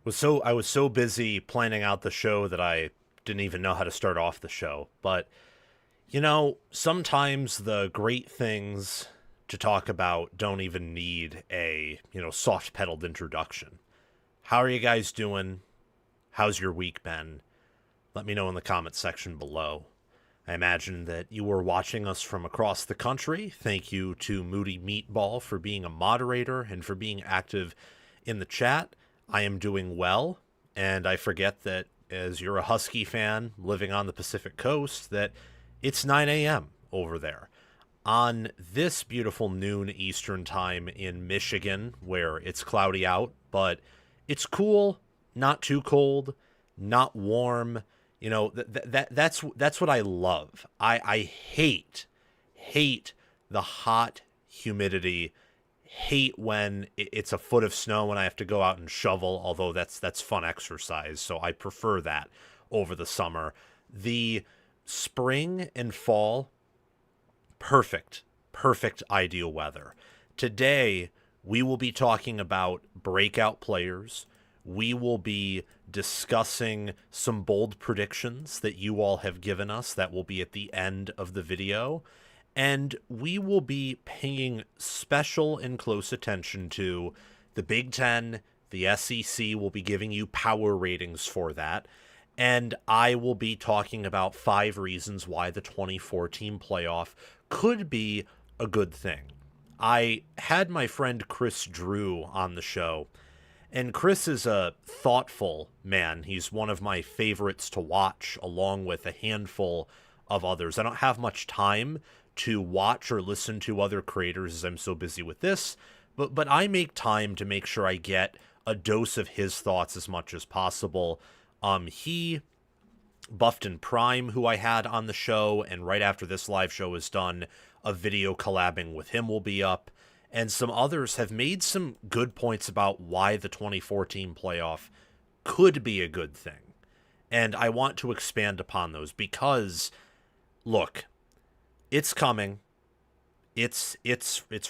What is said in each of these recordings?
I was so busy planning out the show that I didn't even know how to start off the show. But sometimes the great things to talk about don't even need a, soft pedaled introduction. How are you guys doing? How's your week been? Let me know in the comments section below. I imagine that you were watching us from across the country. Thank you to Moody Meatball for being a moderator and for being active in the chat. I am doing well, and I forget that as you're a Husky fan living on the Pacific Coast, that it's 9 a.m. over there. On this beautiful noon Eastern time in Michigan, where it's cloudy out, but it's cool, not too cold, not warm. That's what I love. I hate the hot humidity. Hate when it's a foot of snow and I have to go out and shovel, although that's fun exercise, so I prefer that over the summer. The spring and fall, perfect ideal weather. Today we will be talking about breakout players. We will be discussing some bold predictions that you all have given us that will be at the end of the video. And we will be paying special and close attention to the Big Ten. The SEC will be giving you power ratings for that. And I will be talking about 5 reasons why the 2014 playoff could be a good thing. I had my friend Chris Drew on the show, and Chris is a thoughtful man. He's one of my favorites to watch, along with a handful of others. I don't have much time to watch or listen to other creators as I'm so busy with this, but I make time to make sure I get a dose of his thoughts as much as possible. He, Buffton Prime, who I had on the show, and right after this live show is done, a video collabing with him will be up, and some others have made some good points about why the 2014 playoff could be a good thing. And I want to expand upon those because, look, it's coming. It's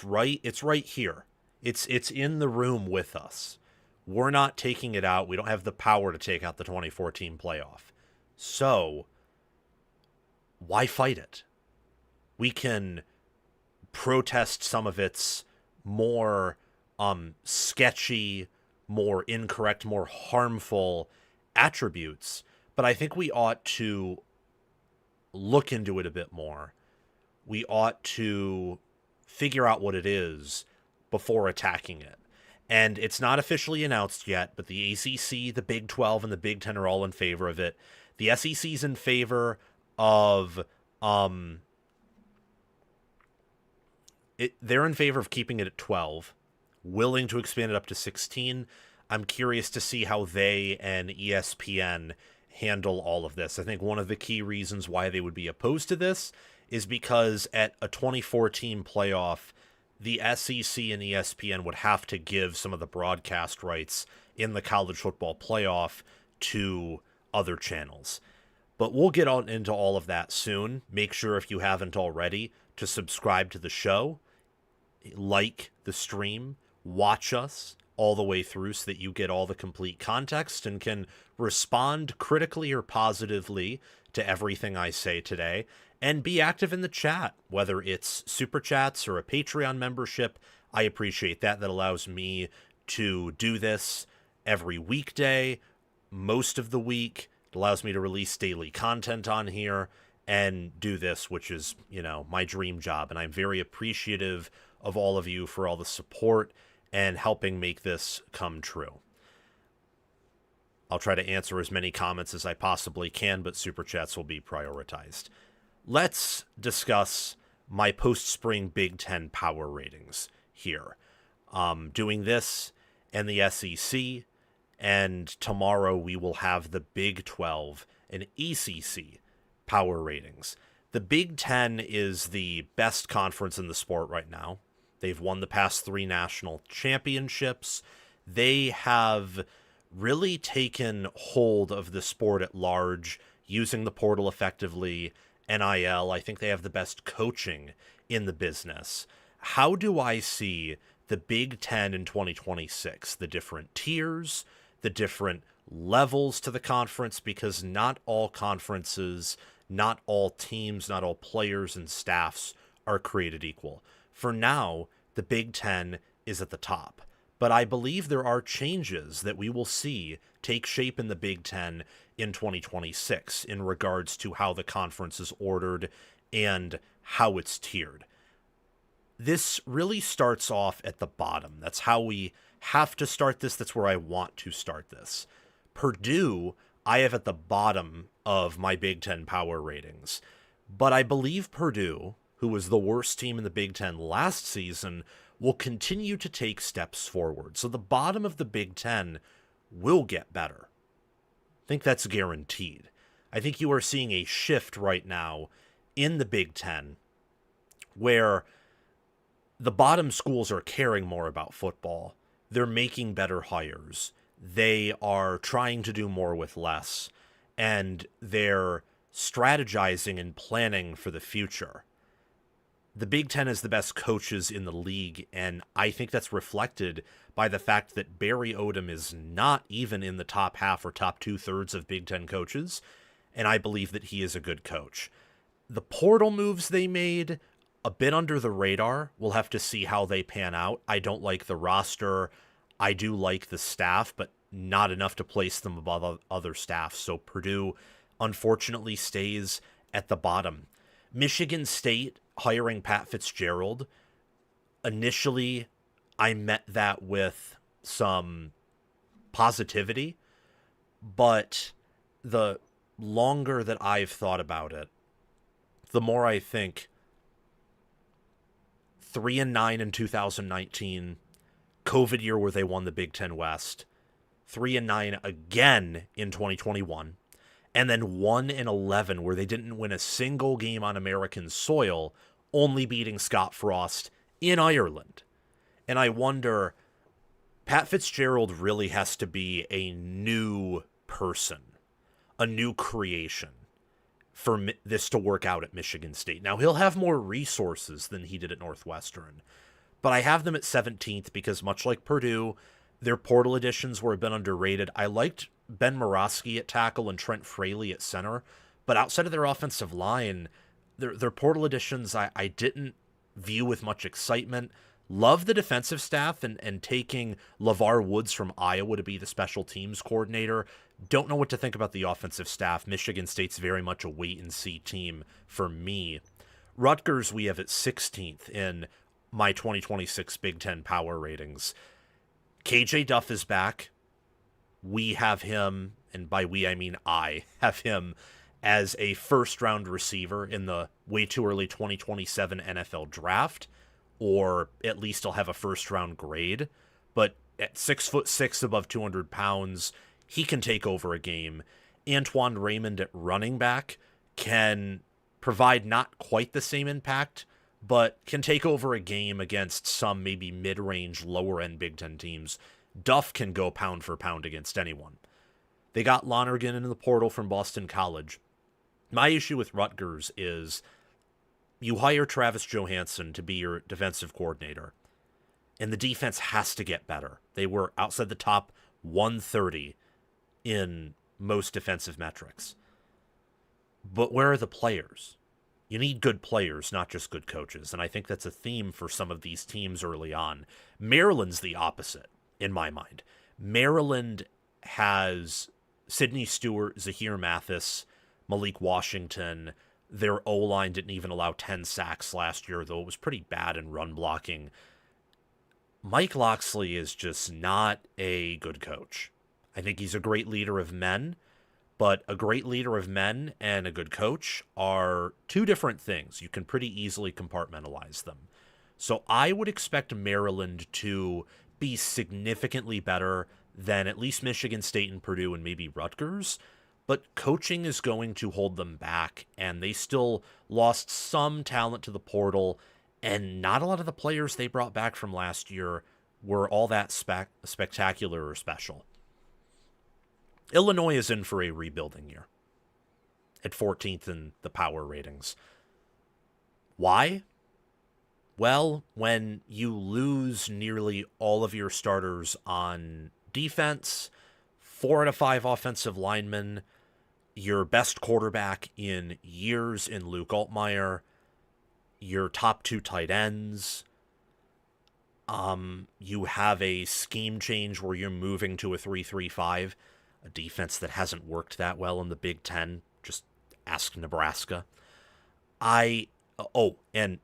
right here. It's in the room with us. We're not taking it out. We don't have the power to take out the 2014 playoff. So why fight it? We can protest some of its more sketchy, more incorrect, more harmful attributes, but I think we ought to look into it a bit more. We ought to figure out what it is before attacking it. And it's not officially announced yet, but the ACC, the Big 12, and the Big 10 are all in favor of it. The SEC's in favor of they're in favor of keeping it at 12, willing to expand it up to 16. I'm curious to see how they and ESPN handle all of this. I think one of the key reasons why they would be opposed to this is because at a 2014 playoff, the SEC and ESPN would have to give some of the broadcast rights in the college football playoff to other channels. But we'll get on into all of that soon. Make sure, if you haven't already, to subscribe to the show, like the stream, watch us all the way through so that you get all the complete context and can respond critically or positively to everything I say today, and be active in the chat, whether it's super chats or a Patreon membership. I appreciate that. That allows me to do this every weekday, most of the week. It allows me to release daily content on here and do this, which is, my dream job. And I'm very appreciative of all of you for all the support and helping make this come true. I'll try to answer as many comments as I possibly can, but super chats will be prioritized. Let's discuss my post-spring Big Ten power ratings here. Doing this and the SEC, and tomorrow we will have the Big 12 and ECC power ratings. The Big Ten is the best conference in the sport right now. They've won the past 3 national championships. They have really taken hold of the sport at large, using the portal effectively, NIL. I think they have the best coaching in the business. How do I see the Big Ten in 2026? The different tiers, the different levels to the conference, because not all conferences, not all teams, not all players and staffs are created equal. For now, the Big Ten is at the top, but I believe there are changes that we will see take shape in the Big Ten in 2026 in regards to how the conference is ordered and how it's tiered. This really starts off at the bottom. That's how we have to start this. That's where I want to start this. Purdue, I have at the bottom of my Big Ten power ratings, but I believe Purdue, who was the worst team in the Big Ten last season, will continue to take steps forward. So the bottom of the Big Ten will get better. I think that's guaranteed. I think you are seeing a shift right now in the Big Ten where the bottom schools are caring more about football. They're making better hires. They are trying to do more with less. And they're strategizing and planning for the future. The Big Ten is the best coaches in the league, and I think that's reflected by the fact that Barry Odom is not even in the top half or top 2/3 of Big Ten coaches, and I believe that he is a good coach. The portal moves they made, a bit under the radar. We'll have to see how they pan out. I don't like the roster. I do like the staff, but not enough to place them above other staff. So Purdue, unfortunately, stays at the bottom. Michigan State hiring Pat Fitzgerald, initially I met that with some positivity, but the longer that I've thought about it, the more I think 3-9 in 2019, COVID year where they won the Big Ten West, 3-9 again in 2021, and then 1-11 where they didn't win a single game on American soil, only beating Scott Frost in Ireland. And I wonder, Pat Fitzgerald really has to be a new person, a new creation for this to work out at Michigan State. Now, he'll have more resources than he did at Northwestern, but I have them at 17th because much like Purdue, their portal additions were a bit underrated. I liked Ben Morosky at tackle and Trent Fraley at center, but outside of their offensive line, their portal additions I didn't view with much excitement. Love the defensive staff and taking LeVar Woods from Iowa to be the special teams coordinator. Don't know what to think about the offensive staff. Michigan State's very much a wait-and-see team for me. Rutgers we have at 16th in my 2026 Big Ten power ratings. KJ Duff is back. We have him, and by we I mean I have him as a first-round receiver in the way too early 2027 NFL draft, or at least he'll have a first-round grade. But at 6'6", above 200 pounds, he can take over a game. Antoine Raymond at running back can provide not quite the same impact, but can take over a game against some maybe mid-range, lower-end Big Ten teams. Duff can go pound for pound against anyone. They got Lonergan in the portal from Boston College. My issue with Rutgers is you hire Travis Johansson to be your defensive coordinator, and the defense has to get better. They were outside the top 130 in most defensive metrics. But where are the players? You need good players, not just good coaches, and I think that's a theme for some of these teams early on. Maryland's the opposite, in my mind. Maryland has Sidney Stewart, Zahir Mathis, Malik Washington. Their O-line didn't even allow 10 sacks last year, though it was pretty bad in run blocking. Mike Locksley is just not a good coach. I think he's a great leader of men, but a great leader of men and a good coach are two different things. You can pretty easily compartmentalize them. So I would expect Maryland to be significantly better than at least Michigan State and Purdue and maybe Rutgers, but coaching is going to hold them back, and they still lost some talent to the portal, and not a lot of the players they brought back from last year were all that spectacular or special. Illinois is in for a rebuilding year at 14th in the power ratings. Why? Well, when you lose nearly all of your starters on defense, 4 out of 5 offensive linemen, your best quarterback in years in Luke Altmaier, your top 2 tight ends. You have a scheme change where you're moving to a 3-3-5, a defense that hasn't worked that well in the Big Ten. Just ask Nebraska. And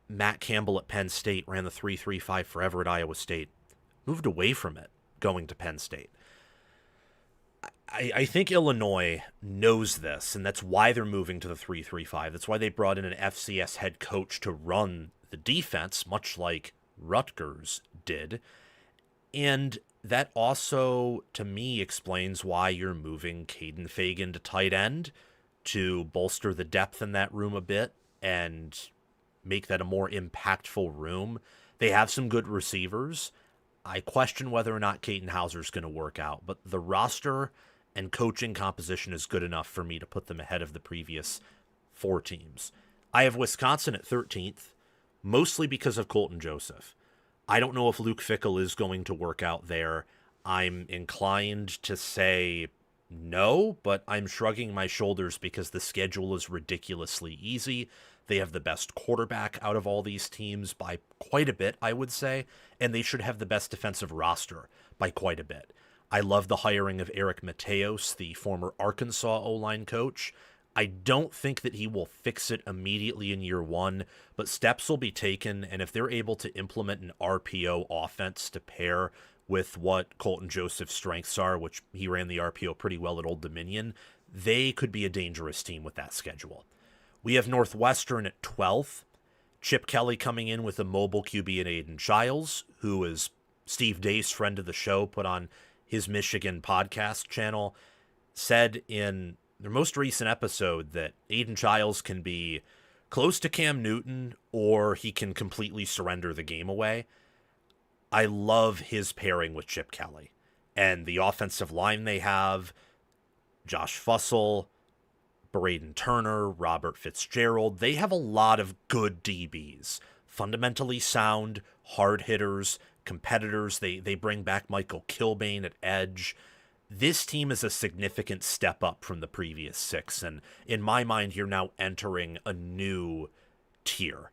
Matt Campbell at Penn State ran the 3-3-5 forever at Iowa State. Moved away from it going to Penn State. I think Illinois knows this, and that's why they're moving to the 3-3-5. That's why they brought in an FCS head coach to run the defense, much like Rutgers did. And that also, to me, explains why you're moving Caden Fagan to tight end to bolster the depth in that room a bit and make that a more impactful room. They have some good receivers. I question whether or not Caden Hauser's going to work out, but the roster and coaching composition is good enough for me to put them ahead of the previous 4 teams. I have Wisconsin at 13th, mostly because of Colton Joseph. I don't know if Luke Fickell is going to work out there. I'm inclined to say no, but I'm shrugging my shoulders because the schedule is ridiculously easy. They have the best quarterback out of all these teams by quite a bit, I would say, and they should have the best defensive roster by quite a bit. I love the hiring of Eric Mateos, the former Arkansas O-line coach. I don't think that he will fix it immediately in year 1, but steps will be taken, and if they're able to implement an RPO offense to pair with what Colton Joseph's strengths are, which he ran the RPO pretty well at Old Dominion, they could be a dangerous team with that schedule. We have Northwestern at 12th. Chip Kelly coming in with a mobile QB in Aiden Childs, who is Steve Day's friend of the show, put on his Michigan podcast channel, said in their most recent episode that Aiden Childs can be close to Cam Newton or he can completely surrender the game away. I love his pairing with Chip Kelly and the offensive line they have. Josh Fussell, Braden Turner, Robert Fitzgerald. They have a lot of good DBs, fundamentally sound, hard hitters, competitors. They bring back Michael Kilbane at edge. This team is a significant step up from the previous 6, and in my mind, you're now entering a new tier.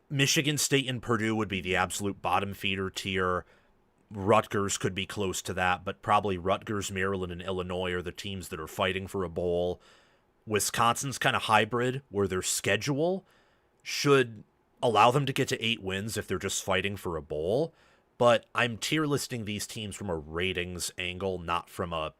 Michigan State and Purdue would be the absolute bottom feeder tier. Rutgers could be close to that, but probably Rutgers, Maryland, and Illinois are the teams that are fighting for a bowl. Wisconsin's kind of hybrid, where their schedule should allow them to get to 8 wins if they're just fighting for a bowl. But I'm tier listing these teams from a ratings angle, not from a,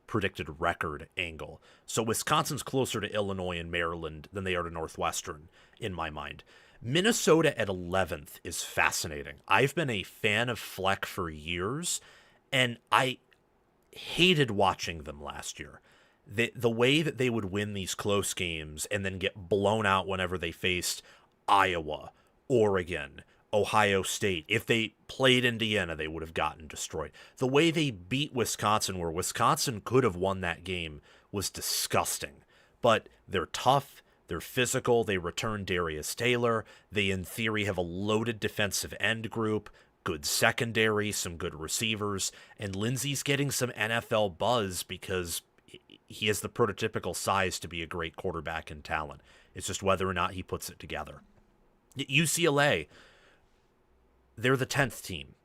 predicted record angle. So Wisconsin's closer to Illinois and Maryland than they are to Northwestern, in my mind. Minnesota at 11th is fascinating. I've been a fan of Fleck for years, and I hated watching them last year. The way that they would win these close games and then get blown out whenever they faced Iowa, Oregon, Ohio State. If they played Indiana, they would have gotten destroyed. The way they beat Wisconsin, where Wisconsin could have won that game, was disgusting. But they're tough, they're physical, they return Darius Taylor, they in theory have a loaded defensive end group, good secondary, some good receivers, and Lindsey's getting some NFL buzz because he has the prototypical size to be a great quarterback and talent. It's just whether or not he puts it together. UCLA, they're the 10th team.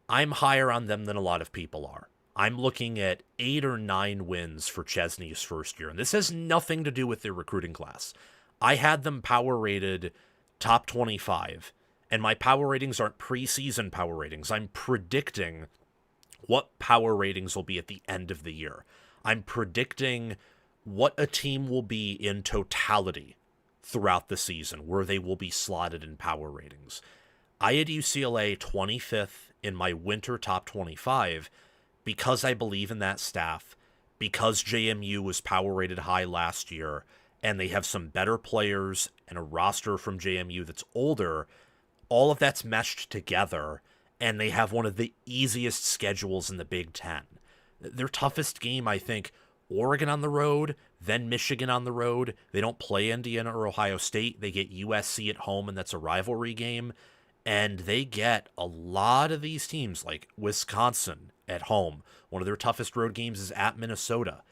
I'm higher on them than a lot of people are. I'm looking at 8 or 9 wins for Chesney's first year, and this has nothing to do with their recruiting class. I had them power rated top 25, and my power ratings aren't preseason power ratings. I'm predicting what power ratings will be at the end of the year. I'm predicting what a team will be in totality throughout the season, where they will be slotted in power ratings. I had UCLA 25th in my winter top 25 because I believe in that staff, because JMU was power rated high last year, and they have some better players and a roster from JMU that's older. All of that's meshed together, and they have one of the easiest schedules in the Big Ten. Their toughest game, I think, Oregon on the road, then Michigan on the road. They don't play Indiana or Ohio State. They get USC at home, and that's a rivalry game. And they get a lot of these teams like Wisconsin, at home. One of their toughest road games is at Minnesota.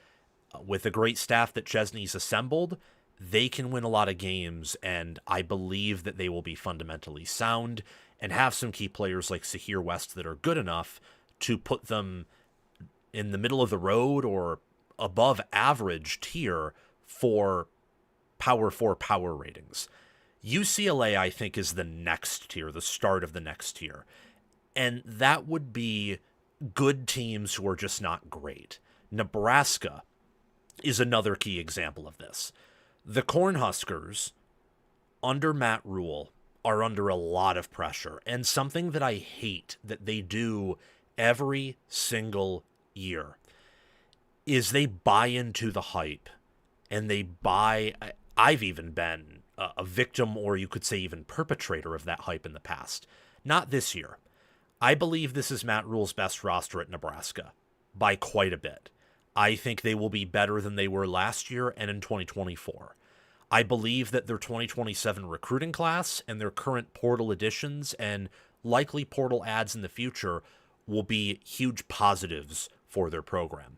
With a great staff that Chesney's assembled, they can win a lot of games, and I believe that they will be fundamentally sound and have some key players like Sahir West that are good enough to put them in the middle of the road or above average tier for Power 4 power ratings. UCLA, I think, is the next tier, the start of the next tier. And that would be good teams who are just not great. Nebraska is another key example of this. The Cornhuskers, under Matt Rule, are under a lot of pressure. And something that I hate that they do every single year is they buy into the hype. And they buy... I've even been a victim, or you could say even perpetrator of that hype in the past. Not this year. I believe this is Matt Rule's best roster at Nebraska by quite a bit. I think they will be better than they were last year and in 2024. I believe that their 2027 recruiting class and their current portal additions and likely portal adds in the future will be huge positives for their program.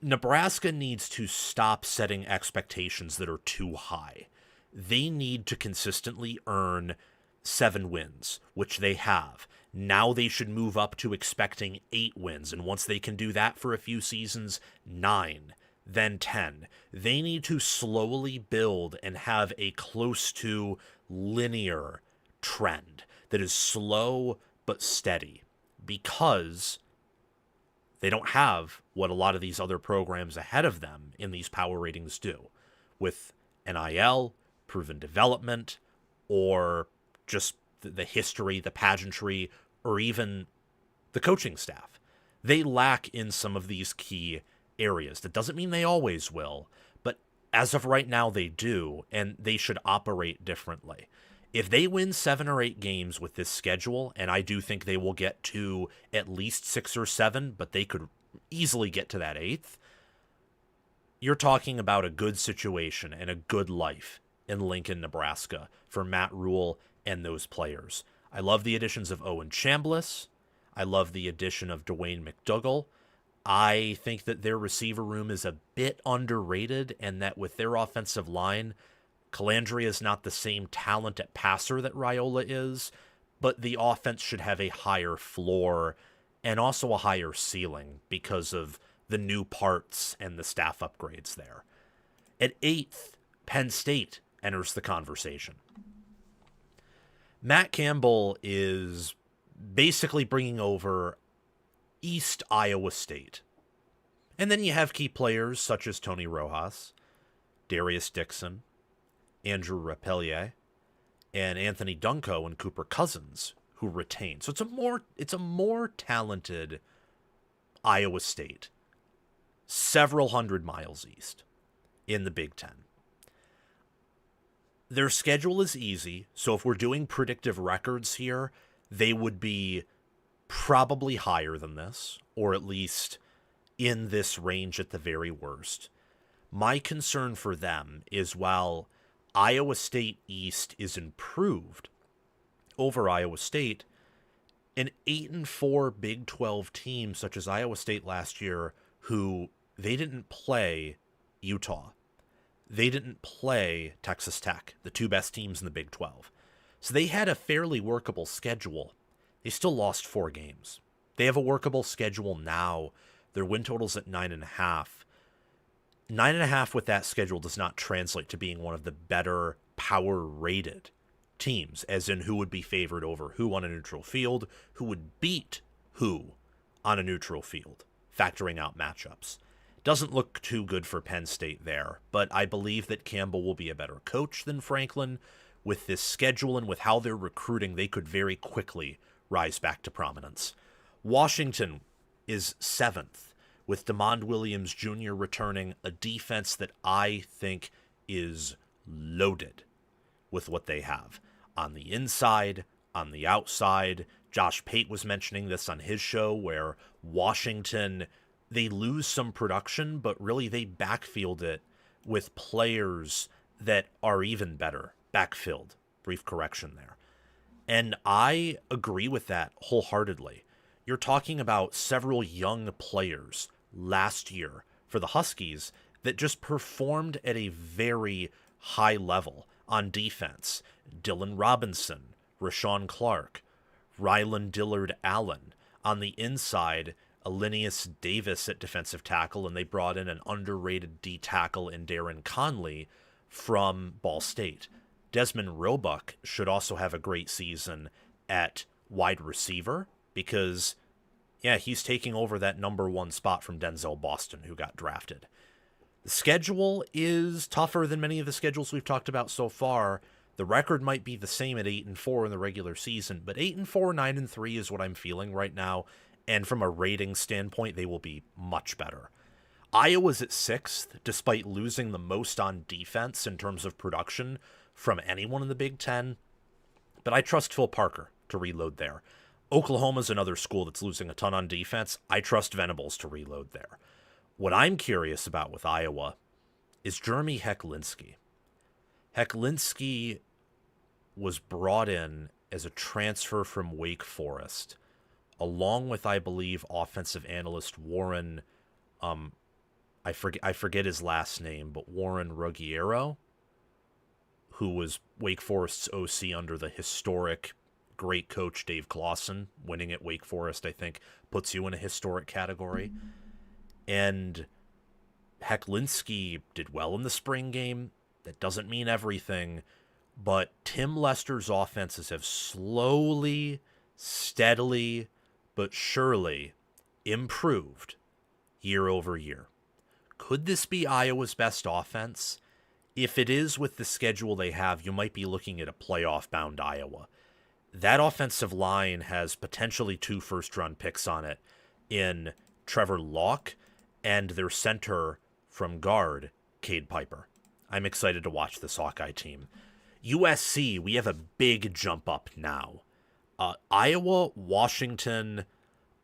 Nebraska needs to stop setting expectations that are too high. They need to consistently earn 7 wins, which they have. Now they should move up to expecting 8 wins, and once they can do that for a few seasons, 9, then 10. They need to slowly build and have a close to linear trend that is slow but steady, because they don't have what a lot of these other programs ahead of them in these power ratings do, with NIL, proven development, or just the history, the pageantry, or even the coaching staff. They lack in some of these key areas. That doesn't mean they always will, but as of right now they do, and they should operate differently. If they win 7 or 8 games with this schedule, and I do think they will get to at least 6 or 7, but they could easily get to that 8th, you're talking about a good situation and a good life in Lincoln, Nebraska for Matt Rule and those players. I love the additions of Owen Chambliss. I love the addition of Dwayne McDougall. I think that their receiver room is a bit underrated, and that with their offensive line, Calandria is not the same talent at passer that Raiola is, but the offense should have a higher floor and also a higher ceiling because of the new parts and the staff upgrades there. At 8th, Penn State enters the conversation. Matt Campbell is basically bringing over East Iowa State. And then you have key players such as Tony Rojas, Darius Dixon, Andrew Rapelier, and Anthony Dunco and Cooper Cousins who retain. So it's a more talented Iowa State, several hundred miles east in the Big Ten. Their schedule is easy, so if we're doing predictive records here, they would be probably higher than this, or at least in this range at the very worst. My concern for them is, while Iowa State East is improved over Iowa State, an 8-4 Big 12 team such as Iowa State last year, who they didn't play Utah, they didn't play Texas Tech, the 2 best teams in the Big 12. So they had a fairly workable schedule. They still lost 4 games. They have a workable schedule now. Their win total's at 9.5. 9.5 with that schedule does not translate to being one of the better power-rated teams, as in who would be favored over who on a neutral field, who would beat who on a neutral field, factoring out matchups. Doesn't look too good for Penn State there, but I believe that Campbell will be a better coach than Franklin. With this schedule and with how they're recruiting, they could very quickly rise back to prominence. Washington is 7th, with DeMond Williams Jr. returning, a defense that I think is loaded with what they have. On the inside, on the outside, Josh Pate was mentioning this on his show, where Washington, they lose some production, but really they backfield it with players that are even better. Brief correction there. And I agree with that wholeheartedly. you're talking about several young players last year for the Huskies that just performed at a very high level on defense. Dylan Robinson, Rashawn Clark, Rylan Dillard Allen. On the inside, Alinius Davis at defensive tackle, and they brought in an underrated D tackle in Darren Conley from Ball State. Desmond Roebuck should also have a great season at wide receiver because, yeah, he's taking over that number 1 spot from Denzel Boston, who got drafted. The schedule is tougher than many of the schedules we've talked about so far. The record might be the same at 8-4 in the regular season, but 8-4, 9-3 is what I'm feeling right now. And from a rating standpoint, they will be much better. Iowa's at 6th, despite losing the most on defense in terms of production from anyone in the Big Ten. But I trust Phil Parker to reload there. Oklahoma's another school that's losing a ton on defense. I trust Venables to reload there. What I'm curious about with Iowa is Jeremy Hecklinski. Hecklinski was brought in as a transfer from Wake Forest, along with, I believe, offensive analyst Warren, I forget his last name, but Warren Ruggiero, who was Wake Forest's OC under the historic great coach Dave Clawson. Winning at Wake Forest, I think, puts you in a historic category. And Hecklinski did well in the spring game. That doesn't mean everything, but Tim Lester's offenses have slowly, steadily, but surely improved year over year. Could this be Iowa's best offense? If it is, with the schedule they have, you might be looking at a playoff-bound Iowa. That offensive line has potentially 2 first-round picks on it in Trevor Locke and their center from guard, Cade Piper. I'm excited to watch this Hawkeye team. USC, we have a big jump up now. Iowa, Washington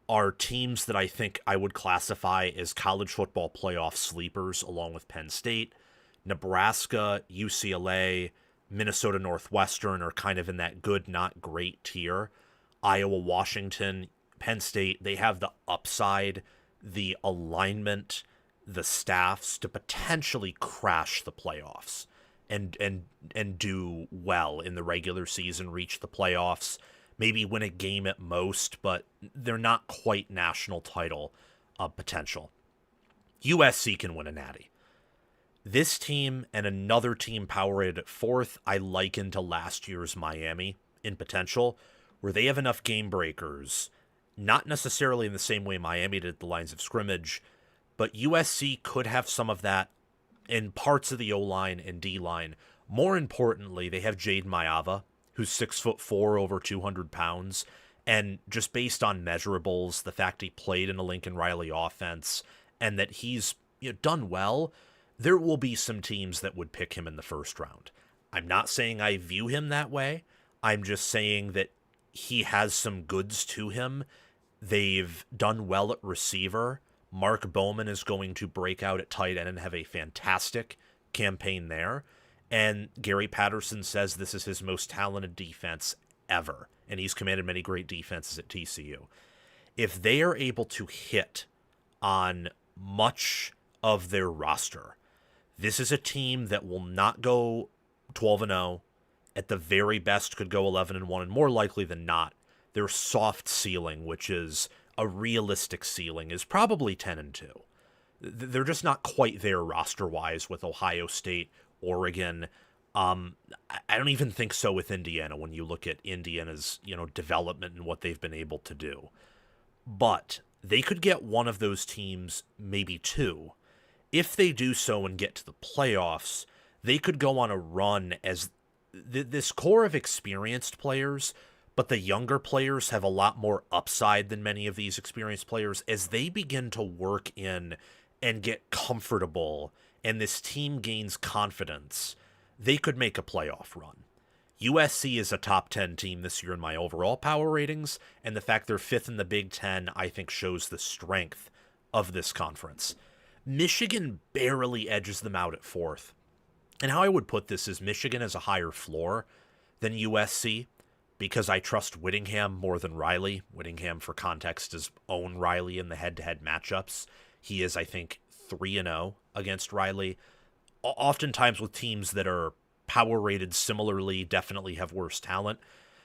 are teams that I think I would classify as college football playoff sleepers, along with Penn State. Nebraska, UCLA, Minnesota Northwestern are kind of in that good, not great tier. Iowa, Washington, Penn State, they have the upside, the alignment, the staffs to potentially crash the playoffs and do well in the regular season, reach the playoffs, maybe win a game at most, but they're not quite national title potential. USC can win a natty. This team and another team power rated at 4th, I liken to last year's Miami in potential, where they have enough game breakers, not necessarily in the same way Miami did at the lines of scrimmage, but USC could have some of that in parts of the O-line and D-line. More importantly, they have Jade Mayava, who's 6'4", over 200 pounds, and just based on measurables, the fact he played in a Lincoln Riley offense, and that he's done well, there will be some teams that would pick him in the first round. I'm not saying I view him that way. I'm just saying that he has some goods to him. They've done well at receiver. Mark Bowman is going to break out at tight end and have a fantastic campaign there. And Gary Patterson says this is his most talented defense ever, and he's commanded many great defenses at TCU. If they are able to hit on much of their roster, this is a team that will not go 12-0. At the very best could go 11-1, and more likely than not, their soft ceiling, which is a realistic ceiling, is probably 10-2. They're just not quite there roster-wise with Ohio State, Oregon. I don't even think so with Indiana when you look at Indiana's development and what they've been able to do. But they could get one of those teams, maybe 2. If they do so and get to the playoffs, they could go on a run as this core of experienced players, but the younger players have a lot more upside than many of these experienced players as they begin to work in and get comfortable and this team gains confidence. They could make a playoff run. USC is a top 10 team this year in my overall power ratings, and the fact they're 5th in the Big Ten, I think, shows the strength of this conference. Michigan barely edges them out at 4th. And how I would put this is Michigan has a higher floor than USC, because I trust Whittingham more than Riley. Whittingham, for context, is own Riley in the head-to-head matchups. He is, I think, 3-0 against Riley. Oftentimes with teams that are power rated similarly, definitely have worse talent.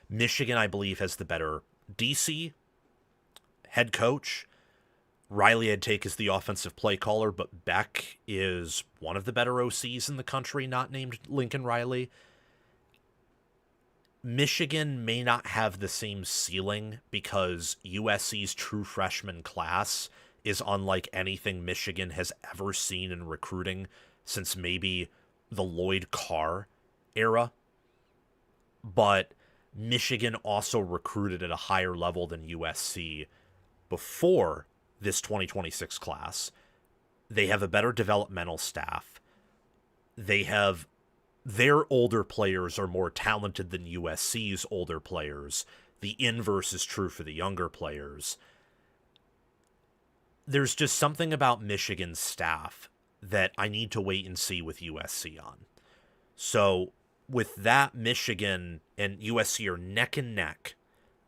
Michigan, I believe, has the better DC head coach. Riley, I'd take as the offensive play caller, but Beck is one of the better OCs in the country, not named Lincoln Riley. Michigan may not have the same ceiling because USC's true freshman class is unlike anything Michigan has ever seen in recruiting since maybe the Lloyd Carr era. But Michigan also recruited at a higher level than USC before this 2026 class. They have a better developmental staff. Their older players are more talented than USC's older players. The inverse is true for the younger players. There's just something about Michigan's staff that I need to wait and see with USC on. So with that, Michigan and USC are neck and neck.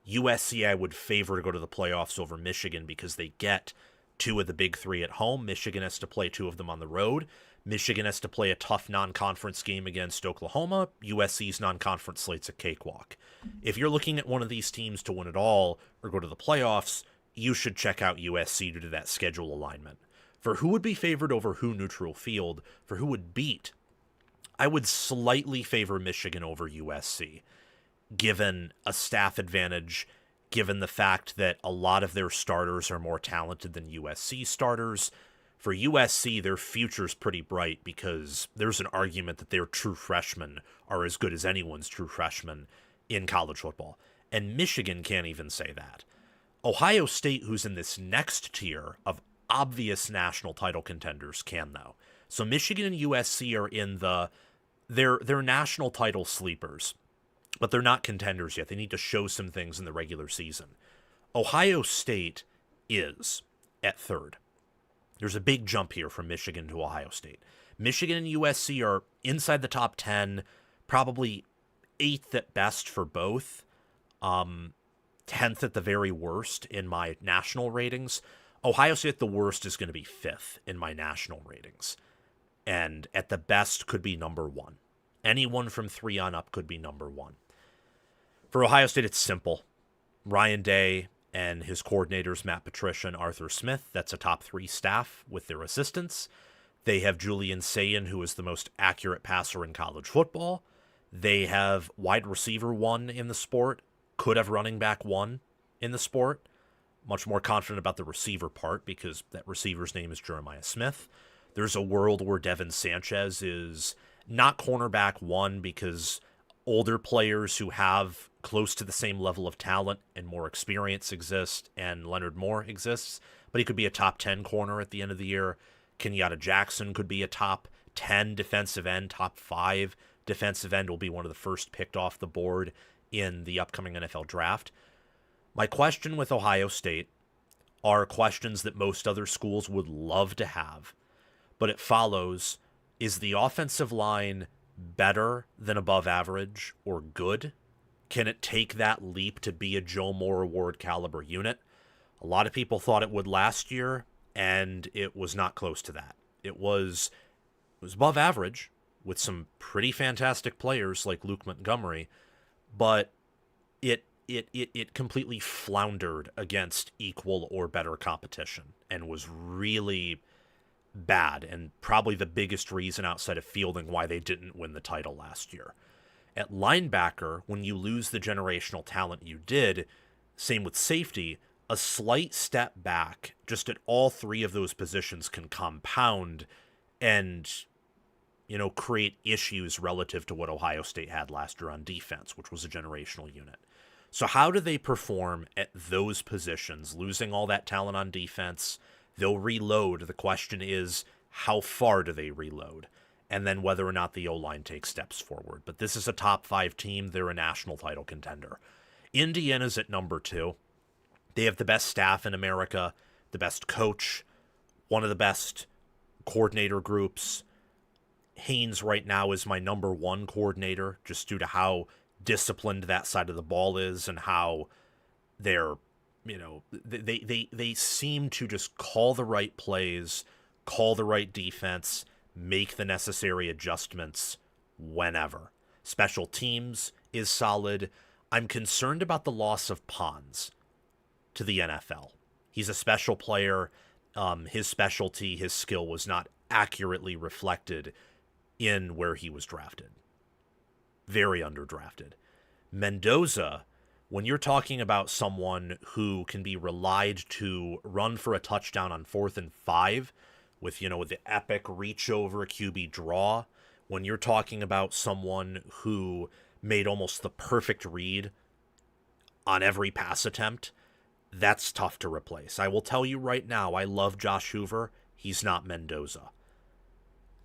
USC I would favor to go to the playoffs over Michigan because they get two of the big three at home. Michigan has to play two of them on the road. Michigan has to play a tough non-conference game against Oklahoma. USC's non-conference slate's a cakewalk. If you're looking at one of these teams to win it all or go to the playoffs, you should check out USC due to that schedule alignment. For who would be favored over who neutral field, for who would beat, I would slightly favor Michigan over USC, given a staff advantage, given the fact that a lot of their starters are more talented than USC starters. For USC, their future's pretty bright because there's an argument that their true freshmen are as good as anyone's true freshmen in college football. And Michigan can't even say that. Ohio State, who's in this next tier of obvious national title contenders, can, though. So Michigan and USC are in they're national title sleepers, but they're not contenders yet. They need to show some things in the regular season. Ohio State is at third. There's a big jump here from Michigan to Ohio State. Michigan and USC are inside the top 10, probably 8th at best for both, 10th at the very worst in my national ratings. Ohio State at the worst is going to be 5th in my national ratings, and at the best could be number 1. Anyone from 3 on up could be number 1. For Ohio State, it's simple. Ryan Day and his coordinators, Matt Patricia and Arthur Smith, that's a top 3 staff with their assistants. They have Julian Sayin, who is the most accurate passer in college football. They have wide receiver 1 in the sport, could have running back 1 in the sport. Much more confident about the receiver part because that receiver's name is Jeremiah Smith. There's a world where Devin Sanchez is not cornerback 1 because older players who have close to the same level of talent and more experience exist, and Leonard Moore exists, but he could be a top 10 corner at the end of the year. Kenyatta Jackson could be a top 10 defensive end, top 5 defensive end, will be one of the first picked off the board in the upcoming NFL draft. My question with Ohio State are questions that most other schools would love to have, but it follows, is the offensive line better than above average or good? Can it take that leap to be a Joe Moore Award caliber unit? A lot of people thought it would last year, and it was not close to that. It was above average with some pretty fantastic players like Luke Montgomery, but it completely floundered against equal or better competition and was really bad, and probably the biggest reason outside of fielding why they didn't win the title last year. At linebacker, when you lose the generational talent you did, same with safety, a slight step back just at all 3 of those positions can compound and, create issues relative to what Ohio State had last year on defense, which was a generational unit. So how do they perform at those positions, losing all that talent on defense? They'll reload. The question is, how far do they reload? And then whether or not the O-line takes steps forward. But this is a top 5 team. They're a national title contender. Indiana's at number 2. They have the best staff in America, the best coach, one of the best coordinator groups. Haynes right now is my number 1 coordinator, just due to how disciplined that side of the ball is and how they're, they seem to just call the right plays, call the right defense, make the necessary adjustments whenever. Special teams is solid. I'm concerned about the loss of Pons to the NFL. He's a special player. His specialty, his skill was not accurately reflected in where he was drafted. Very underdrafted. Mendoza, when you're talking about someone who can be relied to run for a touchdown on 4th and 5 with, with the epic reach over QB draw, when you're talking about someone who made almost the perfect read on every pass attempt, that's tough to replace. I will tell you right now, I love Josh Hoover. He's not Mendoza.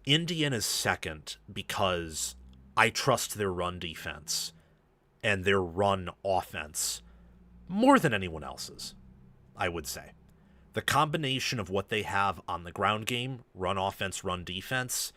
Indiana's second because I trust their run defense and their run offense more than anyone else's, I would say. The combination of what they have on the ground game, run offense, run defense,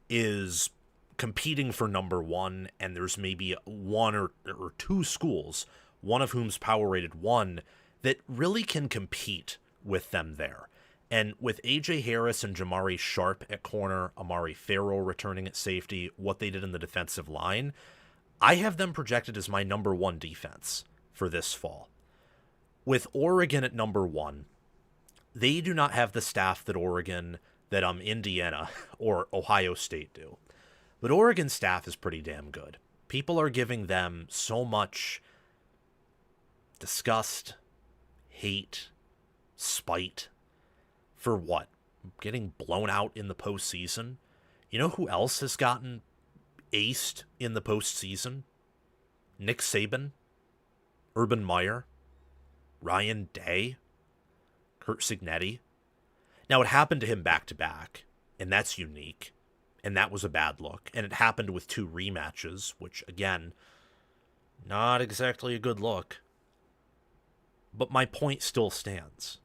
is competing for number one, and there's maybe one or two schools, one of whom's power rated 1, that really can compete with them there. And with A.J. Harris and Jamari Sharp at corner, Amari Farrell returning at safety, what they did in the defensive line, I have them projected as my number 1 defense for this fall. With Oregon at number 1, they do not have the staff that Indiana or Ohio State do. But Oregon's staff is pretty damn good. People are giving them so much disgust, hate, spite. For what? Getting blown out in the postseason? You know who else has gotten aced in the postseason? Nick Saban, Urban Meyer, Ryan Day, Curt Cignetti. Now, it happened to him back-to-back, and that's unique, and that was a bad look. And it happened with 2 rematches, which, again, not exactly a good look. But my point still stands.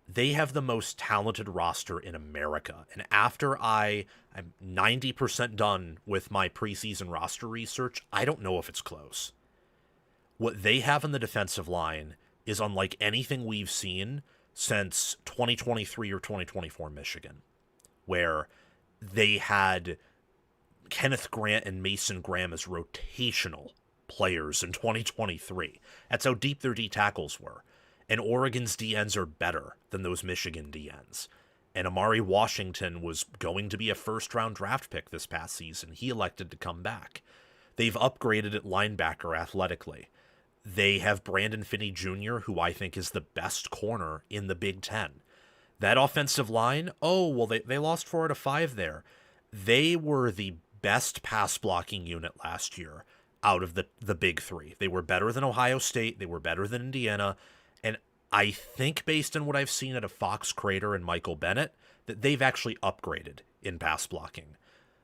They have the most talented roster in America. And after I'm 90% done with my preseason roster research, I don't know if it's close. What they have in the defensive line is unlike anything we've seen since 2023 or 2024 Michigan, where they had Kenneth Grant and Mason Graham as rotational players in 2023. That's how deep their D tackles were. And Oregon's DNs are better than those Michigan DNs. And Amari Washington was going to be a first-round draft pick this past season. He elected to come back. They've upgraded at linebacker athletically. They have Brandon Finney Jr., who I think is the best corner in the Big Ten. That offensive line, they lost 4 out of 5 there. They were the best pass-blocking unit last year out of the Big Three. They were better than Ohio State. They were better than Indiana. And I think based on what I've seen out of Fox Crater and Michael Bennett, that they've actually upgraded in pass blocking.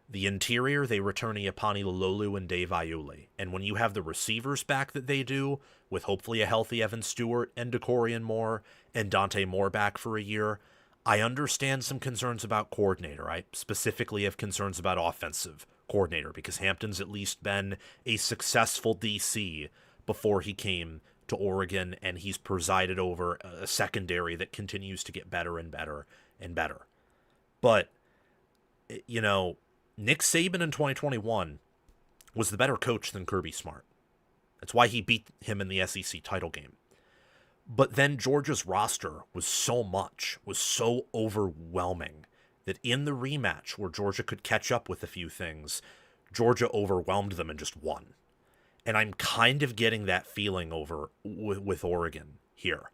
The interior, they return Iapani Lololu and Dave Iuli. And when you have the receivers back that they do, with hopefully a healthy Evan Stewart and Decorian Moore and Dante Moore back for a year, I understand some concerns about coordinator. I specifically have concerns about offensive coordinator because Hampton's at least been a successful DC before he came to Oregon, and he's presided over a secondary that continues to get better and better and better. But, Nick Saban in 2021 was the better coach than Kirby Smart. That's why he beat him in the SEC title game. But then Georgia's roster was so overwhelming that in the rematch where Georgia could catch up with a few things, Georgia overwhelmed them and just won. And I'm kind of getting that feeling over with Oregon here,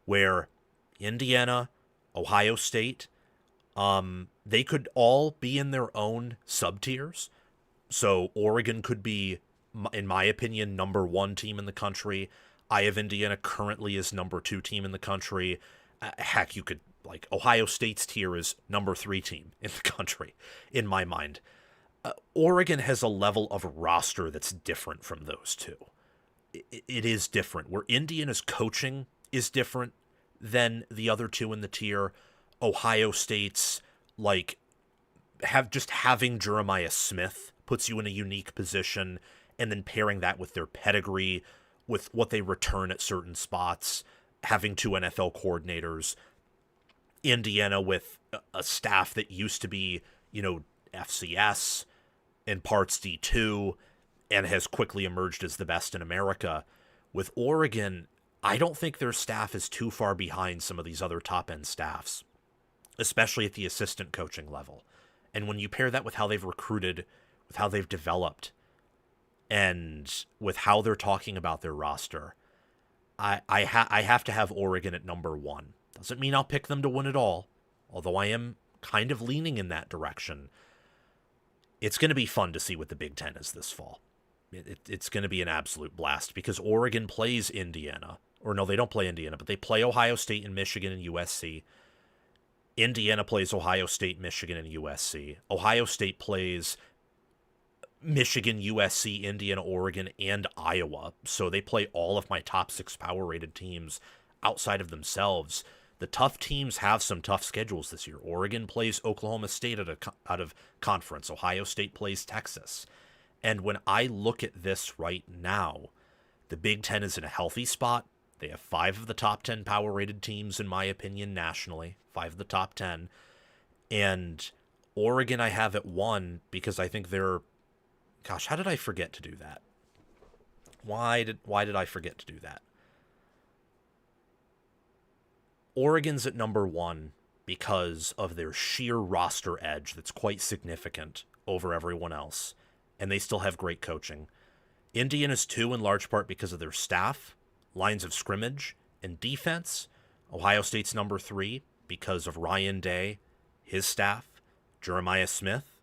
where Indiana, Ohio State, they could all be in their own sub-tiers. So Oregon could be, in my opinion, number 1 team in the country. I have Indiana currently as number 2 team in the country. Heck, you could, Ohio State's tier is number 3 team in the country, in my mind. Oregon has a level of roster that's different from those two. It is different. Where Indiana's coaching is different than the other 2 in the tier. Ohio State's, having Jeremiah Smith puts you in a unique position, and then pairing that with their pedigree, with what they return at certain spots, having 2 NFL coordinators, Indiana with a staff that used to be, FCS, in parts D2, and has quickly emerged as the best in America. With Oregon, I don't think their staff is too far behind some of these other top-end staffs, especially at the assistant coaching level. And when you pair that with how they've recruited, with how they've developed, and with how they're talking about their roster, I have to have Oregon at number 1. Doesn't mean I'll pick them to win it all, although I am kind of leaning in that direction. It's going to be fun to see what the Big Ten is this fall. It's going to be an absolute blast because Oregon plays Indiana. Or no, they don't play Indiana, but they play Ohio State and Michigan and USC. Indiana plays Ohio State, Michigan, and USC. Ohio State plays Michigan, USC, Indiana, Oregon, and Iowa. So they play all of my top 6 power-rated teams outside of themselves. The tough teams have some tough schedules this year. Oregon plays Oklahoma State out of conference. Ohio State plays Texas. And when I look at this right now, the Big Ten is in a healthy spot. They have 5 of the top 10 power-rated teams, in my opinion, nationally. 5 of the top 10. And Oregon I have at 1 because I think they're... Gosh, how did I forget to do that? Why did I forget to do that? Oregon's at number 1 because of their sheer roster edge that's quite significant over everyone else. And they still have great coaching. Indiana's 2 in large part because of their staff, lines of scrimmage, and defense. Ohio State's number 3 because of Ryan Day, his staff, Jeremiah Smith,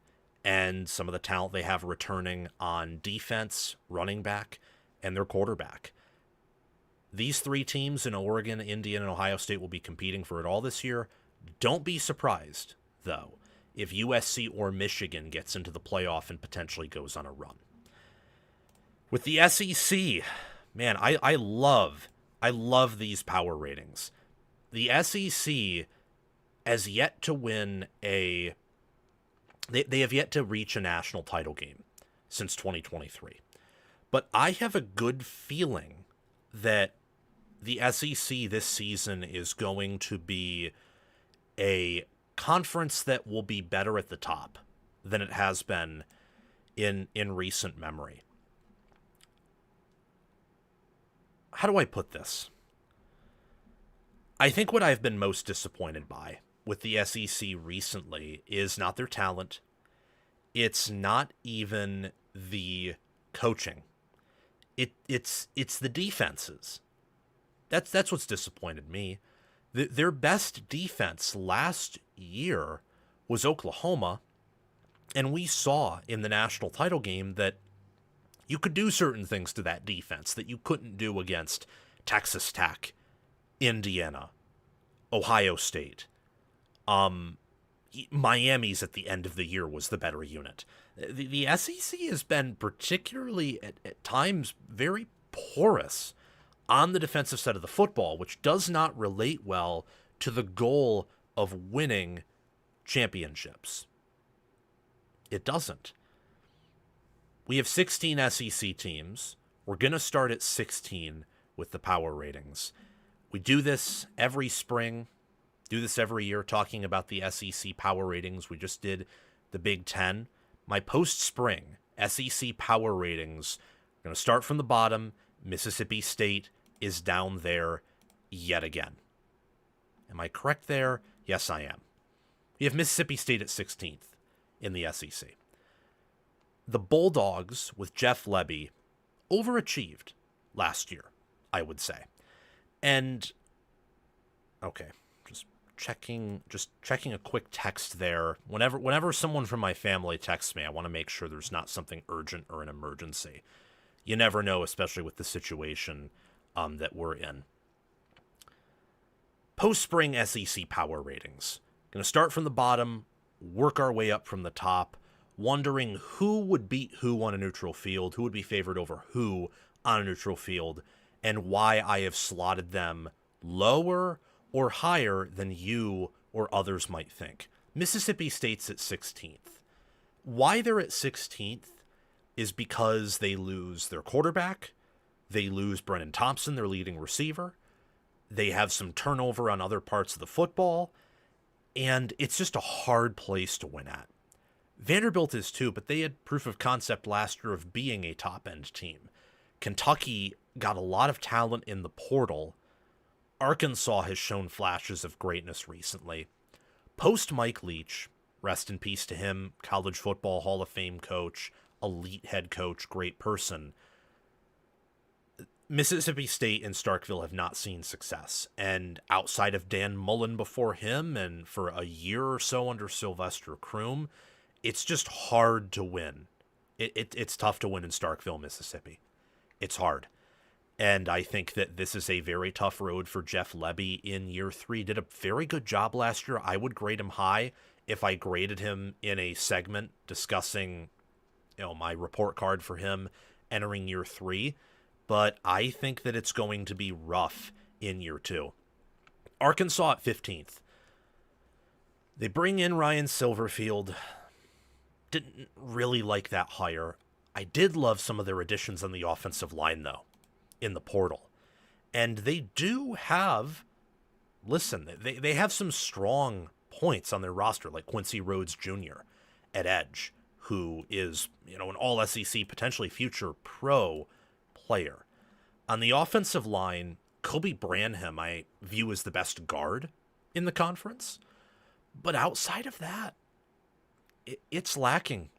and some of the talent they have returning on defense, running back, and their quarterback. These 3 teams in Oregon, Indiana, and Ohio State will be competing for it all this year. Don't be surprised, though, if USC or Michigan gets into the playoff and potentially goes on a run. With the SEC, man, I love these power ratings. The SEC has yet to win they have yet to reach a national title game since 2023. But I have a good feeling that the SEC this season is going to be a conference that will be better at the top than it has been in recent memory. How do I put this? I think what I've been most disappointed by with the SEC recently is not their talent. It's not even the coaching. It's the defenses. That's what's disappointed me. Their best defense last year was Oklahoma, and we saw in the national title game that you could do certain things to that defense that you couldn't do against Texas Tech, Indiana, Ohio State. Miami's at the end of the year was the better unit. The SEC has been particularly at times very porous on the defensive side of the football, which does not relate well to the goal of winning championships. It doesn't. We have 16 SEC teams. We're going to start at 16 with the power ratings. We do this every spring, do this every year, talking about the SEC power ratings. We just did the Big Ten. My post-spring SEC power ratings, we're going to start from the bottom. Mississippi State is down there yet again. Am I correct there? Yes, I am. We have Mississippi State at 16th in the SEC. The Bulldogs with Jeff Lebby overachieved last year, I would say. And, okay, just checking a quick text there. Whenever someone from my family texts me, I want to make sure there's not something urgent or an emergency. You never know, especially with the situation that we're in. Post-spring SEC power ratings. Going to start from the bottom, work our way up from the top, wondering who would beat who on a neutral field, who would be favored over who on a neutral field, and why I have slotted them lower or higher than you or others might think. Mississippi State's at 16th. Why they're at 16th, is because they lose their quarterback, they lose Brennan Thompson, their leading receiver, they have some turnover on other parts of the football, and it's just a hard place to win at. Vanderbilt is too, but they had proof of concept last year of being a top-end team. Kentucky got a lot of talent in the portal. Arkansas has shown flashes of greatness recently. Post Mike Leach, rest in peace to him, college football Hall of Fame coach, elite head coach, great person, Mississippi State and Starkville have not seen success. And outside of Dan Mullen before him and for a year or so under Sylvester Croom, it's just hard to win. It's tough to win in Starkville, Mississippi. It's hard. And I think that this is a very tough road for Jeff Lebby in year 3. Did a very good job last year. I would grade him high if I graded him in a segment discussing, my report card for him entering year 3. But I think that it's going to be rough in year 2. Arkansas at 15th. They bring in Ryan Silverfield. Didn't really like that hire. I did love some of their additions on the offensive line, though, in the portal. And they do have, they have some strong points on their roster, like Quincy Rhodes Jr. at edge, who is, an all-SEC, potentially future pro player. On the offensive line, Kobe Branham I view as the best guard in the conference. But outside of that, it's lacking.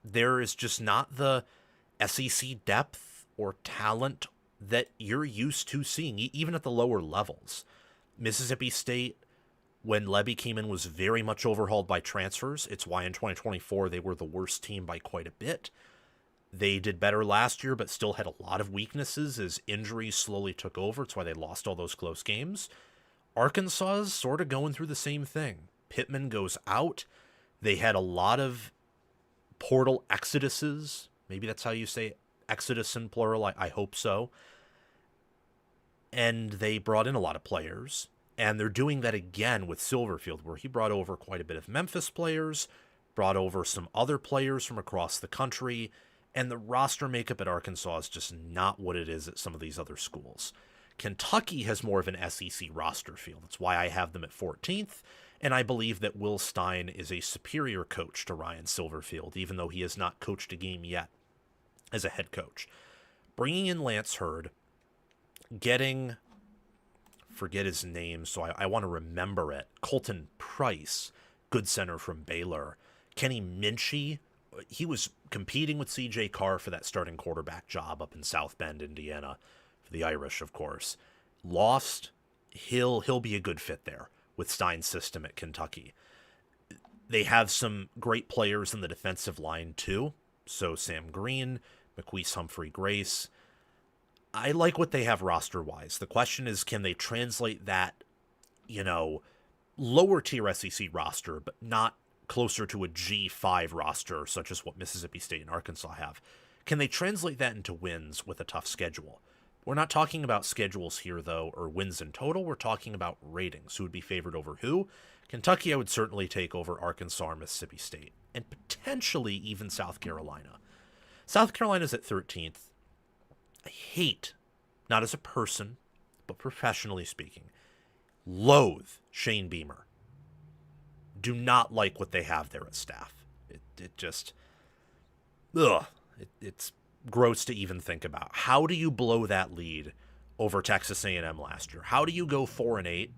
There is just not the SEC depth or talent that you're used to seeing, even at the lower levels. Mississippi State, when Lebby came in, was very much overhauled by transfers. It's why in 2024 they were the worst team by quite a bit. They did better last year, but still had a lot of weaknesses as injuries slowly took over. It's why they lost all those close games. Arkansas is sort of going through the same thing. Pittman goes out. They had a lot of portal exoduses. Maybe that's how you say exodus in plural. I hope so. And they brought in a lot of players. And they're doing that again with Silverfield, where he brought over quite a bit of Memphis players, brought over some other players from across the country. And the roster makeup at Arkansas is just not what it is at some of these other schools. Kentucky has more of an SEC roster feel. That's why I have them at 14th. And I believe that Will Stein is a superior coach to Ryan Silverfield, even though he has not coached a game yet as a head coach. Bringing in Lance Hurd, forget his name, so I want to remember it, Colton Price, good center from Baylor. Kenny Minchie, he was competing with C.J. Carr for that starting quarterback job up in South Bend, Indiana, for the Irish, of course. Lost. He'll be a good fit there with Stein's system at Kentucky. They have some great players in the defensive line, too. So Sam Green, McQueese Humphrey Grace. I like what they have roster-wise. The question is, can they translate that, lower-tier SEC roster, but not closer to a G5 roster, such as what Mississippi State and Arkansas have? Can they translate that into wins with a tough schedule? We're not talking about schedules here, though, or wins in total. We're talking about ratings. Who would be favored over who? Kentucky, I would certainly take over Arkansas or Mississippi State, and potentially even South Carolina. South Carolina's at 13th. I hate, not as a person, but professionally speaking, loathe Shane Beamer. Do not like what they have there at staff. It just, it's gross to even think about. How do you blow that lead over Texas A&M last year? How do you go 4-8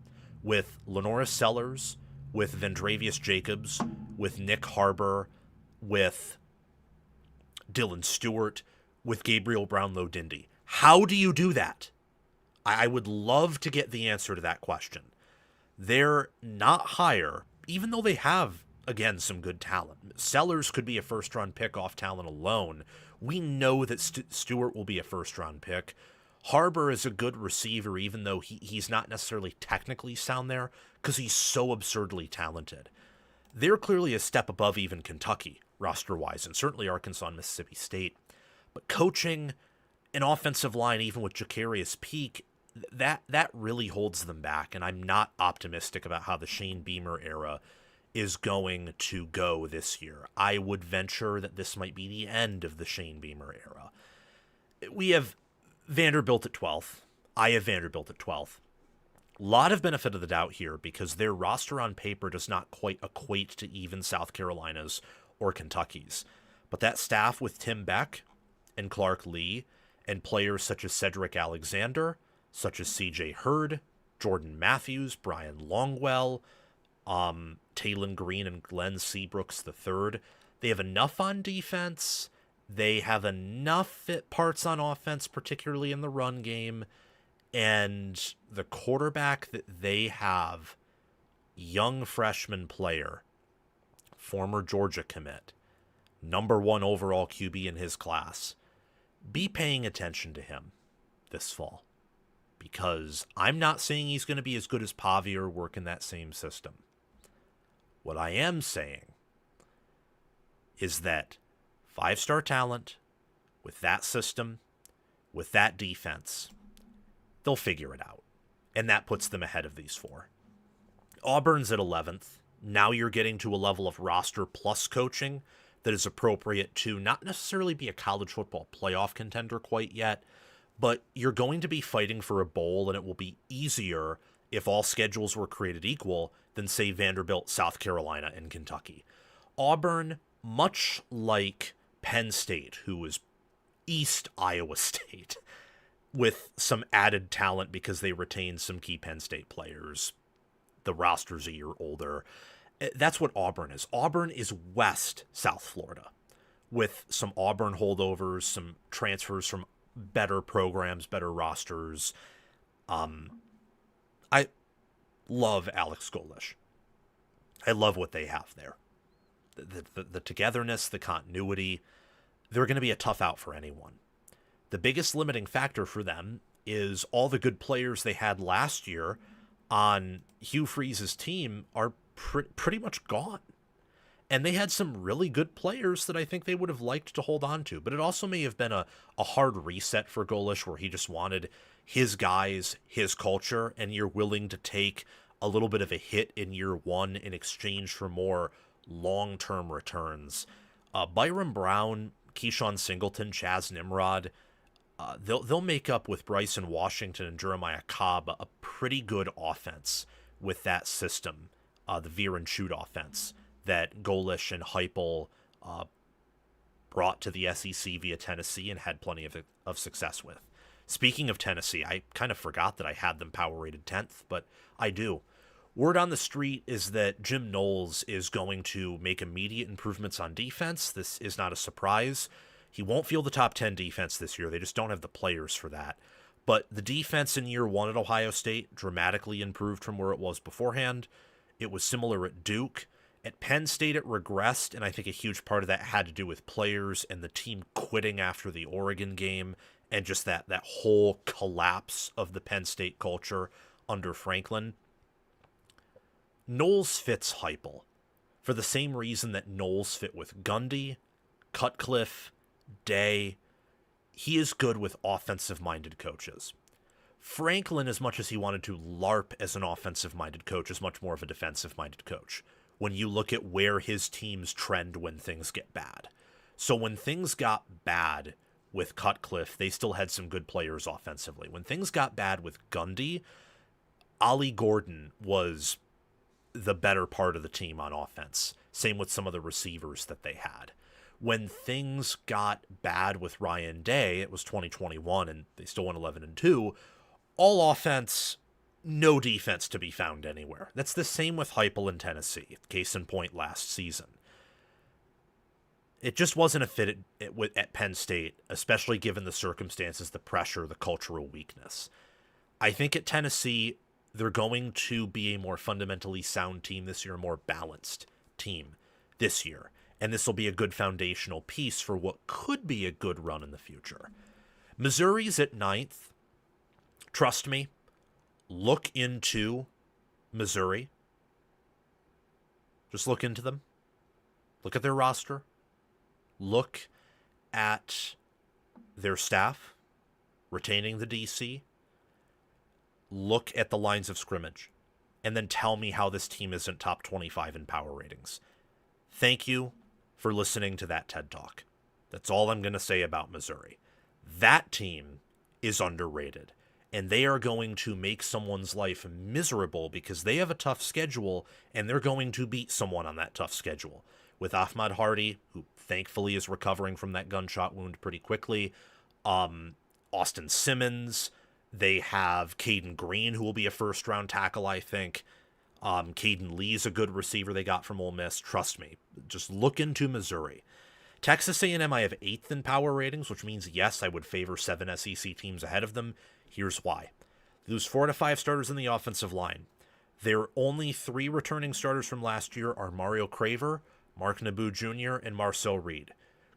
with Lenoris Sellers, with Vendravius Jacobs, with Nick Harbor, with Dylan Stewart, with Gabriel Brownlow-Dindy? How do you do that? I would love to get the answer to that question. They're not higher, even though they have, again, some good talent. Sellers could be a first-round pick off talent alone. We know that Stewart will be a first-round pick. Harbor is a good receiver, even though he's not necessarily technically sound there, because he's so absurdly talented. They're clearly a step above even Kentucky, roster-wise, and certainly Arkansas and Mississippi State. But coaching an offensive line, even with Jacarius Peak, that really holds them back, and I'm not optimistic about how the Shane Beamer era is going to go this year. I would venture that this might be the end of the Shane Beamer era. We have Vanderbilt at 12th. I have Vanderbilt at 12th. A lot of benefit of the doubt here because their roster on paper does not quite equate to even South Carolina's or Kentucky's. But that staff with Tim Beck and Clark Lee and players such as Cedric Alexander, such as CJ Hurd, Jordan Matthews, Brian Longwell, Taylon Green and Glenn Seabrooks III, they have enough on defense. They have enough fit parts on offense, particularly in the run game. And the quarterback that they have, young freshman player, former Georgia commit, number 1 overall QB in his class, be paying attention to him this fall. Because I'm not saying he's going to be as good as Pavi or work in that same system. What I am saying is that 5-star talent with that system, with that defense, they'll figure it out. And that puts them ahead of these 4. Auburn's at 11th. Now you're getting to a level of roster plus coaching that is appropriate to not necessarily be a college football playoff contender quite yet, but you're going to be fighting for a bowl, and it will be easier if all schedules were created equal than, say, Vanderbilt, South Carolina, and Kentucky. Auburn, much like Penn State, who was East Iowa State, with some added talent because they retained some key Penn State players. The roster's a year older. That's what Auburn is. Auburn is West South Florida, with some Auburn holdovers, some transfers from better programs, better rosters. I love Alex Golish. I love what they have there. The togetherness, the continuity. They're going to be a tough out for anyone. The biggest limiting factor for them is all the good players they had last year on Hugh Freeze's team are pretty much gone. And they had some really good players that I think they would have liked to hold on to. But it also may have been a hard reset for Golish, where he just wanted his guys, his culture, and you're willing to take a little bit of a hit in year 1 in exchange for more long-term returns. Byron Brown, Keyshawn Singleton, Chaz Nimrod, they'll make up with Bryson Washington and Jeremiah Cobb a pretty good offense with that system, the veer and shoot offense that Golish and Heupel brought to the SEC via Tennessee and had plenty of success with. Speaking of Tennessee, I kind of forgot that I had them power rated 10th, but I do. Word on the street is that Jim Knowles is going to make immediate improvements on defense. This is not a surprise. He won't field the top 10 defense this year. They just don't have the players for that. But the defense in year 1 at Ohio State dramatically improved from where it was beforehand. It was similar at Duke. At Penn State, it regressed, and I think a huge part of that had to do with players and the team quitting after the Oregon game and just that whole collapse of the Penn State culture under Franklin. Knowles fits Heupel for the same reason that Knowles fit with Gundy, Cutcliffe, Day. He is good with offensive-minded coaches. Franklin, as much as he wanted to LARP as an offensive-minded coach, is much more of a defensive-minded coach when you look at where his teams trend when things get bad. So when things got bad with Cutcliffe, they still had some good players offensively. When things got bad with Gundy, Ollie Gordon was the better part of the team on offense. Same with some of the receivers that they had. When things got bad with Ryan Day, it was 2021 and they still went 11-2, all offense, no defense to be found anywhere. That's the same with Heupel in Tennessee, case in point last season. It just wasn't a fit at Penn State, especially given the circumstances, the pressure, the cultural weakness. I think at Tennessee, they're going to be a more fundamentally sound team this year, a more balanced team this year. And this will be a good foundational piece for what could be a good run in the future. Missouri's at 9th. Trust me, look into Missouri. Just look into them. Look at their roster. Look at their staff, retaining the DC. Look at the lines of scrimmage. and then tell me how this team isn't top 25 in power ratings. Thank you for listening to that TED Talk. That's all I'm going to say about Missouri. That team is underrated, and they are going to make someone's life miserable because they have a tough schedule, and they're going to beat someone on that tough schedule. With Ahmad Hardy, who thankfully is recovering from that gunshot wound pretty quickly, Austin Simmons, they have Caden Green, who will be a first-round tackle, I think. Caden Lee's a good receiver they got from Ole Miss. Trust me. Just look into Missouri. Texas A&M, I have 8th in power ratings, which means, yes, I would favor 7 SEC teams ahead of them. Here's why. They lose 4 to 5 starters in the offensive line. Their only 3 returning starters from last year are Mario Craver, Mark Naboo Jr., and Marcel Reed.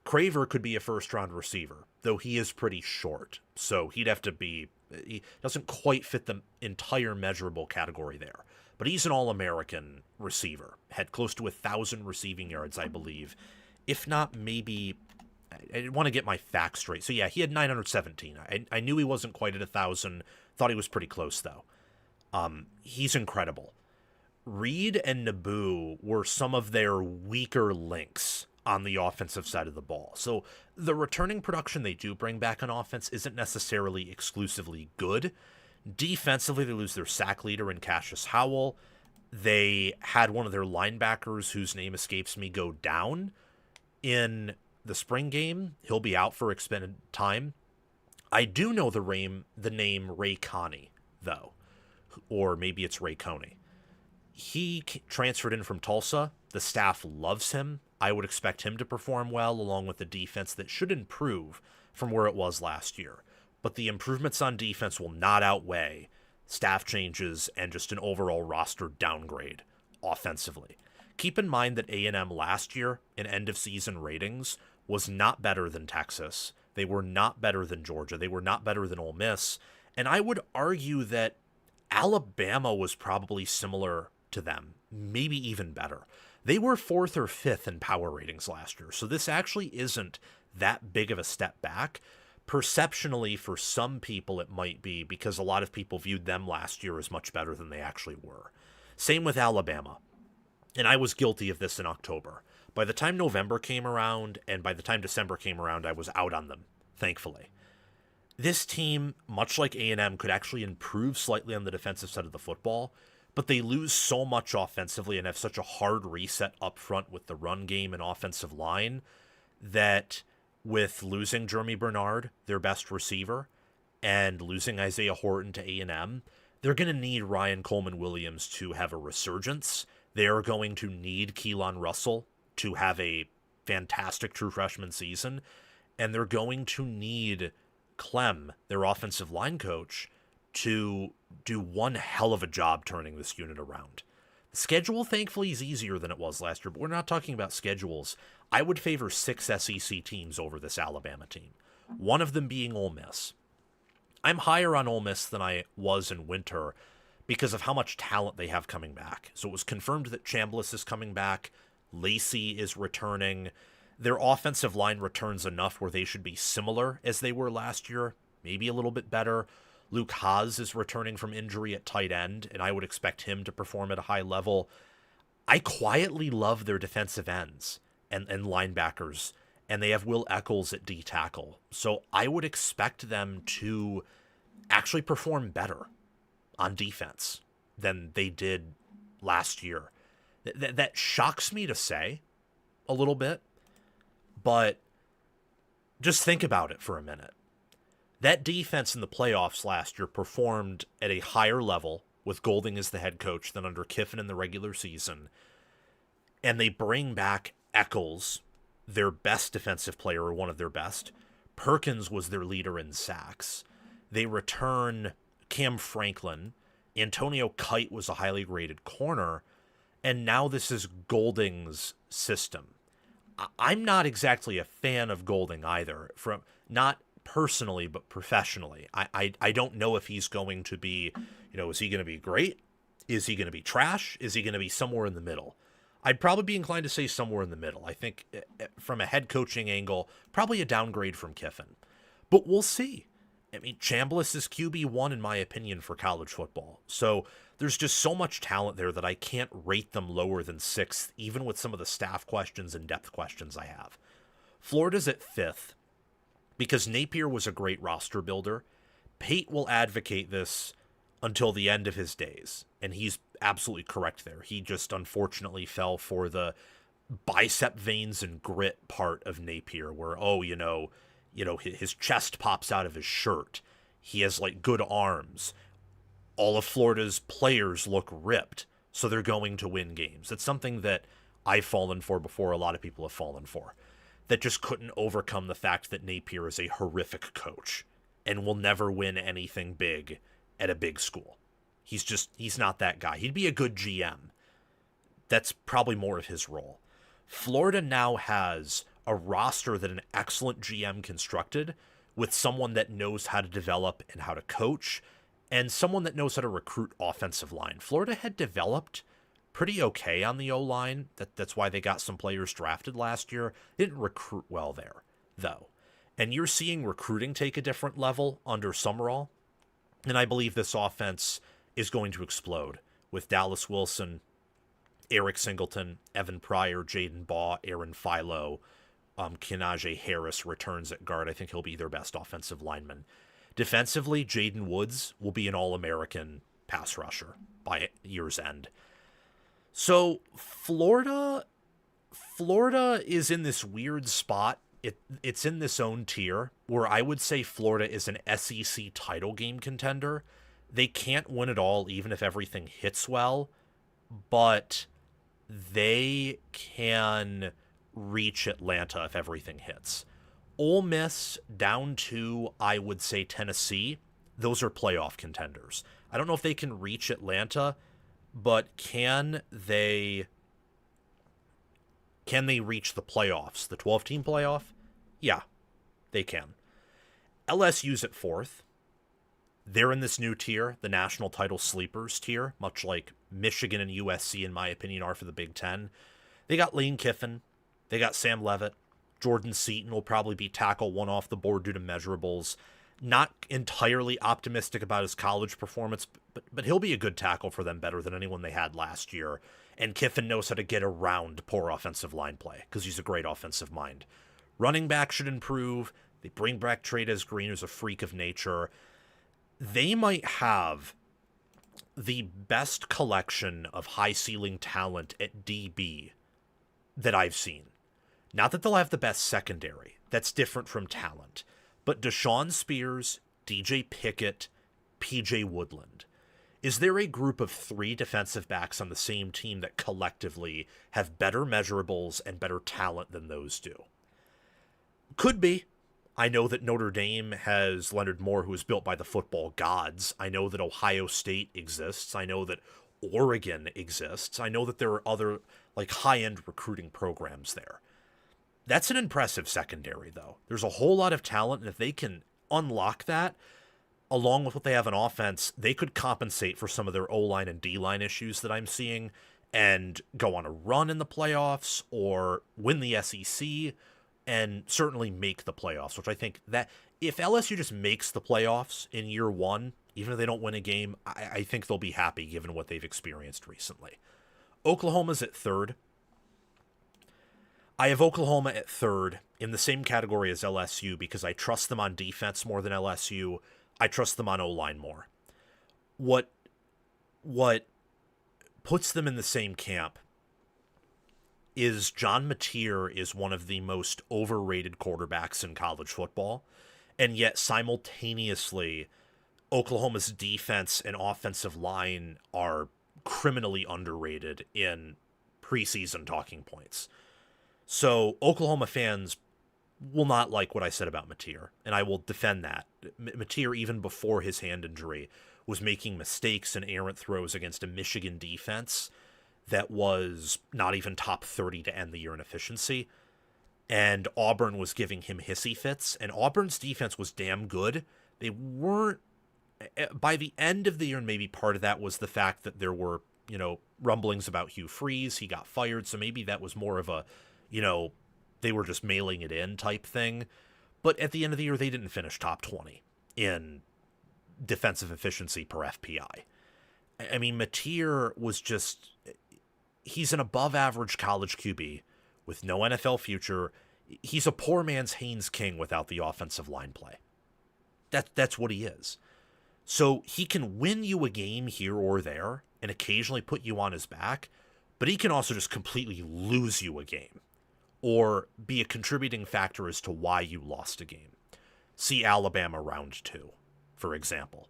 Craver could be a first-round receiver, though he is pretty short, so he'd have to be... He doesn't quite fit the entire measurable category there. But he's an All-American receiver. Had close to 1,000 receiving yards, I believe. If not, maybe... I want to get my facts straight. So yeah, he had 917. I knew he wasn't quite at 1,000. Thought he was pretty close, though. He's incredible. Reed and Naboo were some of their weaker links on the offensive side of the ball. So the returning production they do bring back on offense isn't necessarily exclusively good. Defensively, they lose their sack leader in Cassius Howell. They had one of their linebackers, whose name escapes me, go down in the spring game. He'll be out for extended time. I do know the name Ray Coney, though. Or maybe it's Ray Coney. He transferred in from Tulsa. The staff loves him. I would expect him to perform well, along with the defense that should improve from where it was last year. But the improvements on defense will not outweigh staff changes and just an overall roster downgrade offensively. Keep in mind that A&M last year in end-of-season ratings was not better than Texas. They were not better than Georgia. They were not better than Ole Miss. And I would argue that Alabama was probably similar to them, maybe even better. They were 4th or 5th in power ratings last year, so this actually isn't that big of a step back. Perceptionally, for some people, it might be because a lot of people viewed them last year as much better than they actually were. Same with Alabama, and I was guilty of this in October. By the time November came around and by the time December came around, I was out on them, thankfully. This team, much like A&M, could actually improve slightly on the defensive side of the football, but they lose so much offensively and have such a hard reset up front with the run game and offensive line that with losing Jeremy Bernard, their best receiver, and losing Isaiah Horton to A&M, they're going to need Ryan Coleman-Williams to have a resurgence. They're going to need Keelan Russell to have a fantastic true freshman season, and they're going to need Clem, their offensive line coach, to do one hell of a job turning this unit around. The schedule, thankfully, is easier than it was last year, but we're not talking about schedules. I would favor 6 SEC teams over this Alabama team, one of them being Ole Miss. I'm higher on Ole Miss than I was in winter because of how much talent they have coming back. So it was confirmed that Chambliss is coming back, Lacey is returning. Their offensive line returns enough where they should be similar as they were last year, maybe a little bit better. Luke Haas is returning from injury at tight end, and I would expect him to perform at a high level. I quietly love their defensive ends and linebackers, and they have Will Eccles at D tackle. So I would expect them to actually perform better on defense than they did last year. That shocks me to say a little bit, but just think about it for a minute. That defense in the playoffs last year performed at a higher level with Golding as the head coach than under Kiffin in the regular season. And they bring back Eccles, their best defensive player, or one of their best. Perkins was their leader in sacks. They return Cam Franklin. Antonio Kite was a highly rated corner. And now this is Golding's system. I'm not exactly a fan of Golding either, from not personally, but professionally. I don't know if he's going to be, is he going to be great? Is he going to be trash? Is he going to be somewhere in the middle? I'd probably be inclined to say somewhere in the middle. I think from a head coaching angle, probably a downgrade from Kiffin. But we'll see. I mean, Chambliss is QB1 in my opinion for college football. So there's just so much talent there that I can't rate them lower than 6th, even with some of the staff questions and depth questions I have. Florida's at 5th because Napier was a great roster builder. Pate will advocate this until the end of his days, and he's absolutely correct there. He just unfortunately fell for the bicep veins and grit part of Napier where, his chest pops out of his shirt. He has like good arms. All of Florida's players look ripped, so they're going to win games. It's something that I've fallen for before, a lot of people have fallen for, that just couldn't overcome the fact that Napier is a horrific coach and will never win anything big at a big school. He's not that guy. He'd be a good GM. That's probably more of his role. Florida now has a roster that an excellent GM constructed with someone that knows how to develop and how to coach and someone that knows how to recruit offensive line. Florida had developed pretty okay on the O-line. That's why they got some players drafted last year. They didn't recruit well there, though. And you're seeing recruiting take a different level under Summerall. And I believe this offense is going to explode with Dallas Wilson, Eric Singleton, Evan Pryor, Jaden Baugh, Aaron Philo, Kenaje Harris returns at guard. I think he'll be their best offensive lineman. Defensively, Jaden Woods will be an All-American pass rusher by year's end. So Florida is in this weird spot. It's in this own tier where I would say Florida is an SEC title game contender. They can't win it all even if everything hits well, but they can reach Atlanta if everything hits. Ole Miss down to, I would say, Tennessee, those are playoff contenders. I don't know if they can reach Atlanta, but can they reach the playoffs, the 12-team playoff? Yeah, they can. LSU's at 4th. They're in this new tier, the national title sleepers tier, much like Michigan and USC, in my opinion, are for the Big Ten. They got Lane Kiffin. They got Sam Leavitt. Jordan Seaton will probably be tackle 1 off the board due to measurables. Not entirely optimistic about his college performance, but he'll be a good tackle for them, better than anyone they had last year. And Kiffin knows how to get around poor offensive line play because he's a great offensive mind. Running back should improve. They bring back Trey'Dez Green, who's a freak of nature. They might have the best collection of high-ceiling talent at DB that I've seen. Not that they'll have the best secondary. That's different from talent. But Deshaun Spears, DJ Pickett, PJ Woodland. Is there a group of 3 defensive backs on the same team that collectively have better measurables and better talent than those do? Could be. I know that Notre Dame has Leonard Moore, who is built by the football gods. I know that Ohio State exists. I know that Oregon exists. I know that there are other high-end recruiting programs there. That's an impressive secondary, though. There's a whole lot of talent, and if they can unlock that, along with what they have in offense, they could compensate for some of their O-line and D-line issues that I'm seeing and go on a run in the playoffs or win the SEC and certainly make the playoffs, which I think that if LSU just makes the playoffs in year 1, even if they don't win a game, I think they'll be happy given what they've experienced recently. Oklahoma's at 3rd. I have Oklahoma at 3rd in the same category as LSU because I trust them on defense more than LSU. I trust them on O-line more. What puts them in the same camp is John Mateer is one of the most overrated quarterbacks in college football, and yet simultaneously Oklahoma's defense and offensive line are criminally underrated in preseason talking points. So Oklahoma fans will not like what I said about Mateer, and I will defend that. Mateer, even before his hand injury, was making mistakes and errant throws against a Michigan defense that was not even top 30 to end the year in efficiency. And Auburn was giving him hissy fits, and Auburn's defense was damn good. They weren't, by the end of the year, and maybe part of that was the fact that there were, rumblings about Hugh Freeze. He got fired, so maybe that was more of a, they were just mailing it in type thing. But at the end of the year, they didn't finish top 20. in defensive efficiency per FPI. I mean, Mateer was just, he's an above average college QB with no NFL future. He's a poor man's Haynes King without the offensive line play. That's what he is. So he can win you a game here or there and occasionally put you on his back, but he can also just completely lose you a game or be a contributing factor as to why you lost a game. See Alabama round 2, for example.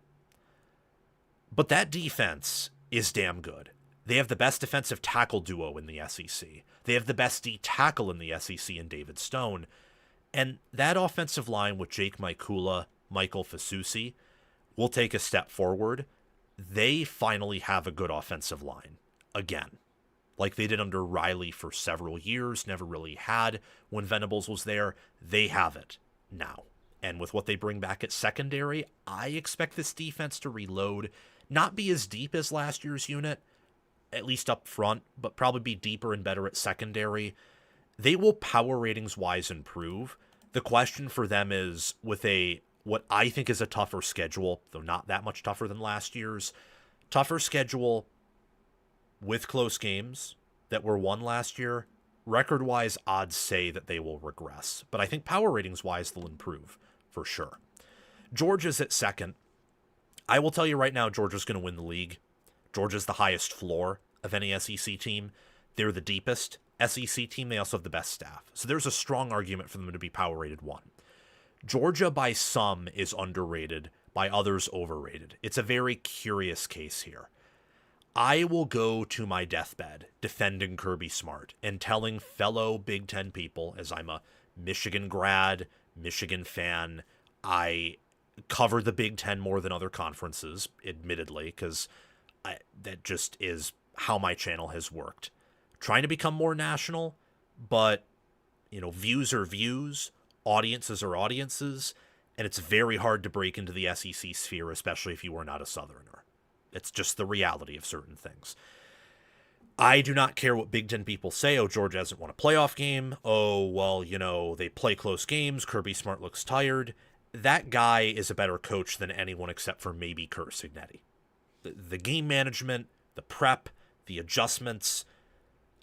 But that defense is damn good. They have the best defensive tackle duo in the SEC. They have the best D tackle in the SEC in David Stone. And that offensive line with Jake Mikula, Michael Fasusi, will take a step forward. They finally have a good offensive line again, like they did under Riley for several years, never really had when Venables was there. They have it now. And with what they bring back at secondary, I expect this defense to reload, not be as deep as last year's unit, at least up front, but probably be deeper and better at secondary. They will power ratings wise improve. The question for them is with what I think is a tougher schedule, though not that much tougher than last year's, tougher schedule with close games that were won last year. Record-wise, odds say that they will regress, but I think power ratings-wise they'll improve for sure. Georgia's at second. I will tell you right now, Georgia's going to win the league. Georgia's the highest floor of any SEC team. They're the deepest SEC team. They also have the best staff. So there's a strong argument for them to be power rated 1. Georgia by some is underrated, by others overrated. It's a very curious case here. I will go to my deathbed defending Kirby Smart and telling fellow Big Ten people, as I'm a Michigan grad, Michigan fan, I cover the Big Ten more than other conferences, admittedly, because that just is how my channel has worked. Trying to become more national, but, views are views, audiences are audiences, and it's very hard to break into the SEC sphere, especially if you are not a Southerner. It's just the reality of certain things. I do not care what Big Ten people say. Oh, Georgia hasn't won a playoff game. Oh, well, they play close games. Kirby Smart looks tired. That guy is a better coach than anyone except for maybe Curt Cignetti. The game management, the prep, the adjustments.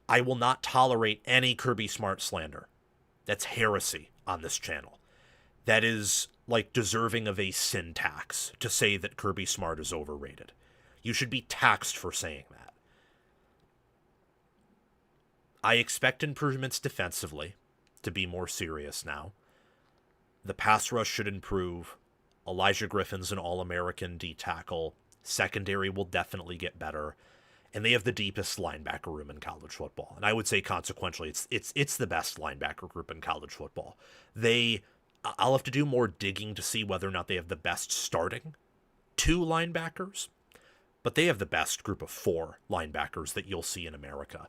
I will not tolerate any Kirby Smart slander. That's heresy on this channel. That is like deserving of a sin tax to say that Kirby Smart is overrated. You should be taxed for saying that. I expect improvements defensively to be more serious now. The pass rush should improve. Elijah Griffin's an All-American D tackle. Secondary will definitely get better. And they have the deepest linebacker room in college football. And I would say consequentially, it's the best linebacker group in college football. I'll have to do more digging to see whether or not they have the best starting 2 linebackers, but they have the best group of 4 linebackers that you'll see in America.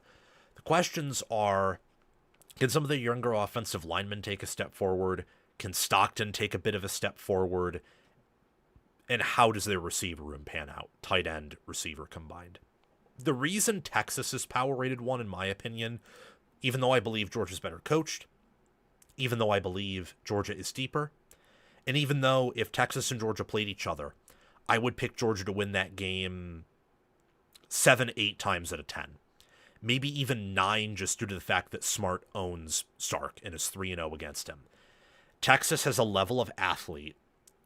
The questions are, can some of the younger offensive linemen take a step forward? Can Stockton take a bit of a step forward? And how does their receiver room pan out? Tight end, receiver combined. The reason Texas is power rated 1, in my opinion, even though I believe Georgia's better coached, even though I believe Georgia is deeper, and even though if Texas and Georgia played each other, I would pick Georgia to win that game 7, 8 times out of 10. Maybe even 9 just due to the fact that Smart owns Sark and is 3-0 against him. Texas has a level of athlete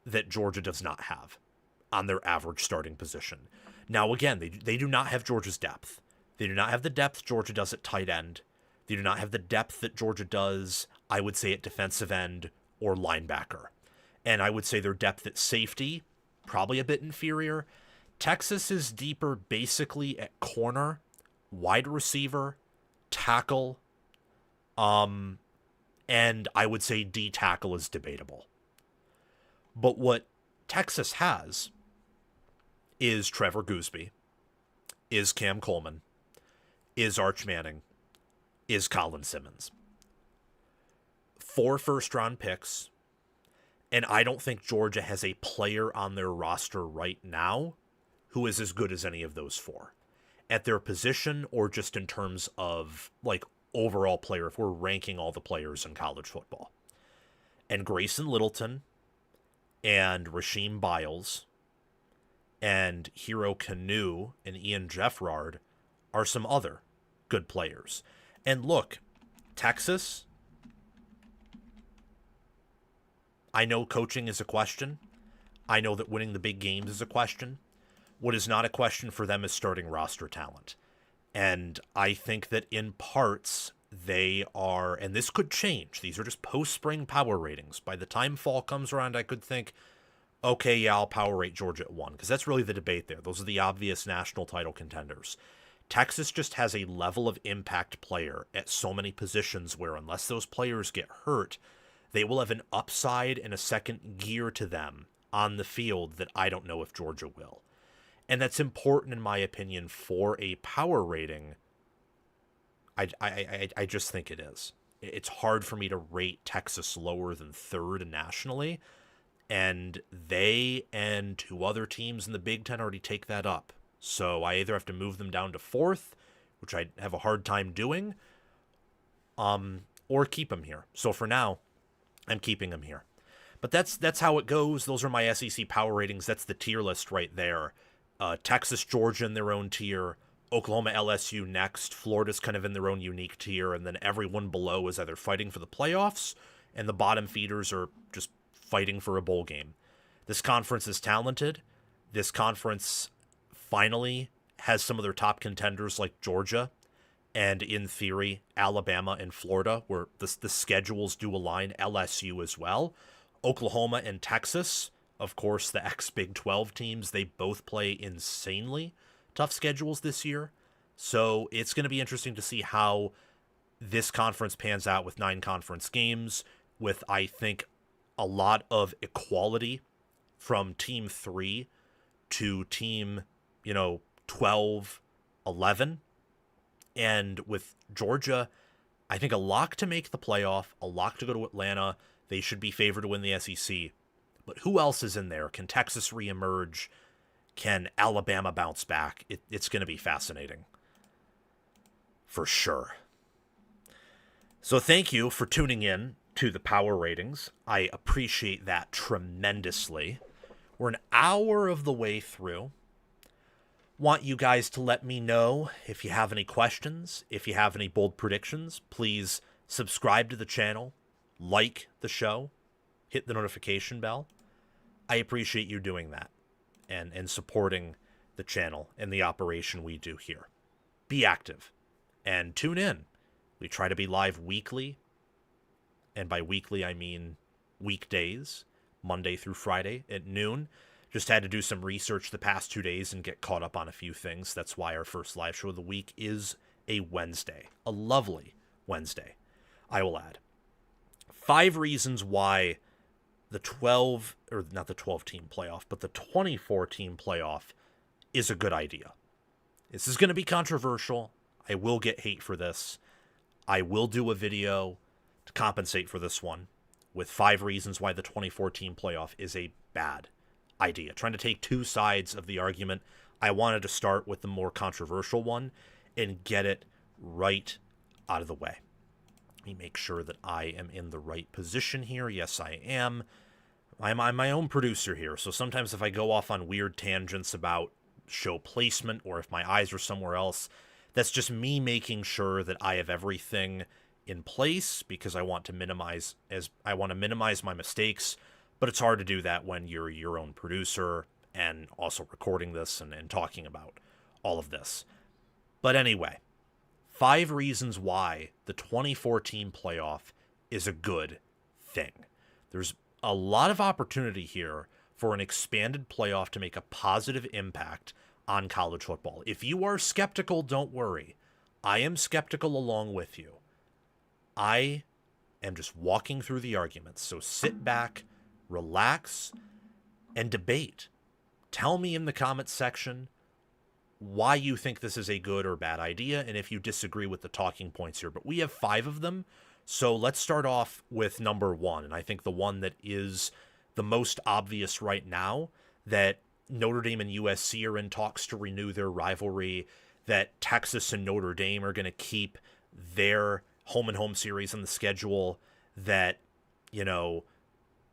that Georgia does not have on their average starting position. Now, again, they do not have Georgia's depth. They do not have the depth Georgia does at tight end. They do not have the depth that Georgia does, I would say, at defensive end or linebacker. And I would say their depth at safety, probably a bit inferior. Texas is deeper basically at corner, wide receiver, tackle, and I would say D tackle is debatable. But what Texas has is Trevor Gooseby, is Cam Coleman, is Arch Manning, is Colin Simmons. 4 first-round picks, and I don't think Georgia has a player on their roster right now who is as good as any of those 4. At their position or just in terms of, overall player, if we're ranking all the players in college football. And Grayson Littleton and Rasheem Biles and Hero Kanu and Ian Jeffrard are some other good players. And look, Texas, I know coaching is a question. I know that winning the big games is a question. What is not a question for them is starting roster talent. And I think that in parts they are, and this could change. These are just post-spring power ratings. By the time fall comes around, I could think, okay, yeah, I'll power rate Georgia at 1, because that's really the debate there. Those are the obvious national title contenders. Texas just has a level of impact player at so many positions where unless those players get hurt, they will have an upside and a second gear to them on the field that I don't know if Georgia will. And that's important, in my opinion, for a power rating. I just think it is. It's hard for me to rate Texas lower than third nationally. And they and 2 other teams in the Big Ten already take that up. So I either have to move them down to fourth, which I have a hard time doing, or keep them here. So for now, I'm keeping them here. But that's how it goes. Those are my SEC power ratings. That's the tier list right there. Texas, Georgia in their own tier. Oklahoma, LSU next. Florida's kind of in their own unique tier. And then everyone below is either fighting for the playoffs, and the bottom feeders are just fighting for a bowl game. This conference is talented. This conference finally has some of their top contenders like Georgia and, in theory, Alabama and Florida, where the schedules do align. LSU as well. Oklahoma and Texas, of course, the ex-Big 12 teams, they both play insanely tough schedules this year. So it's going to be interesting to see how this conference pans out with 9 conference games, with, I think, a lot of equality from team 3 to team, 12, 11. And with Georgia, I think a lock to make the playoff, a lock to go to Atlanta. They should be favored to win the SEC. But who else is in there? Can Texas reemerge? Can Alabama bounce back? It's going to be fascinating. For sure. So thank you for tuning in to the power ratings. I appreciate that tremendously. We're an hour of the way through. Want you guys to let me know if you have any questions, if you have any bold predictions. Please subscribe to the channel, like the show, hit the notification bell. I appreciate you doing that and supporting the channel and the operation we do here. Be active and tune in. We try to be live weekly, and by weekly I mean weekdays, Monday through Friday at noon. Just had to do some research the past 2 days and get caught up on a few things. That's why our first live show of the week is a Wednesday. A lovely Wednesday, I will add. 5 reasons why the 12, or not the 12-team playoff, but the 24-team playoff is a good idea. This is going to be controversial. I will get hate for this. I will do a video to compensate for this one with 5 reasons why the 24-team playoff is a bad idea. Trying to take 2 sides of the argument. I wanted to start with the more controversial one and get it right out of the way. Let me make sure that I am in the right position here. Yes, I am. I'm my own producer here, so sometimes if I go off on weird tangents about show placement or if my eyes are somewhere else, that's just me making sure that I have everything in place because I want to minimize my mistakes, but it's hard to do that when you're your own producer and also recording this and talking about all of this. But anyway, 5 reasons why the 24-team playoff is a good thing. There's a lot of opportunity here for an expanded playoff to make a positive impact on college football. If you are skeptical, don't worry. I am skeptical along with you. I am just walking through the arguments. So sit back, relax, and debate. Tell me in the comments section why you think this is a good or bad idea, and if you disagree with the talking points here. But we have 5 of them, so let's start off with number 1, and I think the one that is the most obvious right now, that Notre Dame and USC are in talks to renew their rivalry, that Texas and Notre Dame are going to keep their home-and-home series on the schedule, that,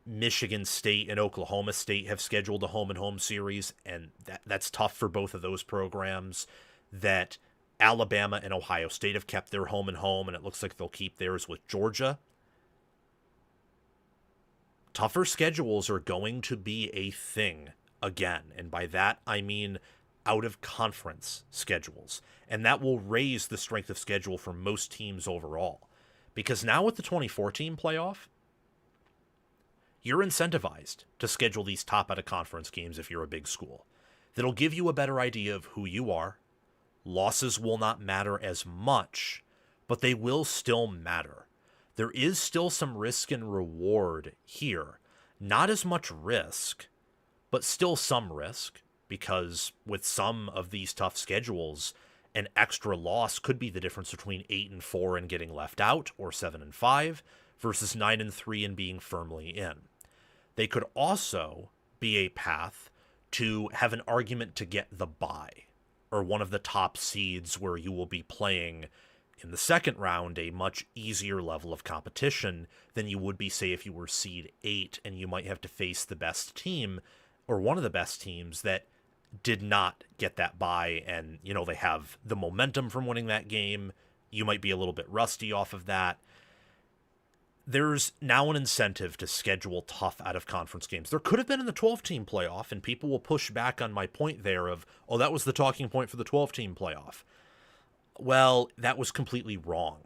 Michigan State and Oklahoma State have scheduled a home-and-home series, and that's tough for both of those programs. That Alabama and Ohio State have kept their home-and-home, and it looks like they'll keep theirs with Georgia. Tougher schedules are going to be a thing again, and by that I mean out-of-conference schedules, and that will raise the strength of schedule for most teams overall. Because now with the 2014 playoff, you're incentivized to schedule these top out-of-conference games if you're a big school. That'll give you a better idea of who you are. Losses will not matter as much, but they will still matter. There is still some risk and reward here. Not as much risk, but still some risk, because with some of these tough schedules, an extra loss could be the difference between 8-4 and getting left out, or 7-5, versus 9-3 and being firmly in. They could also be a path to have an argument to get the bye, or one of the top seeds where you will be playing in the second round a much easier level of competition than you would be, say, if you were seed 8 and you might have to face the best team, or one of the best teams that did not get that bye, and, you know, they have the momentum from winning that game. You might be a little bit rusty off of that. There's now an incentive to schedule tough out-of-conference games. There could have been in the 12-team playoff, and people will push back on my point there of, oh, that was the talking point for the 12-team playoff. Well, that was completely wrong,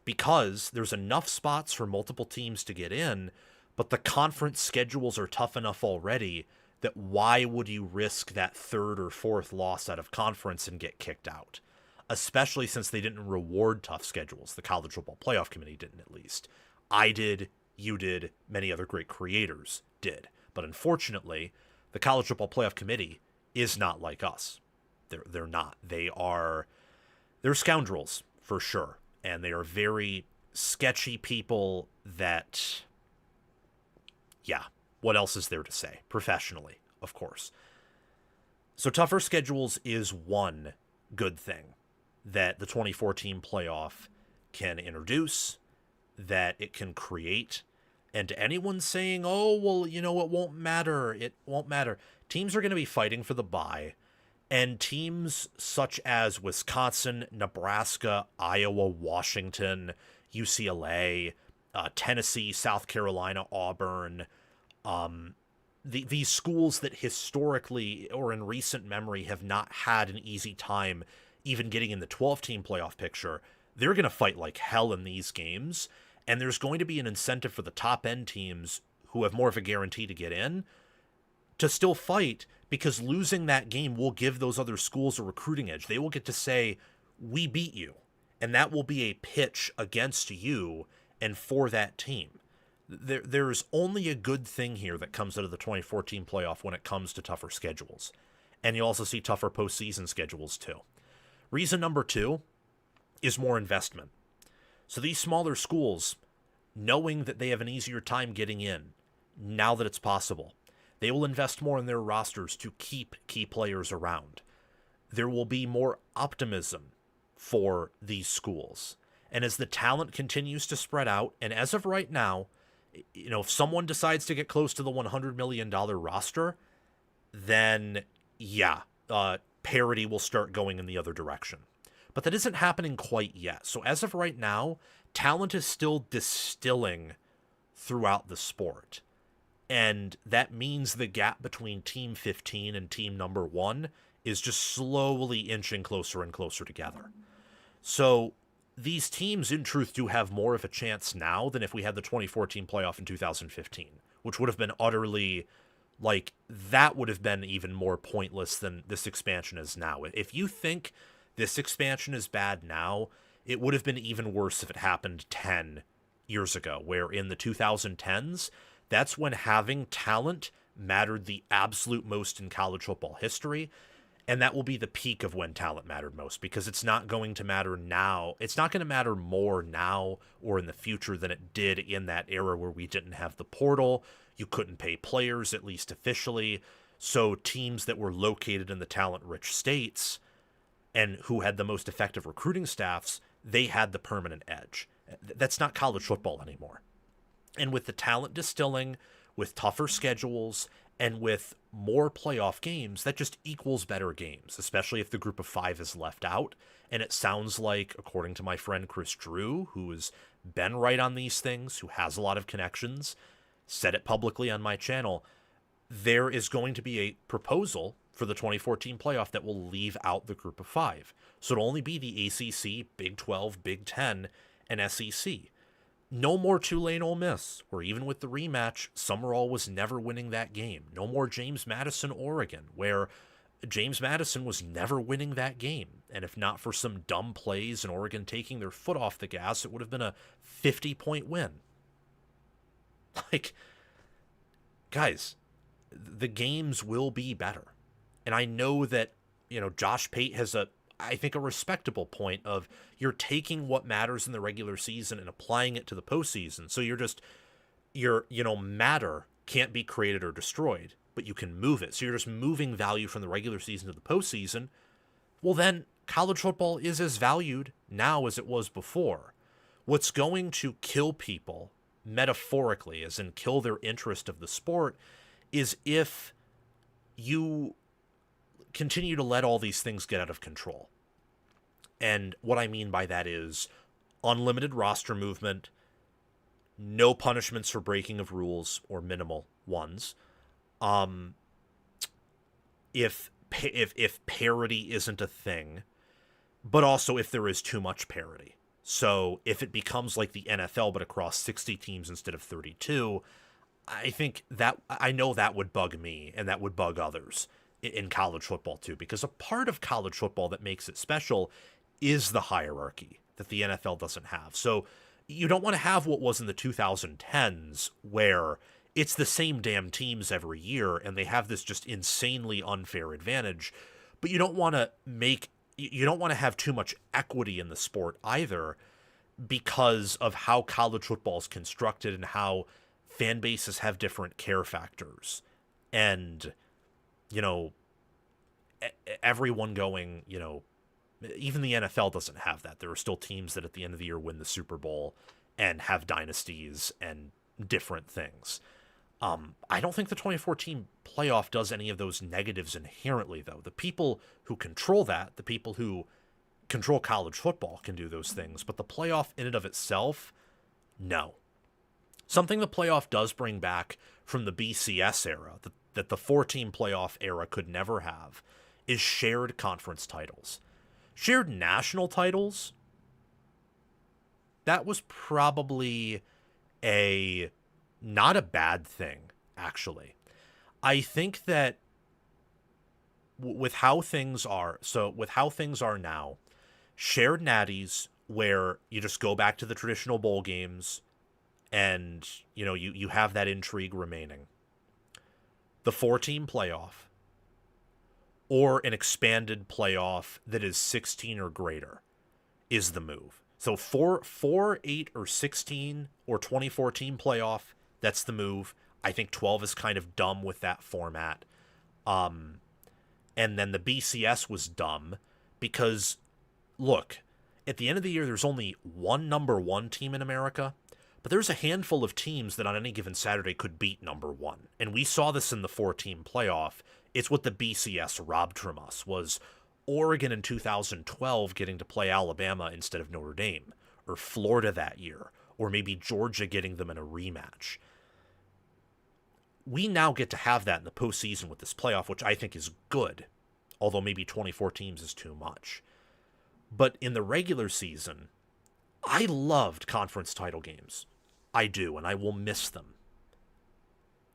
because there's enough spots for multiple teams to get in, but the conference schedules are tough enough already that why would you risk that third or fourth loss out of conference and get kicked out? Especially since they didn't reward tough schedules. The College Football Playoff Committee didn't, at least. I did, you did, many other great creators did. But unfortunately, the College Football Playoff Committee is not like us. They're not. They're scoundrels, for sure. And they are very sketchy people that, yeah, what else is there to say? Professionally, of course. So tougher schedules is one good thing that the 2014 playoff can introduce, that it can create. And to anyone saying, oh, well, you know, it won't matter. Teams are going to be fighting for the bye. And teams such as Wisconsin, Nebraska, Iowa, Washington, UCLA, Tennessee, South Carolina, Auburn, these schools that historically or in recent memory have not had an easy time even getting in the 12-team playoff picture, they're going to fight like hell in these games. And there's going to be an incentive for the top-end teams who have more of a guarantee to get in to still fight, because losing that game will give those other schools a recruiting edge. They will get to say, we beat you. And that will be a pitch against you and for that team. There's only a good thing here that comes out of the 2014 playoff when it comes to tougher schedules. And you also see tougher postseason schedules too. Reason number 2 is more investment. So these smaller schools, knowing that they have an easier time getting in, now that it's possible, they will invest more in their rosters to keep key players around. There will be more optimism for these schools. And as the talent continues to spread out, and as of right now, you know, if someone decides to get close to the $100 million roster, then yeah, parity will start going in the other direction. But that isn't happening quite yet. So as of right now, talent is still distilling throughout the sport. And that means the gap between Team 15 and Team number 1 is just slowly inching closer and closer together. So these teams, in truth, do have more of a chance now than if we had the 2014 playoff in 2015, which would have been utterly, like, that would have been even more pointless than this expansion is now. If you think this expansion is bad now, it would have been even worse if it happened 10 years ago, where in the 2010s, that's when having talent mattered the absolute most in college football history. And that will be the peak of when talent mattered most, because it's not going to matter now. It's not going to matter more now or in the future than it did in that era where we didn't have the portal. You couldn't pay players, at least officially. So teams that were located in the talent-rich states and who had the most effective recruiting staffs, they had the permanent edge. That's not college football anymore. And with the talent distilling, with tougher schedules and with more playoff games, that just equals better games, especially if the group of 5 is left out. And it sounds like, according to my friend Chris Drew, who has been right on these things, who has a lot of connections, said it publicly on my channel, there is going to be a proposal for the 2014 playoff that will leave out the group of 5. So it'll only be the ACC, Big 12, Big 10, and SEC. No more Tulane Ole Miss, where even with the rematch, Summerall was never winning that game. No more James Madison, Oregon, where James Madison was never winning that game. And if not for some dumb plays and Oregon taking their foot off the gas, it would have been a 50-point win. Like, guys, the games will be better. And I know that, Josh Pate has I think a respectable point of you're taking what matters in the regular season and applying it to the postseason. So matter can't be created or destroyed, but you can move it. So you're just moving value from the regular season to the postseason. Well, then college football is as valued now as it was before. What's going to kill people metaphorically, as in kill their interest of the sport, is if you continue to let all these things get out of control. And what I mean by that is unlimited roster movement, no punishments for breaking of rules or minimal ones. If parity isn't a thing, but also if there is too much parity. So if it becomes like the NFL but across 60 teams instead of 32, I know that would bug me and that would bug others in college football too, because a part of college football that makes it special is the hierarchy that the NFL doesn't have. So you don't want to have what was in the 2010s where it's the same damn teams every year and they have this just insanely unfair advantage, but you don't want to have too much equity in the sport either, because of how college football is constructed and how fan bases have different care factors. And everyone going, even the NFL doesn't have that. There are still teams that at the end of the year win the Super Bowl and have dynasties and different things. I don't think the 2014 playoff does any of those negatives inherently, though. The people who control that, the people who control college football can do those things, but the playoff in and of itself, no. Something the playoff does bring back from the BCS era that the 4-team playoff era could never have is shared conference titles. Shared national titles, that was probably not a bad thing, actually. I think that with how things are now, shared natties where you just go back to the traditional bowl games and, you have that intrigue remaining. The 4-team playoff, or an expanded playoff that is 16 or greater, is the move. So 4, 8, or 16, or 2014 playoff, that's the move. I think 12 is kind of dumb with that format. And then the BCS was dumb because, look, at the end of the year, there's only one number 1 team in America, but there's a handful of teams that on any given Saturday could beat number 1. And we saw this in the 4-team playoff. It's what the BCS robbed from us, was Oregon in 2012 getting to play Alabama instead of Notre Dame, or Florida that year, or maybe Georgia getting them in a rematch. We now get to have that in the postseason with this playoff, which I think is good, although maybe 24 teams is too much. But in the regular season, I loved conference title games. I do, and I will miss them.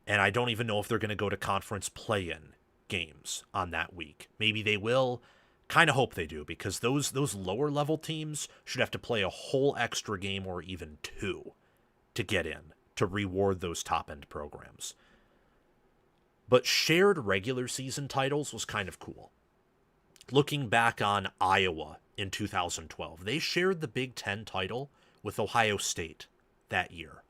And I don't even know if they're going to go to conference play-in games on that week. Maybe they will. Kind of hope they do, because those lower level teams should have to play a whole extra game or even 2 to get in, to reward those top-end programs. But shared regular season titles was kind of cool. Looking back on Iowa in 2012, they shared the Big Ten title with Ohio State that year.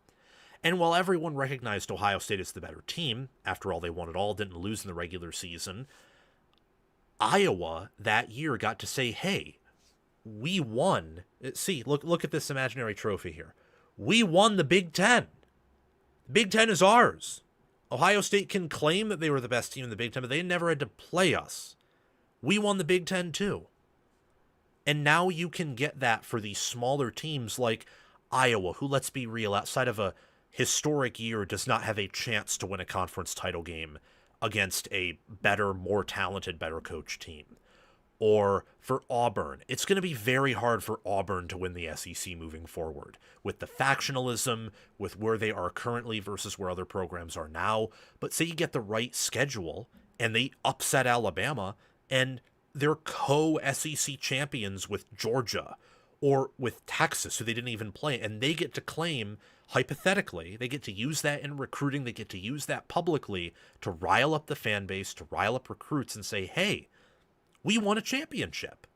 And while everyone recognized Ohio State as the better team, after all, they won it all, didn't lose in the regular season, Iowa that year got to say, hey, we won. See, look at this imaginary trophy here. We won the Big Ten. The Big Ten is ours. Ohio State can claim that they were the best team in the Big Ten, but they never had to play us. We won the Big Ten too. And now you can get that for these smaller teams like Iowa, who, let's be real, outside of a historic year, does not have a chance to win a conference title game against a better, more talented, better coached team. Or for Auburn, it's going to be very hard for Auburn to win the SEC moving forward with the factionalism, with where they are currently versus where other programs are now. But say you get the right schedule and they upset Alabama and they're co-SEC champions with Georgia or with Texas, who they didn't even play, and they get to claim, hypothetically, they get to use that in recruiting, they get to use that publicly to rile up the fan base, to rile up recruits and say, hey, we won a championship.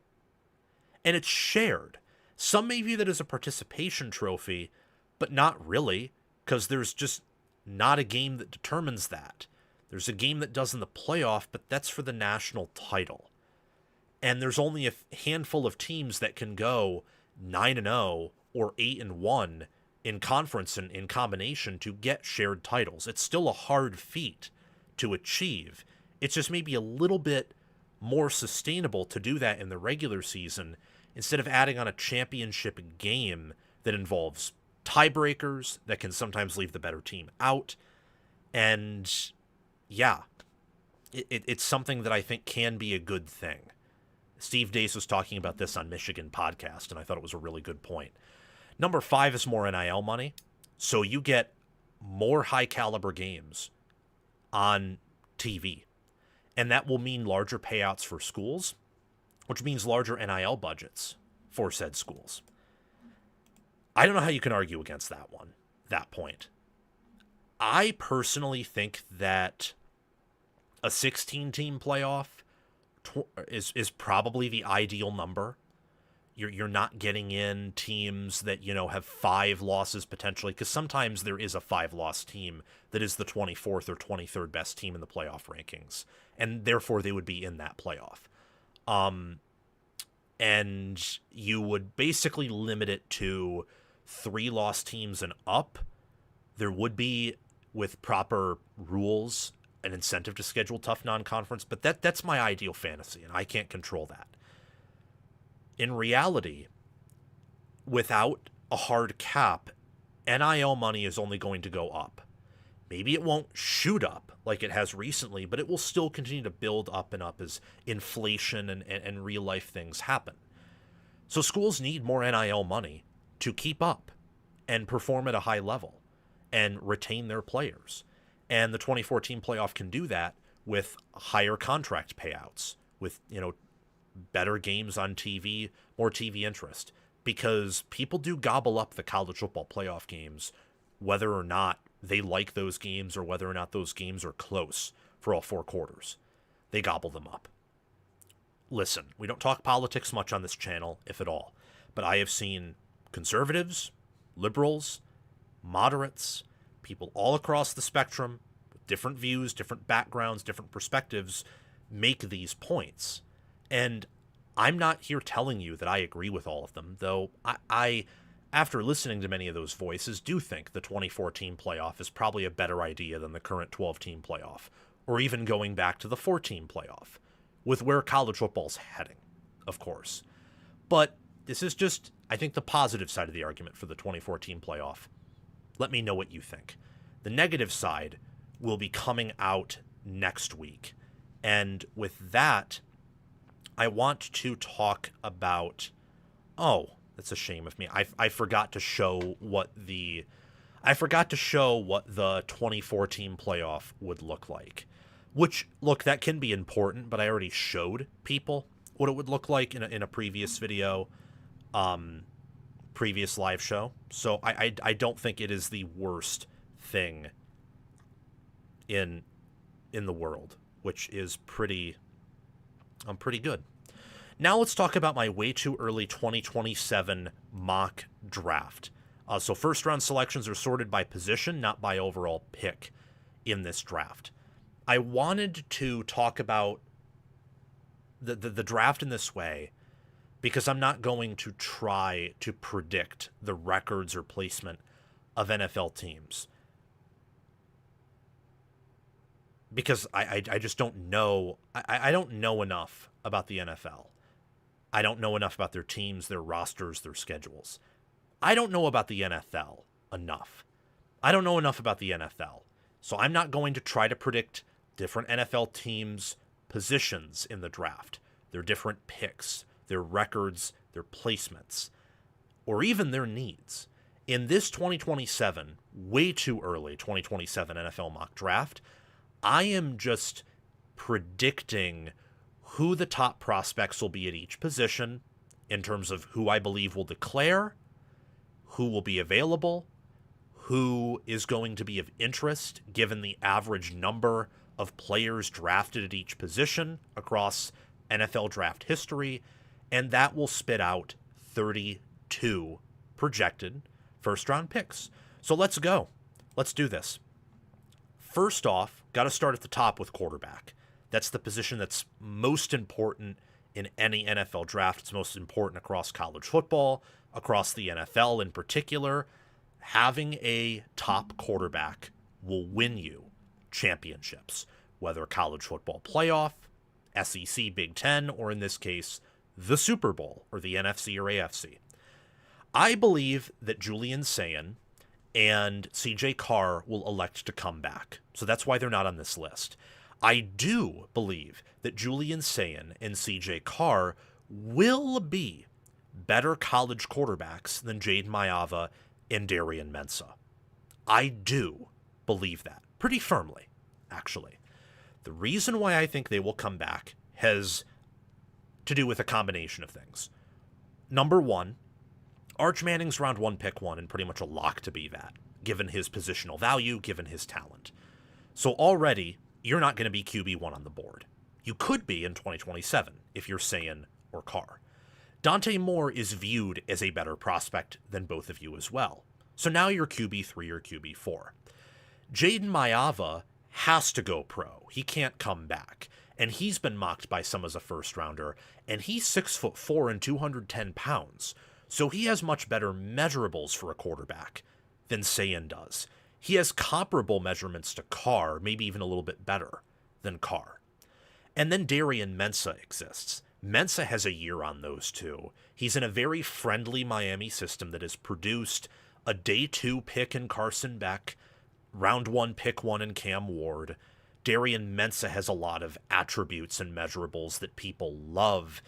And it's shared. Some may view that as a participation trophy, but not really, because there's just not a game that determines that. There's a game that does in the playoff, but that's for the national title. And there's only a handful of teams that can go 9-0 or 8-1 in conference and in combination to get shared titles. It's still a hard feat to achieve. It's just maybe a little bit more sustainable to do that in the regular season instead of adding on a championship game that involves tiebreakers that can sometimes leave the better team out. And yeah, it's something that I think can be a good thing. Steve Dace was talking about this on Michigan podcast, and I thought it was a really good point. Number 5 is more NIL money. So you get more high caliber games on TV. And that will mean larger payouts for schools, which means larger NIL budgets for said schools. I don't know how you can argue against that point. I personally think that a 16-team playoff is probably the ideal number. You're not getting in teams that, have 5 losses potentially, because sometimes there is a 5-loss team that is the 24th or 23rd best team in the playoff rankings, and therefore they would be in that playoff. And you would basically limit it to 3-loss teams and up. There would be, with proper rules, an incentive to schedule tough non-conference, but that's my ideal fantasy, and I can't control that. In reality, without a hard cap, NIL money is only going to go up. Maybe it won't shoot up like it has recently, but it will still continue to build up and up as inflation and real-life things happen. So schools need more NIL money to keep up and perform at a high level and retain their players. And the 2014 playoff can do that with higher contract payouts, with, better games on TV, more TV interest, because people do gobble up the college football playoff games, whether or not they like those games or whether or not those games are close for all 4 quarters. They gobble them up. Listen, we don't talk politics much on this channel, if at all, but I have seen conservatives, liberals, moderates, people all across the spectrum with different views, different backgrounds, different perspectives make these points. And I'm not here telling you that I agree with all of them, though I after listening to many of those voices, do think the 2014 playoff is probably a better idea than the current 12-team playoff, or even going back to the 14 playoff, with where college football's heading, of course. But this is just, I think, the positive side of the argument for the 2014 playoff. Let me know what you think. The negative side will be coming out next week. And with that, I want to talk about, that's a shame of me. I forgot to show what the 2014 playoff would look like. Which, look, that can be important, but I already showed people what it would look like in a previous video, previous live show. So I don't think it is the worst thing in the world, which is pretty good. Now let's talk about my way too early 2027 mock draft. So first round selections are sorted by position, not by overall pick in this draft. I wanted to talk about the draft in this way because I'm not going to try to predict the records or placement of NFL teams. because I just don't know. I don't know enough about the NFL. I don't know enough about their teams, their rosters, their schedules. I don't know about the NFL enough. I don't know enough about the NFL. So I'm not going to try to predict different NFL teams' positions in the draft, their different picks, their records, their placements, or even their needs. In this 2027, way too early 2027 NFL mock draft, I am just predicting who the top prospects will be at each position in terms of who I believe will declare, who will be available, who is going to be of interest given the average number of players drafted at each position across NFL draft history, and that will spit out 32 projected first-round picks. So let's go. Let's do this. First off, got to start at the top with quarterback. That's the position that's most important in any NFL draft. It's most important across college football, across the NFL in particular. Having a top quarterback will win you championships, whether college football playoff, SEC, Big Ten, or in this case, the Super Bowl, or the NFC or AFC. I believe that Julian Sayin and CJ Carr will elect to come back, so that's why they're not on this list. I do believe that Julian Sayin and CJ Carr will be better college quarterbacks than Jayden Maiava and Darian Mensah. I do believe that, pretty firmly, actually. The reason why I think they will come back has to do with a combination of things. Number one, Arch Manning's round 1, pick 1, and pretty much a lock to be that, given his positional value, given his talent. So already, you're not going to be QB1 on the board. You could be in 2027 if you're Sayin or Carr. Dante Moore is viewed as a better prospect than both of you as well. So now you're QB3 or QB4. Jayden Maiava has to go pro. He can't come back. And he's been mocked by some as a first rounder, and he's 6'4" and 210 pounds. So he has much better measurables for a quarterback than Sayin does. He has comparable measurements to Carr, maybe even a little bit better than Carr. And then Darian Mensah exists. Mensah has a year on those two. He's in a very friendly Miami system that has produced a day 2 pick in Carson Beck, round 1 pick 1 in Cam Ward. Darian Mensah has a lot of attributes and measurables that people love,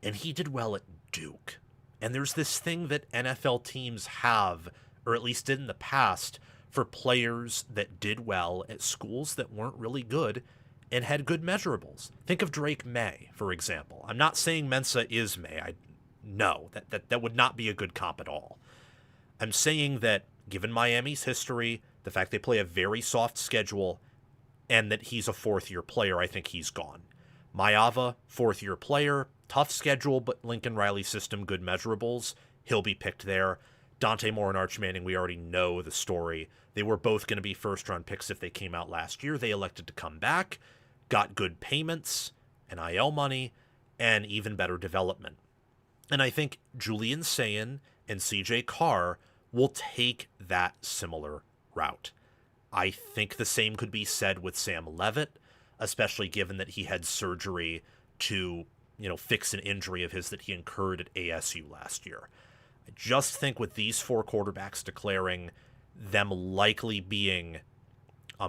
and he did well at Duke. And there's this thing that NFL teams have, or at least did in the past, for players that did well at schools that weren't really good and had good measurables. Think of Drake May, for example. I'm not saying Mensah is May. No, that would not be a good comp at all. I'm saying that given Miami's history, the fact they play a very soft schedule, and that he's a fourth-year player, I think he's gone. Maiava, fourth-year player, tough schedule, but Lincoln Riley system, good measurables. He'll be picked there. Dante Moore and Arch Manning, we already know the story. They were both going to be first-round picks if they came out last year. They elected to come back, got good payments, NIL money, and even better development. And I think Julian Sayin and CJ Carr will take that similar route. I think the same could be said with Sam Levitt, especially given that he had surgery to, fix an injury of his that he incurred at ASU last year. I just think with these 4 quarterbacks declaring, them likely being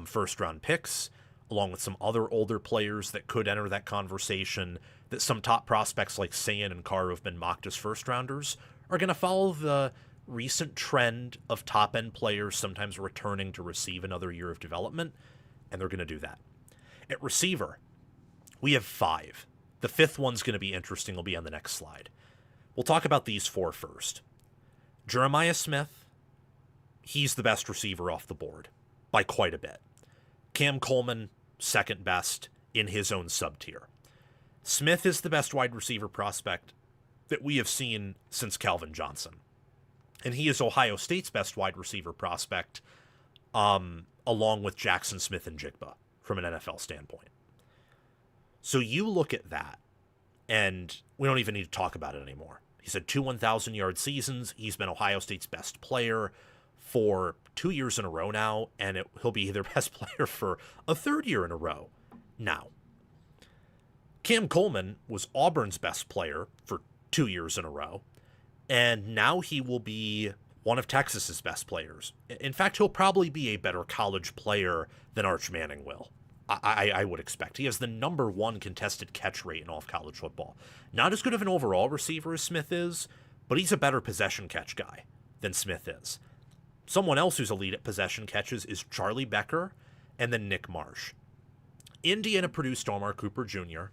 first-round picks, along with some other older players that could enter that conversation, that some top prospects like Sayin and Carr have been mocked as first-rounders, are going to follow the recent trend of top-end players sometimes returning to receive another year of development, and they're going to do that. At receiver, we have 5. The 5th one's going to be interesting. Will be on the next slide. We'll talk about these 4 first. Jeremiah Smith, he's the best receiver off the board by quite a bit. Cam Coleman, second best in his own sub-tier. Smith is the best wide receiver prospect that we have seen since Calvin Johnson. And he is Ohio State's best wide receiver prospect, along with Jackson Smith and Jigba from an NFL standpoint. So you look at that, and we don't even need to talk about it anymore. He's had 2 1,000-yard seasons. He's been Ohio State's best player for 2 years in a row now, and he'll be their best player for a third year in a row now. Cam Coleman was Auburn's best player for 2 years in a row, and now he will be one of Texas's best players. In fact, he'll probably be a better college player than Arch Manning will. I would expect. He has the #1 contested catch rate in all of college football. Not as good of an overall receiver as Smith is, but he's a better possession catch guy than Smith is. Someone else who's elite at possession catches is Charlie Becker and then Nick Marsh. Indiana produced Omar Cooper Jr.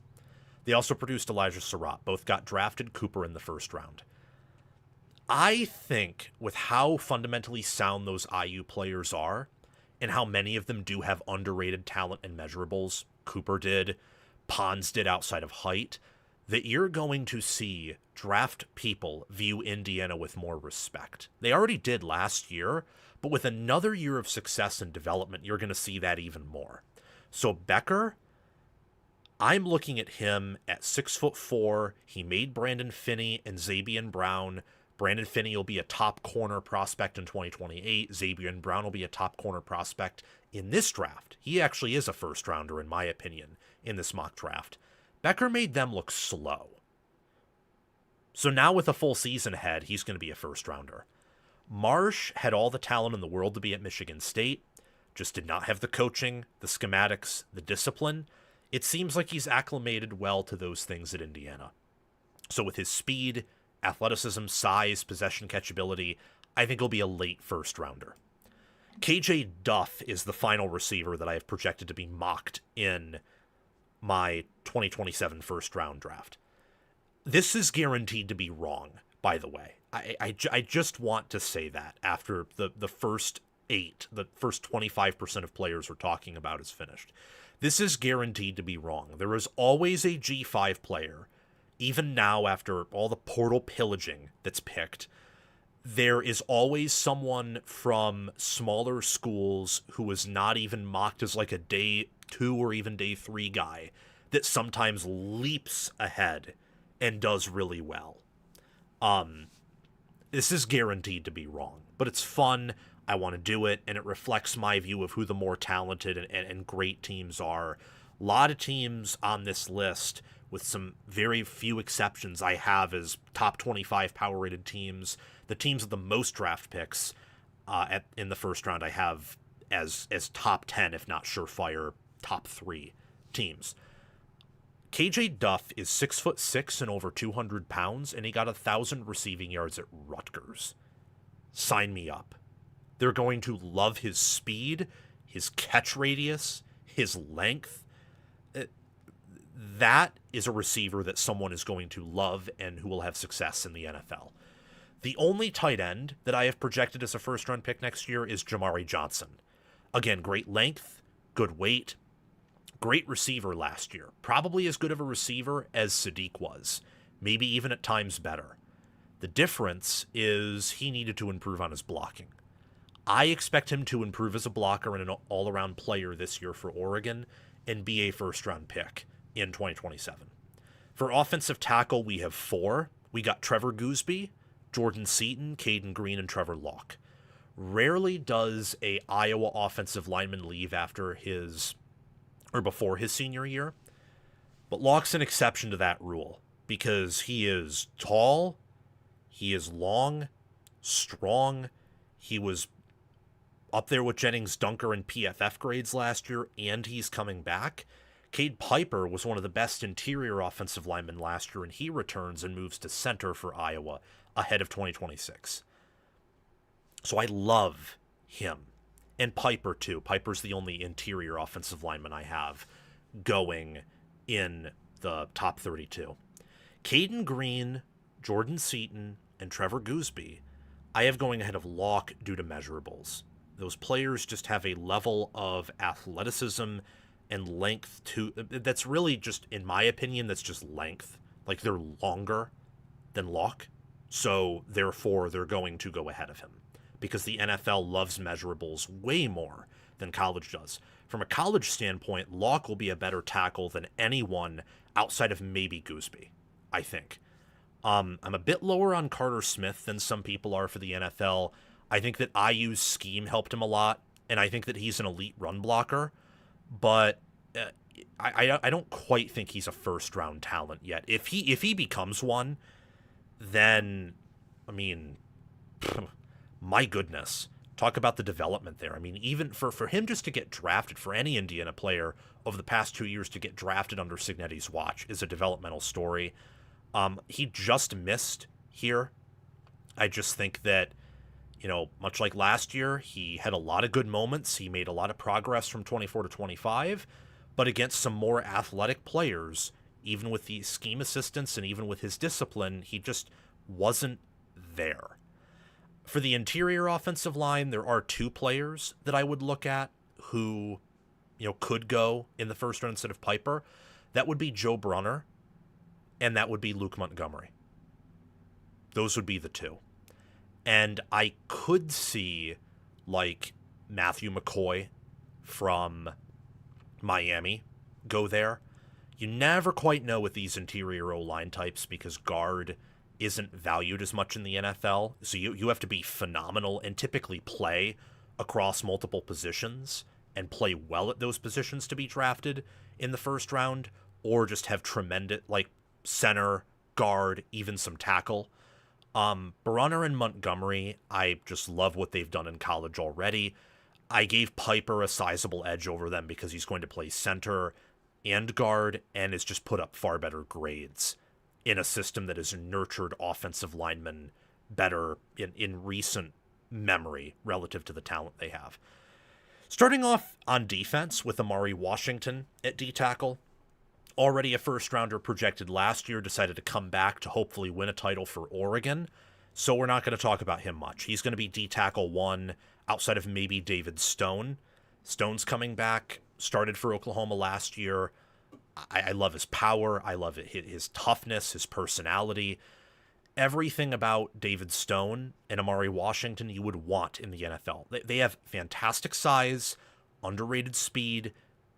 They also produced Elijah Surratt. Both got drafted, Cooper in the first round. I think with how fundamentally sound those IU players are, and how many of them do have underrated talent and measurables, Cooper did, Pons did outside of height, that you're going to see draft people view Indiana with more respect. They already did last year, but with another year of success and development, you're going to see that even more. So Becker, I'm looking at him at 6'4". He made Brandon Finney and Zabian Brown. Brandon Finney will be a top corner prospect in 2028. Zabian Brown will be a top corner prospect in this draft. He actually is a first rounder, in my opinion, in this mock draft. Becker made them look slow. So now with a full season ahead, he's going to be a first rounder. Marsh had all the talent in the world to be at Michigan State, just did not have the coaching, the schematics, the discipline. It seems like he's acclimated well to those things at Indiana. So with his speed, athleticism, size, possession catchability, I think he'll be a late first rounder. KJ Duff is the final receiver that I have projected to be mocked in my 2027 first round draft. This is guaranteed to be wrong, by the way. I just want to say that after the first 8, the first 25% of players we're talking about is finished. This is guaranteed to be wrong. There is always a G5 player. Even now, after all the portal pillaging that's picked, there is always someone from smaller schools who is not even mocked as like a day 2 or even day 3 guy that sometimes leaps ahead and does really well. This is guaranteed to be wrong, but it's fun. I want to do it, and it reflects my view of who the more talented and great teams are. A lot of teams on this list, with some very few exceptions, I have as top 25 power-rated teams. The teams with the most draft picks in the first round I have as top 10, if not surefire, top 3 teams. KJ Duff is 6'6" and over 200 pounds, and he got 1,000 receiving yards at Rutgers. Sign me up. They're going to love his speed, his catch radius, his length. That is a receiver that someone is going to love and who will have success in the NFL. The only tight end that I have projected as a first-round pick next year is Jamari Johnson. Again, great length, good weight, great receiver last year. Probably as good of a receiver as Sadiq was. Maybe even at times better. The difference is he needed to improve on his blocking. I expect him to improve as a blocker and an all-around player this year for Oregon and be a first-round pick in 2027. For offensive tackle, we have 4. We got Trevor Gooseby, Jordan Seaton, Caden Green, and Trevor Locke. Rarely does a Iowa offensive lineman leave before his senior year, but Locke's an exception to that rule because he is tall, he is long, strong, he was up there with Jennings Dunker in PFF grades last year, and he's coming back. Cade Piper was one of the best interior offensive linemen last year, and he returns and moves to center for Iowa ahead of 2026. So I love him. And Piper, too. Piper's the only interior offensive lineman I have going in the top 32. Caden Green, Jordan Seaton, and Trevor Gooseby I have going ahead of Locke due to measurables. Those players just have a level of athleticism and length that's really just, in my opinion, that's just length. Like, they're longer than Locke, so therefore they're going to go ahead of him because the NFL loves measurables way more than college does. From a college standpoint, Locke will be a better tackle than anyone outside of maybe Gooseby, I think. I'm a bit lower on Carter Smith than some people are for the NFL. I think that IU's scheme helped him a lot, and I think that he's an elite run blocker, but I don't quite think he's a first-round talent yet. If he becomes one, then, I mean, my goodness, talk about the development there. I mean, even for him just to get drafted, for any Indiana player over the past 2 years to get drafted under Cignetti's watch is a developmental story. He just missed here. I just think that, much like last year, he had a lot of good moments. He made a lot of progress from 24 to 25, but against some more athletic players, even with the scheme assistance and even with his discipline, he just wasn't there. For the interior offensive line, there are 2 players that I would look at who, could go in the first round instead of Piper. That would be Joe Brunner, and that would be Luke Montgomery. Those would be the 2. And I could see, like, Matthew McCoy from Miami go there. You never quite know with these interior O-line types because guard isn't valued as much in the NFL. So you have to be phenomenal and typically play across multiple positions and play well at those positions to be drafted in the first round, or just have tremendous, like, center, guard, even some tackle. Brunner and Montgomery, I just love what they've done in college already. I gave Piper a sizable edge over them because he's going to play center and guard and has just put up far better grades in a system that has nurtured offensive linemen better in recent memory relative to the talent they have. Starting off on defense with Amari Washington at D-tackle, already a first-rounder projected last year, decided to come back to hopefully win a title for Oregon, so we're not going to talk about him much. He's going to be D-tackle 1 outside of maybe David Stone. Stone's coming back, started for Oklahoma last year. I love his power. I love his toughness, his personality. Everything about David Stone and Amari Washington you would want in the NFL. They have fantastic size, underrated speed.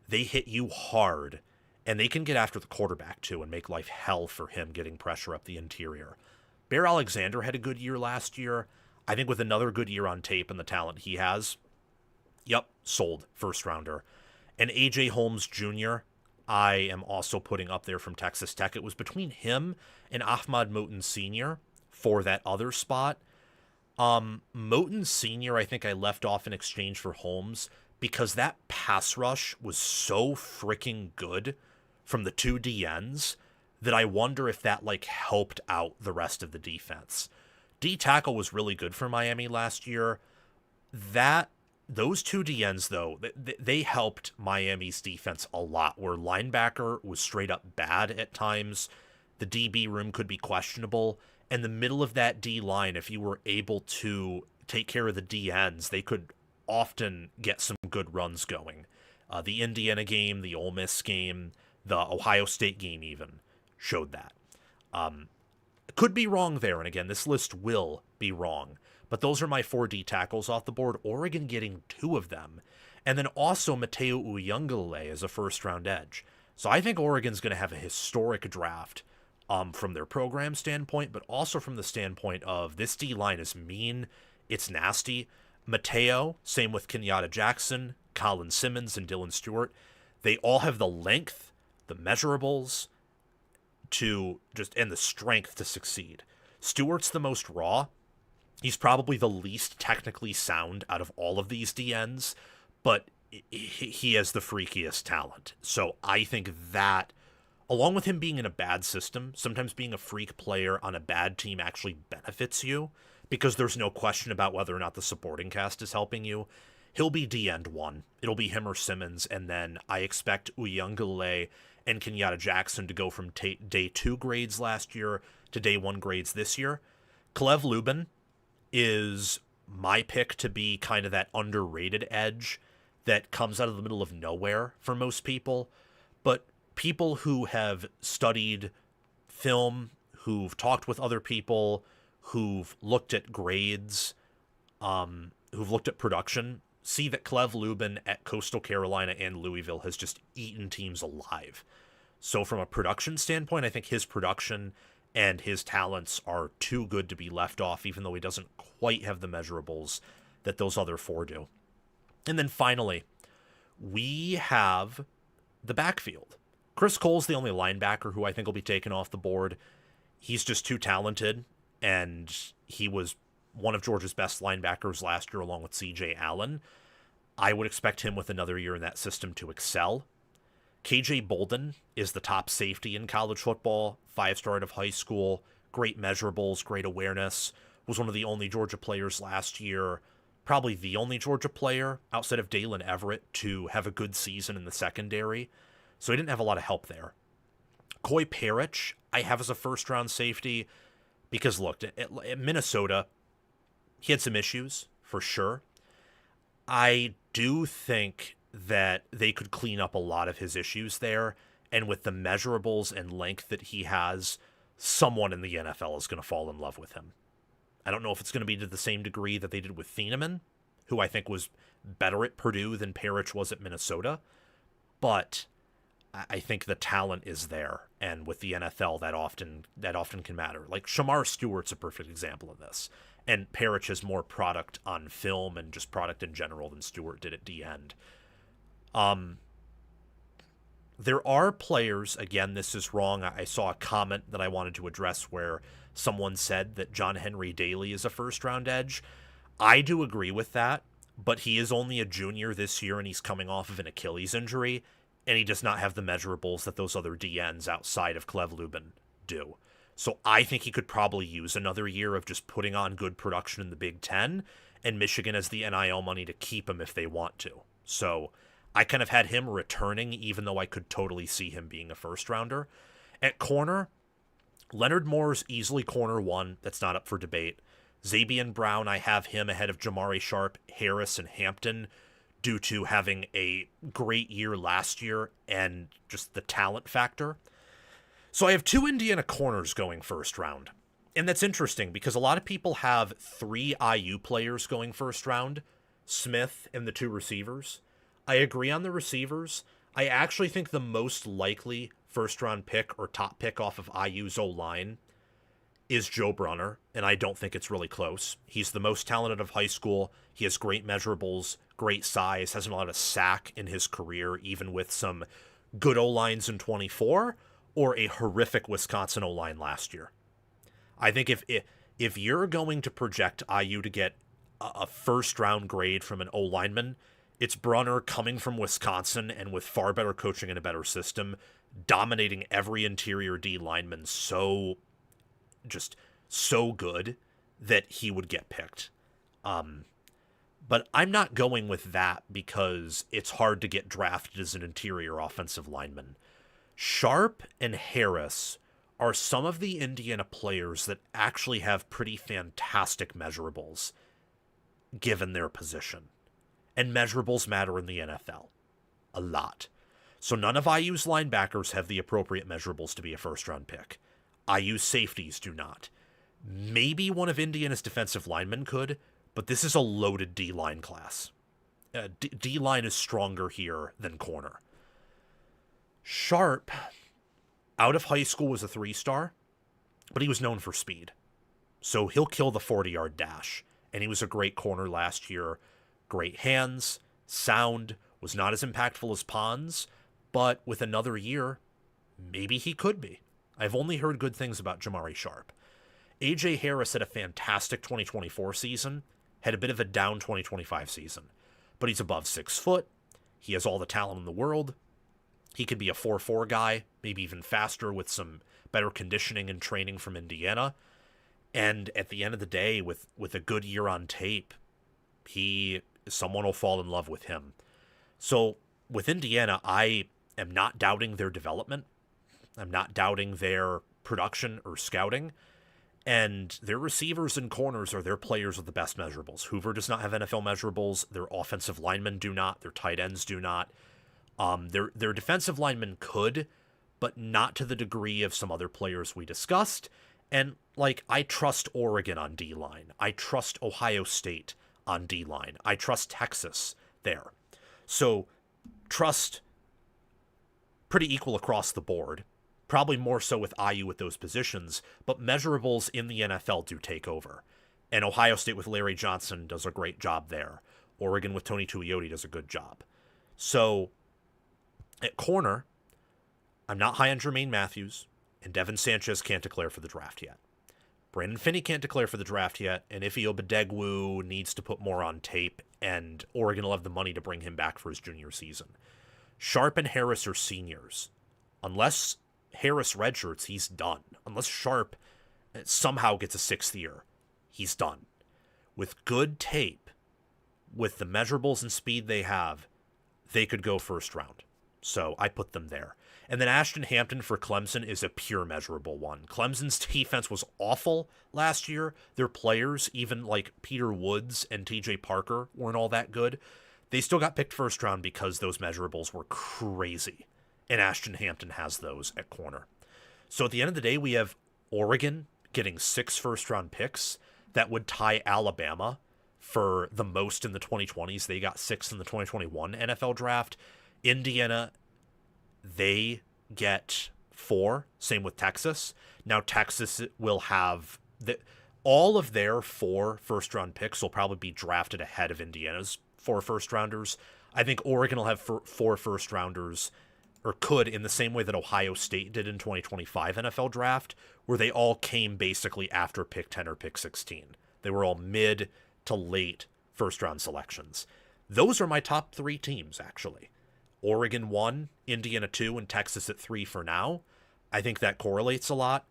They hit you hard. And they can get after the quarterback, too, and make life hell for him getting pressure up the interior. Bear Alexander had a good year last year. I think with another good year on tape and the talent he has, sold first rounder. And A.J. Holmes Jr., I am also putting up there from Texas Tech. It was between him and Ahmad Moten Sr. for that other spot. Moten Sr., I think I left off in exchange for Holmes because that pass rush was so freaking good from the 2 DNs that I wonder if that helped out the rest of the defense. D-tackle was really good for Miami last year. Those 2 DNs, though, they helped Miami's defense a lot, where linebacker was straight up bad at times. The DB room could be questionable. And the middle of that D-line, if you were able to take care of the DNs, they could often get some good runs going. The Indiana game, the Ole Miss game, the Ohio State game even showed that. Could be wrong there, and again, this list will be wrong. But those are my 4 D tackles off the board. Oregon getting 2 of them. And then also Mateo Uyunglele as a first-round edge. So I think Oregon's going to have a historic draft from their program standpoint, but also from the standpoint of this D-line is mean. It's nasty. Mateo, same with Kenyatta Jackson, Colin Simmons, and Dylan Stewart. They all have the length, the measurables, and the strength to succeed. Stewart's the most raw. He's probably the least technically sound out of all of these DNs, but he has the freakiest talent. So I think that, along with him being in a bad system, sometimes being a freak player on a bad team actually benefits you because there's no question about whether or not the supporting cast is helping you. He'll be D-end 1. It'll be him or Simmons, and then I expect Uyunglele and Kenyatta Jackson to go from day 2 grades last year to day 1 grades this year. Kalev Lubin is my pick to be kind of that underrated edge that comes out of the middle of nowhere for most people. But people who have studied film, who've talked with other people, who've looked at grades, who've looked at production, see that Kalev Lubin at Coastal Carolina and Louisville has just eaten teams alive. So from a production standpoint, I think his production and his talents are too good to be left off, even though he doesn't quite have the measurables that those other four do. And then finally, we have the backfield. Chris Cole's the only linebacker who I think will be taken off the board. He's just too talented, and he was one of Georgia's best linebackers last year along with C.J. Allen. I would expect him with another year in that system to excel. KJ Bolden is the top safety in college football, 5-star out of high school, great measurables, great awareness, was one of the only Georgia players last year, probably the only Georgia player outside of Dalen Everett to have a good season in the secondary, so he didn't have a lot of help there. Coy Parrish, I have as a first-round safety because, look, at Minnesota, he had some issues, for sure. I do think that they could clean up a lot of his issues there, and with the measurables and length that he has, someone in the NFL is going to fall in love with him. I don't know if it's going to be to the same degree that they did with Thieneman, who I think was better at Purdue than Parrish was at Minnesota, but I think the talent is there, and with the NFL, that often can matter. Like, Shamar Stewart's a perfect example of this, and Parrish has more product on film and just product in general than Stewart did at D-end. There are players, again, this is wrong. I saw a comment that I wanted to address where someone said that John Henry Daly is a first-round edge. I do agree with that, but he is only a junior this year, and he's coming off of an Achilles injury, and he does not have the measurables that those other DNs outside of Clev Lubin do. So I think he could probably use another year of just putting on good production in the Big Ten, and Michigan has the NIL money to keep him if they want to. So I kind of had him returning, even though I could totally see him being a first-rounder. At corner, Leonard Moore's easily corner one. That's not up for debate. Zabian Brown, I have him ahead of Jamari Sharp, Harris, and Hampton due to having a great year last year and just the talent factor. So I have two Indiana corners going first round. And that's interesting because a lot of people have 3 IU players going first round, Smith and the 2 receivers. I agree on the receivers. I actually think the most likely first-round pick or top pick off of IU's O-line is Joe Brunner, and I don't think it's really close. He's the most talented of high school. He has great measurables, great size, hasn't allowed a sack in his career, even with some good O-lines in 24 or a horrific Wisconsin O-line last year. I think if you're going to project IU to get a first-round grade from an O-lineman, it's Brunner coming from Wisconsin and with far better coaching and a better system, dominating every interior D lineman so good that he would get picked. But I'm not going with that because it's hard to get drafted as an interior offensive lineman. Sharp and Harris are some of the Indiana players that actually have pretty fantastic measurables given their position. And measurables matter in the NFL. A lot. So none of IU's linebackers have the appropriate measurables to be a first-round pick. IU's safeties do not. Maybe one of Indiana's defensive linemen could, but this is a loaded D-line class. D-line is stronger here than corner. Sharp, out of high school, was a 3-star, but he was known for speed. So he'll kill the 40-yard dash, and he was a great corner last year. Great hands, sound, was not as impactful as Pons, but with another year, maybe he could be. I've only heard good things about Jamari Sharp. A.J. Harris had a fantastic 2024 season, had a bit of a down 2025 season, but he's above 6 foot. He has all the talent in the world. He could be a 4.4 guy, maybe even faster with some better conditioning and training from Indiana. And at the end of the day, with a good year on tape, someone will fall in love with him. So with Indiana, I am not doubting their development. I'm not doubting their production or scouting. And their receivers and corners are their players with the best measurables. Hoover does not have NFL measurables. Their offensive linemen do not. Their tight ends do not. Their defensive linemen could, but not to the degree of some other players we discussed. And, I trust Oregon on D-line. I trust Ohio State on D-line. I trust Texas there. So, trust pretty equal across the board. probably more so with IU at those positions, but measurables in the NFL do take over. And Ohio State with Larry Johnson does a great job there. Oregon with Tony Tuioti does a good job. So at corner, I'm not high on Jermaine Matthews, and Devin Sanchez can't declare for the draft yet. Brandon Finney can't declare for the draft yet, and Ife Obadegwu needs to put more on tape, and Oregon will have the money to bring him back for his junior season. Sharp and Harris are seniors. Unless Harris redshirts, he's done. Unless Sharp somehow gets a sixth year, he's done. With good tape, with the measurables and speed they have, they could go first round. So I put them there. And then Ashton Hampton for Clemson is a pure measurable one. Clemson's defense was awful last year. Their players, even like Peter Woods and TJ Parker, weren't all that good. They still got picked first round because those measurables were crazy. And Ashton Hampton has those at corner. So at the end of the day, we have Oregon getting 6 first-round picks that would tie Alabama for the most in the 2020s. They got 6 in the 2021 NFL draft. Indiana, they get 4. Same with Texas. Now Texas will have all of their 4 first-round picks will probably be drafted ahead of Indiana's 4 first-rounders. I think Oregon will have 4 first-rounders, or could, in the same way that Ohio State did in 2025 NFL draft, where they all came basically after pick 10 or pick 16. They were all mid to late first-round selections. Those are my top 3 teams, actually. Oregon 1, Indiana 2, and Texas at 3 for now. I think that correlates a lot.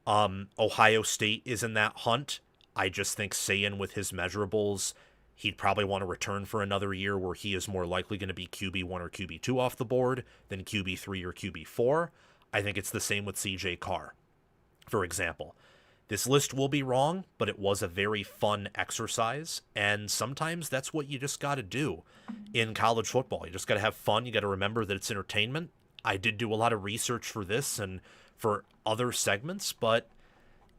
Ohio State is in that hunt. I just think Sayan with his measurables, he'd probably want to return for another year where he is more likely going to be QB1 or QB2 off the board than QB3 or QB4. I think it's the same with CJ Carr, for example. This list will be wrong, but it was a very fun exercise, and sometimes that's what you just got to do in college football. You just got to have fun. You got to remember that it's entertainment. I did do a lot of research for this and for other segments, but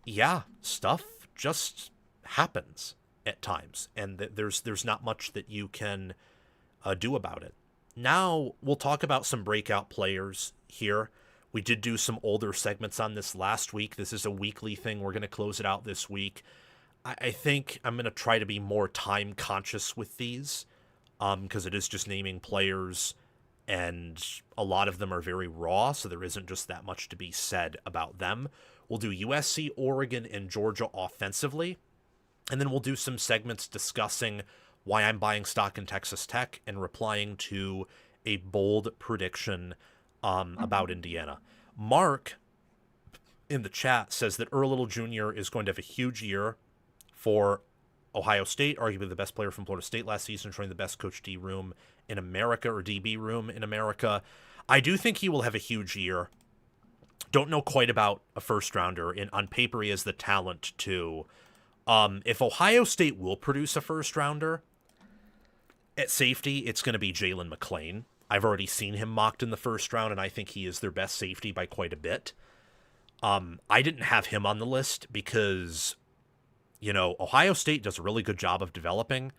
yeah, stuff just happens at times, and there's not much that you can do about it. Now we'll talk about some breakout players here. We did do some older segments on this last week. This is a weekly thing. We're going to close it out this week. I think I'm going to try to be more time conscious with these because it is just naming players, and a lot of them are very raw, so there isn't just that much to be said about them. We'll do USC, Oregon, and Georgia offensively, and then we'll do some segments discussing why I'm buying stock in Texas Tech and replying to a bold prediction about Indiana. Mark in the chat says that Earl Little Jr. is going to have a huge year for Ohio State, arguably the best player from Florida State last season, showing the best coach D room in America, or DB room in America. I do think he will have a huge year. Don't know quite about a first rounder. On paper, he has the talent to. If Ohio State will produce a first rounder at safety, it's going to be Jalen McClain. I've already seen him mocked in the first round, and I think he is their best safety by quite a bit. I didn't have him on the list because, Ohio State does a really good job of developing.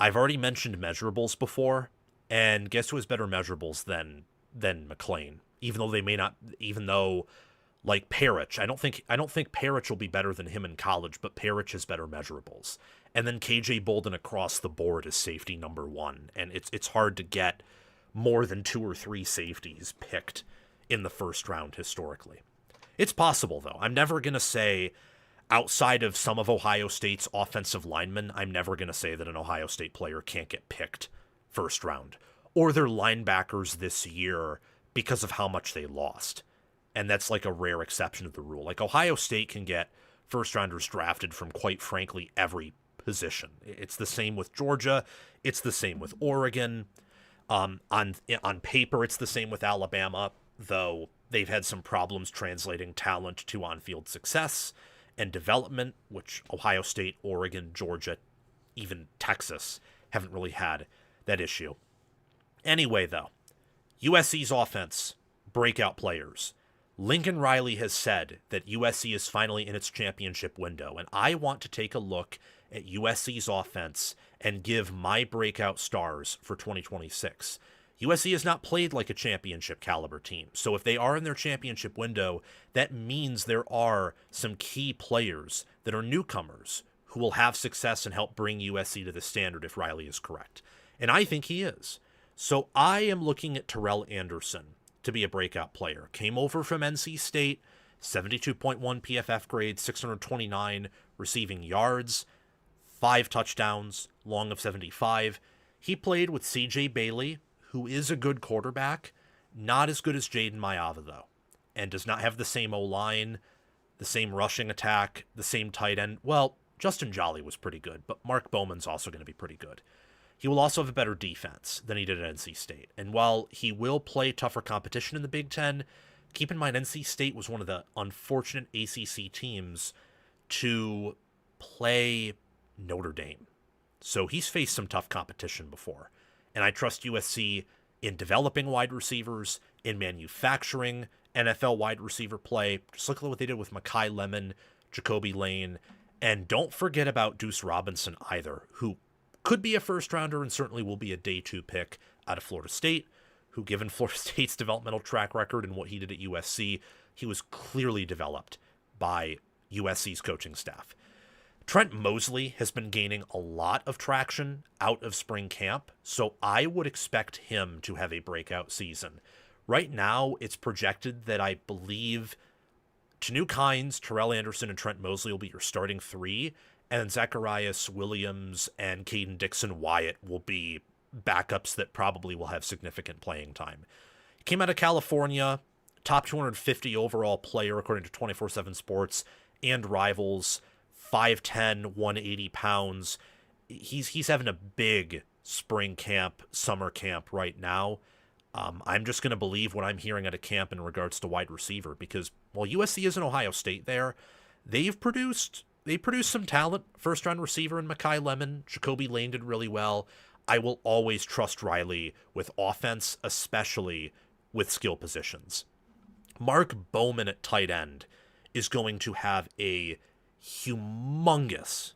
I've already mentioned measurables before, and guess who has better measurables than McClain? Even though like Parrish, I don't think Parrish will be better than him in college, but Parrish has better measurables. And then KJ Bolden across the board is safety number 1, and it's hard to get more than 2 or 3 safeties picked in the first round historically. It's possible, though. I'm never going to say, outside of some of Ohio State's offensive linemen, I'm never going to say that an Ohio State player can't get picked first round, or their linebackers this year because of how much they lost. And that's like a rare exception to the rule. Like Ohio State can get first rounders drafted from, quite frankly, every position. It's the same with Georgia. It's the same with Oregon. On paper, it's the same with Alabama, though they've had some problems translating talent to on-field success and development, which Ohio State, Oregon, Georgia, even Texas haven't really had that issue. Anyway, though, USC's offense, breakout players. Lincoln Riley has said that USC is finally in its championship window, and I want to take a look at USC's offense and give my breakout stars for 2026. USC has not played like a championship caliber team. So if they are in their championship window, that means there are some key players that are newcomers who will have success and help bring USC to the standard if Riley is correct. And I think he is. So I am looking at Terrell Anderson to be a breakout player. Came over from NC State, 72.1 PFF grade, 629 receiving yards, 5 touchdowns, long of 75. He played with CJ Bailey, who is a good quarterback, not as good as Jaden Mayava, though, and does not have the same O-line, the same rushing attack, the same tight end. Well, Justin Jolly was pretty good, but Mark Bowman's also going to be pretty good. He will also have a better defense than he did at NC State. And while he will play tougher competition in the Big Ten, keep in mind NC State was one of the unfortunate ACC teams to play Notre Dame. So he's faced some tough competition before. And I trust USC in developing wide receivers, in manufacturing NFL wide receiver play. Just look at what they did with Mekhi Lemon, Jacoby Lane, and don't forget about Deuce Robinson either, who could be a first-rounder and certainly will be a day 2 pick out of Florida State, who, given Florida State's developmental track record and what he did at USC, he was clearly developed by USC's coaching staff. Trent Mosley has been gaining a lot of traction out of spring camp, so I would expect him to have a breakout season. Right now, it's projected that I believe Chanuk Hines, Terrell Anderson, and Trent Mosley will be your starting 3, and then Zacharias Williams and Caden Dixon-Wyatt will be backups that probably will have significant playing time. He came out of California, top 250 overall player according to 24/7 Sports and Rivals, 5'10", 180 pounds. He's having a big spring camp, summer camp right now. I'm just going to believe what I'm hearing at a camp in regards to wide receiver because while USC is in Ohio State there, they produced some talent. First-round receiver in Mekhi Lemon. Jacoby Lane did really well. I will always trust Riley with offense, especially with skill positions. Mark Bowman at tight end is going to have a humongous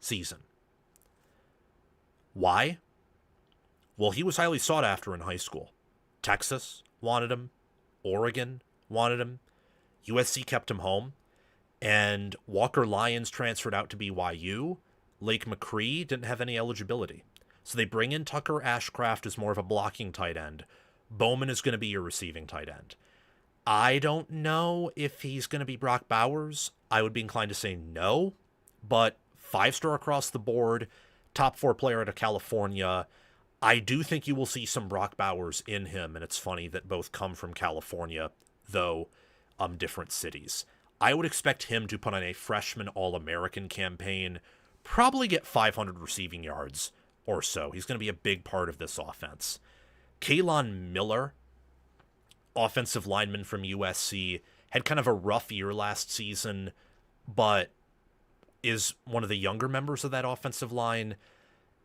season. Why? Well, he was highly sought after in high school. Texas wanted him. Oregon wanted him. USC kept him home. And Walker Lyons transferred out to BYU. Lake McCree didn't have any eligibility. So they bring in Tucker Ashcraft as more of a blocking tight end. Bowman is going to be your receiving tight end. I don't know if he's going to be Brock Bowers. I would be inclined to say no, but 5-star across the board, top 4 player out of California. I do think you will see some Brock Bowers in him, and it's funny that both come from California, though different cities. I would expect him to put on a freshman All-American campaign, probably get 500 receiving yards or so. He's going to be a big part of this offense. Kalon Miller, offensive lineman from USC, had kind of a rough year last season, but is one of the younger members of that offensive line.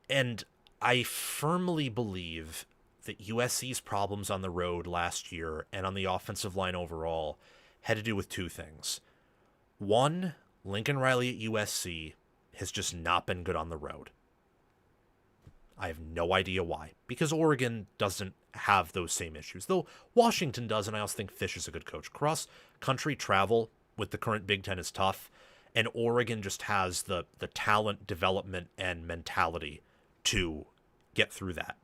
And I firmly believe that USC's problems on the road last year and on the offensive line overall had to do with 2 things. One, Lincoln Riley at USC has just not been good on the road. I have no idea why, because Oregon doesn't have those same issues, though Washington does, and I also think Fish is a good coach. Cross-country travel with the current Big Ten is tough, and Oregon just has the talent, development, and mentality to get through that.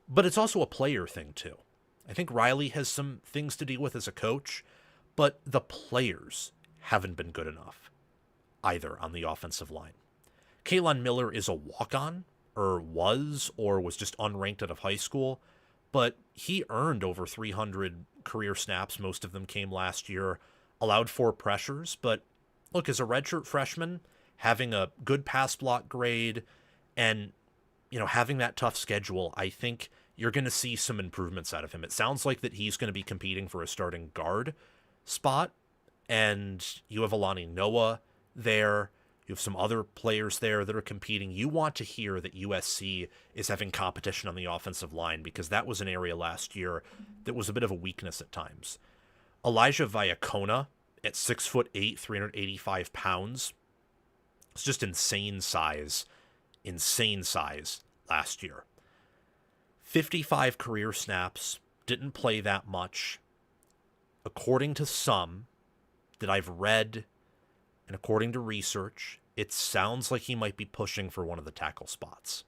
But it's also a player thing, too. I think Riley has some things to deal with as a coach, but the players haven't been good enough either on the offensive line. Kalon Miller is a walk-on, or was just unranked out of high school, but he earned over 300 career snaps. Most of them came last year, allowed 4 pressures, but look, as a redshirt freshman, having a good pass block grade and, having that tough schedule, I think you're going to see some improvements out of him. It sounds like that he's going to be competing for a starting guard spot, and you have Alani Noah there. You have some other players there that are competing. You want to hear that USC is having competition on the offensive line because that was an area last year that was a bit of a weakness at times. Elijah Viacona at 6'8", 385 pounds. It's just insane size last year. 55 career snaps, didn't play that much. According to some that I've read and according to research, it sounds like he might be pushing for one of the tackle spots.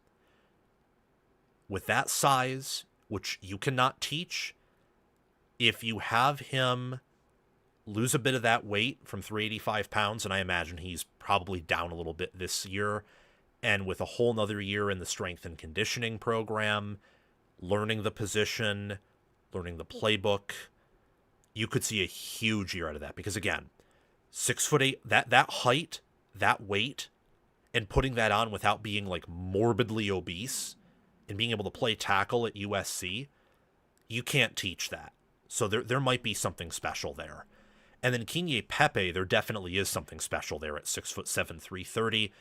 With that size, which you cannot teach, if you have him lose a bit of that weight from 385 pounds, and I imagine he's probably down a little bit this year, and with a whole nother year in the strength and conditioning program, learning the position, learning the playbook, you could see a huge year out of that. Because again, 6'8", that height, that weight, and putting that on without being like morbidly obese and being able to play tackle at USC, you can't teach that. So there might be something special there. And then Kenye Pepe, there definitely is something special there at 6'7", 330.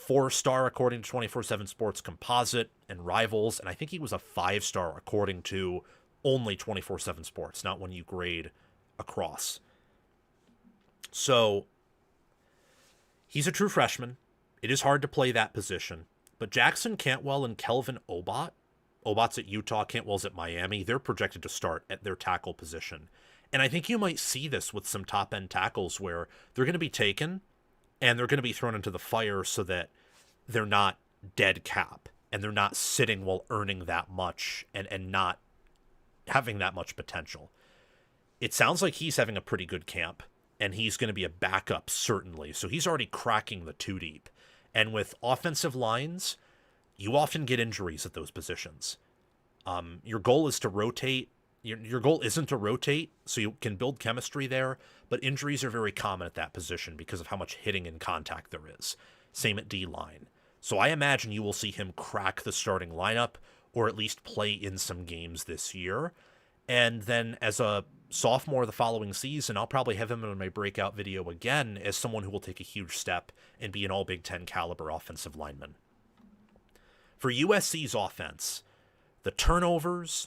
4-star according to 24/7 Sports Composite and Rivals, and I think he was a 5-star according to only 24/7 Sports, not when you grade across. So he's a true freshman. It is hard to play that position, but Jackson Cantwell and Kelvin Obot's at Utah, Cantwell's at Miami, they're projected to start at their tackle position. And I think you might see this with some top-end tackles where they're going to be taken and they're going to be thrown into the fire so that they're not dead cap and they're not sitting while earning that much and not having that much potential. It sounds like he's having a pretty good camp and he's going to be a backup certainly. So he's already cracking the 2-deep. And with offensive lines, you often get injuries at those positions. Your goal is to rotate. Your goal isn't to rotate, so you can build chemistry there, but injuries are very common at that position because of how much hitting and contact there is. Same at D-line. So I imagine you will see him crack the starting lineup, or at least play in some games this year. And then as a sophomore the following season, I'll probably have him in my breakout video again as someone who will take a huge step and be an all Big Ten caliber offensive lineman. For USC's offense, the turnovers,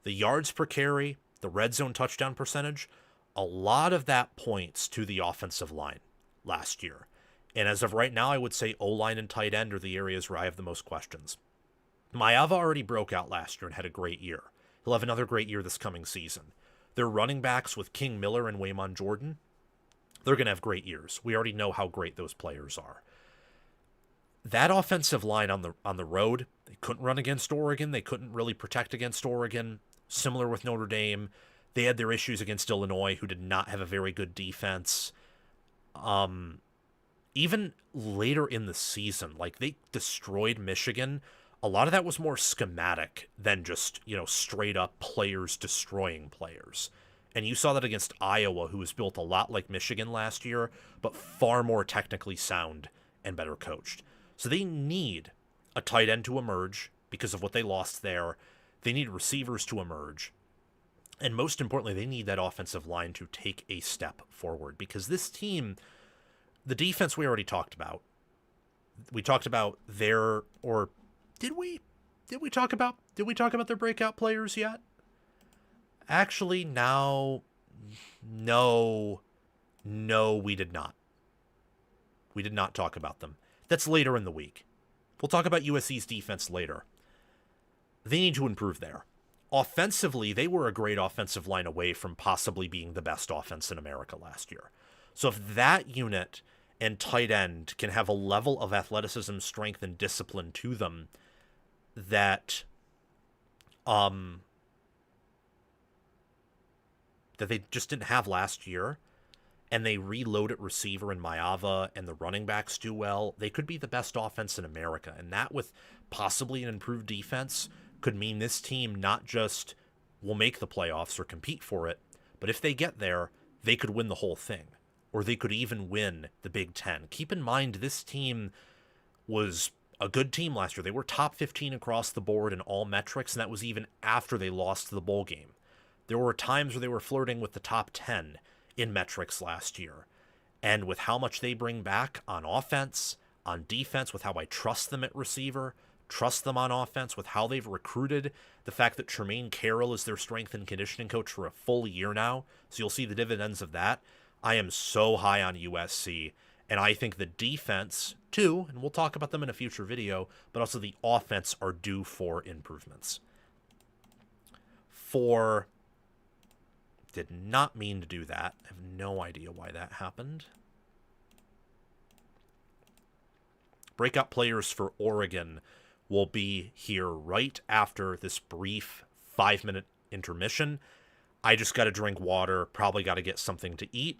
the yards per carry, the red zone touchdown percentage, a lot of that points to the offensive line last year. And as of right now, I would say O-line and tight end are the areas where I have the most questions. Maeva already broke out last year and had a great year. He'll have another great year this coming season. Their running backs with King Miller and Waymon Jordan, they're going to have great years. We already know how great those players are. That offensive line on the road, they couldn't run against Oregon. They couldn't really protect against Oregon. Similar with Notre Dame. They had their issues against Illinois, who did not have a very good defense. Even later in the season, like they destroyed Michigan. A lot of that was more schematic than just, straight up players destroying players. And you saw that against Iowa, who was built a lot like Michigan last year, but far more technically sound and better coached. So they need a tight end to emerge because of what they lost there. They need receivers to emerge. And most importantly, they need that offensive line to take a step forward. Because this team, the defense we already talked about. We talked about their, or did we? Did we talk about their breakout players yet? Actually, no, we did not. We did not talk about them. That's later in the week. We'll talk about USC's defense later. They need to improve there. Offensively, they were a great offensive line away from possibly being the best offense in America last year. So if that unit and tight end can have a level of athleticism, strength, and discipline to them that they just didn't have last year, and they reload at receiver and Maeva and the running backs do well, they could be the best offense in America. And that, with possibly an improved defense, could mean this team not just will make the playoffs or compete for it, but if they get there, they could win the whole thing. Or they could even win the Big Ten. Keep in mind, this team was a good team last year. They were top 15 across the board in all metrics, and that was even after they lost the bowl game. There were times where they were flirting with the top 10 in metrics last year. And with how much they bring back on offense, on defense, with how I trust them at receiver, trust them on offense, with how they've recruited, the fact that Tremaine Carroll is their strength and conditioning coach for a full year now, so you'll see the dividends of that. I am so high on USC, and I think the defense, too, and we'll talk about them in a future video, but also the offense are due for improvements. 4. Did not mean to do that. I have no idea why that happened. Breakout players for Oregon will be here right after this brief 5-minute intermission. I just got to drink water, probably got to get something to eat.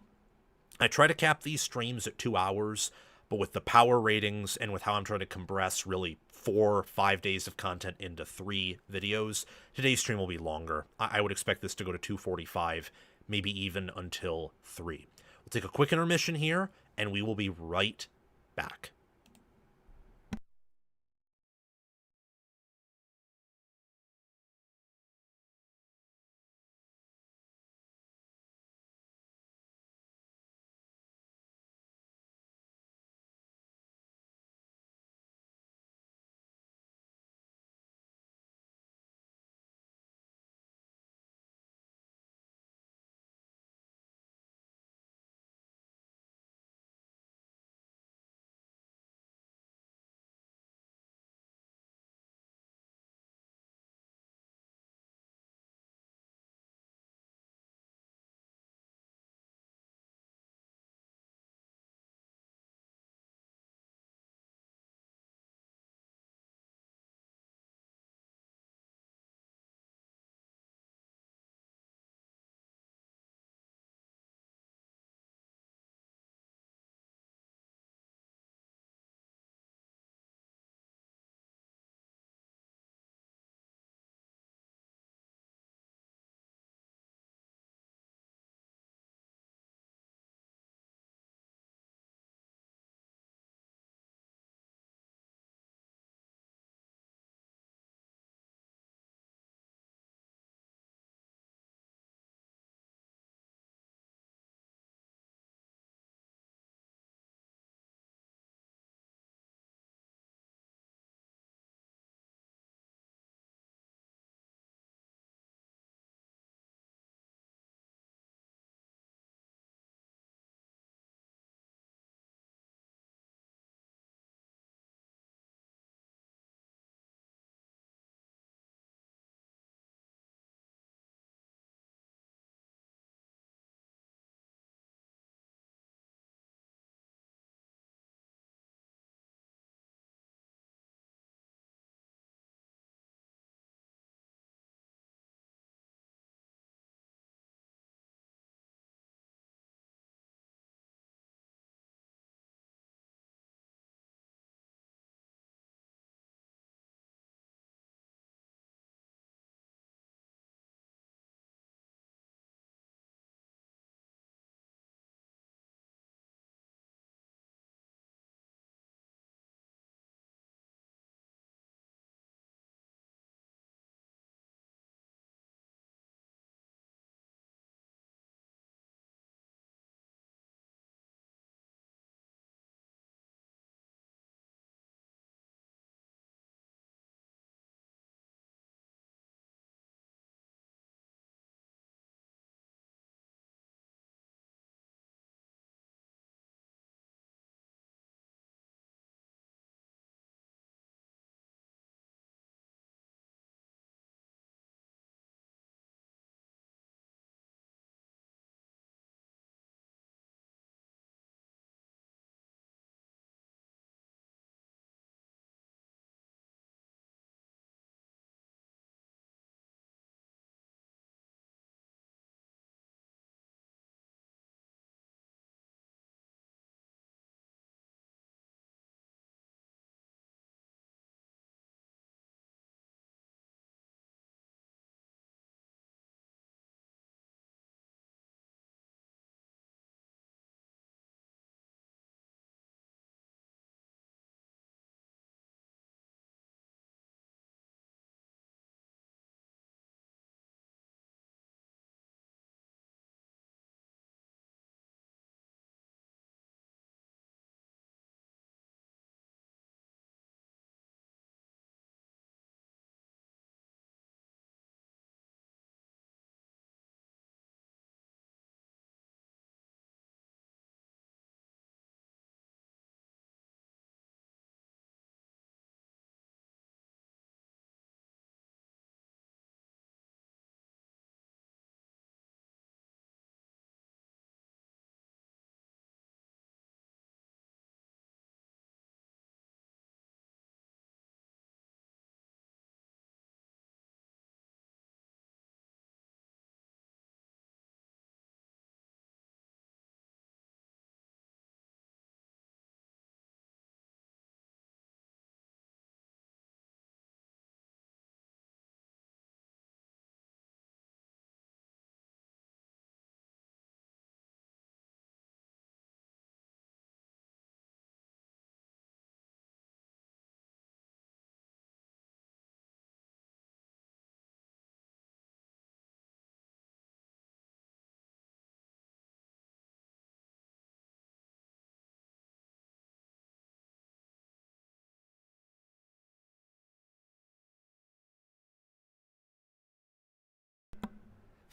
I try to cap these streams at 2 hours, but with the power ratings and with how I'm trying to compress really 4 or 5 days of content into 3 videos, today's stream will be longer. I would expect this to go to 2:45, maybe even until 3. We'll take a quick intermission here, and we will be right back.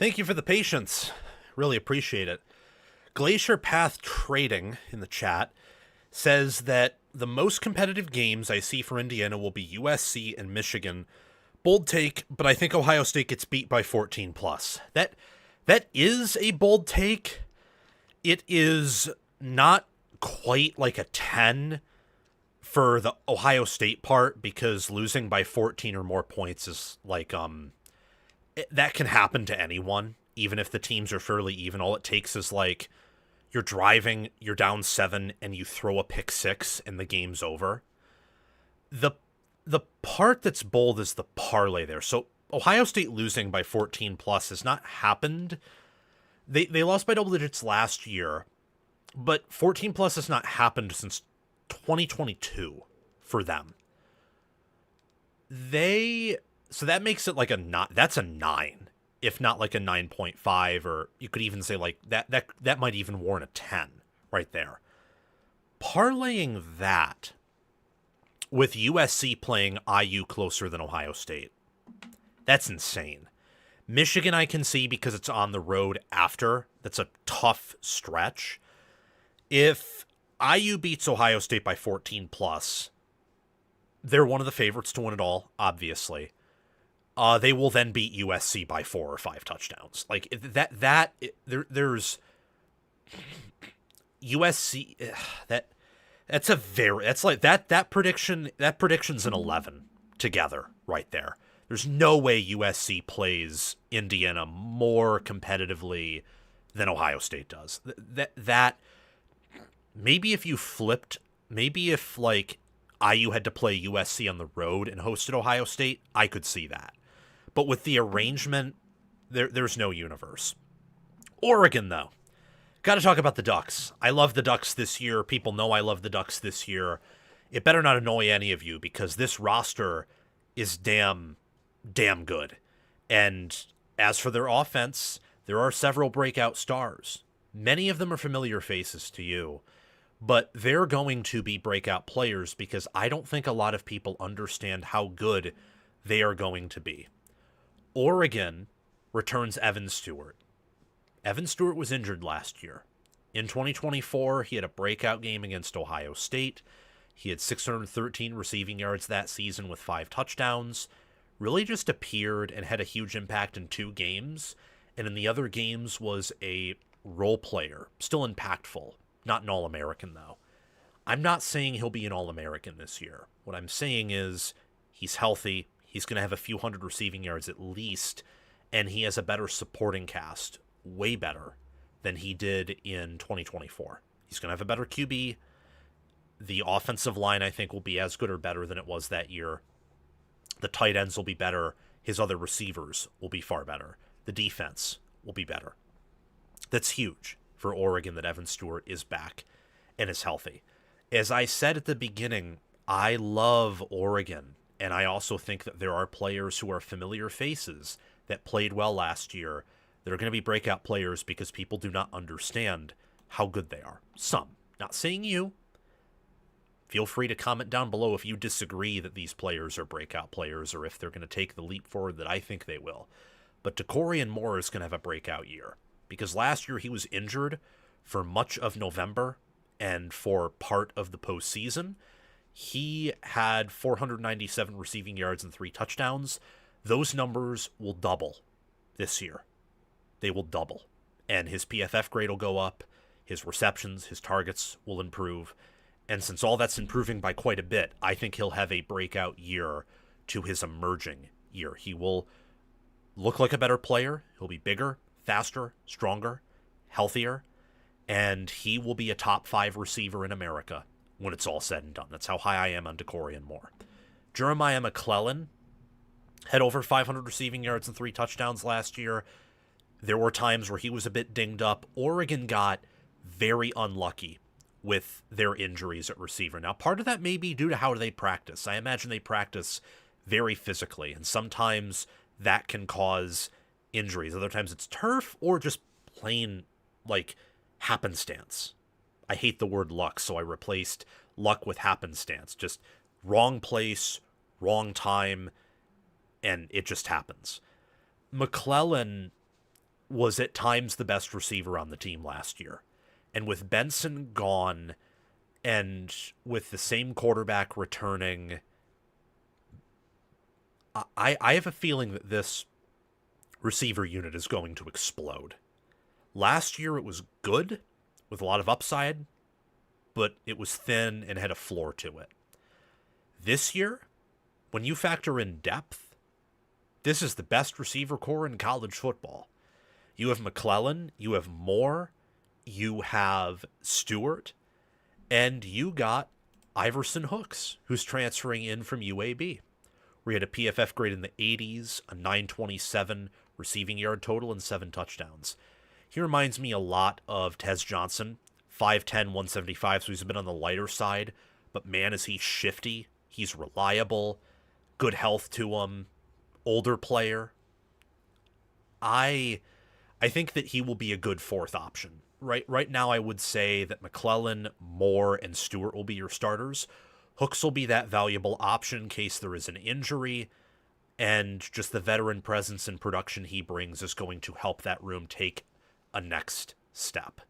Thank you for the patience. Really appreciate it. Glacier Path Trading in the chat says that the most competitive games I see for Indiana will be USC and Michigan. Bold take, but I think Ohio State gets beat by 14 plus. That is a bold take. It is not quite like a 10 for the Ohio State part, because losing by 14 or more points is like that can happen to anyone, even if the teams are fairly even. All it takes is like you're driving, you're down 7, and you throw a pick 6, and the game's over. The part that's bold is the parlay there. So Ohio State losing by 14 plus has not happened. They lost by double digits last year, but 14 plus has not happened since 2022 for them. So that makes it like that's a 9, if not like a 9.5, or you could even say like that might even warrant a 10 right there. Parlaying that with USC playing IU closer than Ohio State, that's insane. Michigan I can see because it's on the road after. That's a tough stretch. If IU beats Ohio State by 14 plus, they're one of the favorites to win it all, obviously. They will then beat USC by 4 or 5 touchdowns. Like there's USC that's like that prediction's an 11 together right there. There's no way USC plays Indiana more competitively than Ohio State does. That maybe if you flipped, maybe if like IU had to play USC on the road and hosted Ohio State, I could see that. But with the arrangement, there's no universe. Oregon, though. Got to talk about the Ducks. I love the Ducks this year. People know I love the Ducks this year. It better not annoy any of you, because this roster is damn good. And as for their offense, there are several breakout stars. Many of them are familiar faces to you, but they're going to be breakout players because I don't think a lot of people understand how good they are going to be. Oregon returns Evan Stewart. Evan Stewart was injured last year. In 2024, he had a breakout game against Ohio State. He had 613 receiving yards that season with 5 touchdowns. Really just appeared and had a huge impact in 2 games. And in the other games was a role player. Still impactful. Not an All-American, though. I'm not saying he'll be an All-American this year. What I'm saying is he's healthy. He's going to have a few hundred receiving yards at least. And he has a better supporting cast. Way better than he did in 2024. He's going to have a better QB. The offensive line, I think, will be as good or better than it was that year. The tight ends will be better. His other receivers will be far better. The defense will be better. That's huge for Oregon that Evan Stewart is back and is healthy. As I said at the beginning, I love Oregon, and I also think that there are players who are familiar faces that played well last year that are going to be breakout players because people do not understand how good they are. Some. Not saying you. Feel free to comment down below if you disagree that these players are breakout players or if they're going to take the leap forward that I think they will. But Brycen Moore is going to have a breakout year because last year he was injured for much of November and for part of the postseason. He had 497 receiving yards and 3 touchdowns. Those numbers will double this year. They will double. And his PFF grade will go up. His receptions, his targets will improve. And since all that's improving by quite a bit, I think he'll have a breakout year to his emerging year. He will look like a better player. He'll be bigger, faster, stronger, healthier. And he will be a top 5 receiver in America when it's all said and done. That's how high I am on Brycen Moore. Jeremiah McClellan had over 500 receiving yards and 3 touchdowns last year. There were times where he was a bit dinged up. Oregon got very unlucky with their injuries at receiver. Now, part of that may be due to how they practice. I imagine they practice very physically, and sometimes that can cause injuries. Other times it's turf or just plain, like, happenstance. I hate the word luck, so I replaced luck with happenstance. Just wrong place, wrong time, and it just happens. McClellan was at times the best receiver on the team last year. And with Benson gone and with the same quarterback returning, I have a feeling that this receiver unit is going to explode. Last year it was good with a lot of upside, but it was thin and had a floor to it. This year, when you factor in depth, this is the best receiver core in college football. You have McClellan, you have Moore, you have Stewart, and you got Iverson Hooks, who's transferring in from UAB. We had a PFF grade in the 80s, a 927 receiving yard total, and 7 touchdowns. He reminds me a lot of Tez Johnson, 5'10", 175, so he's a bit on the lighter side, but man, is he shifty. He's reliable, good health to him, older player. I think that he will be a good fourth option. Right now, I would say that McClellan, Moore, and Stewart will be your starters. Hooks will be that valuable option in case there is an injury, and just the veteran presence and production he brings is going to help that room take a next step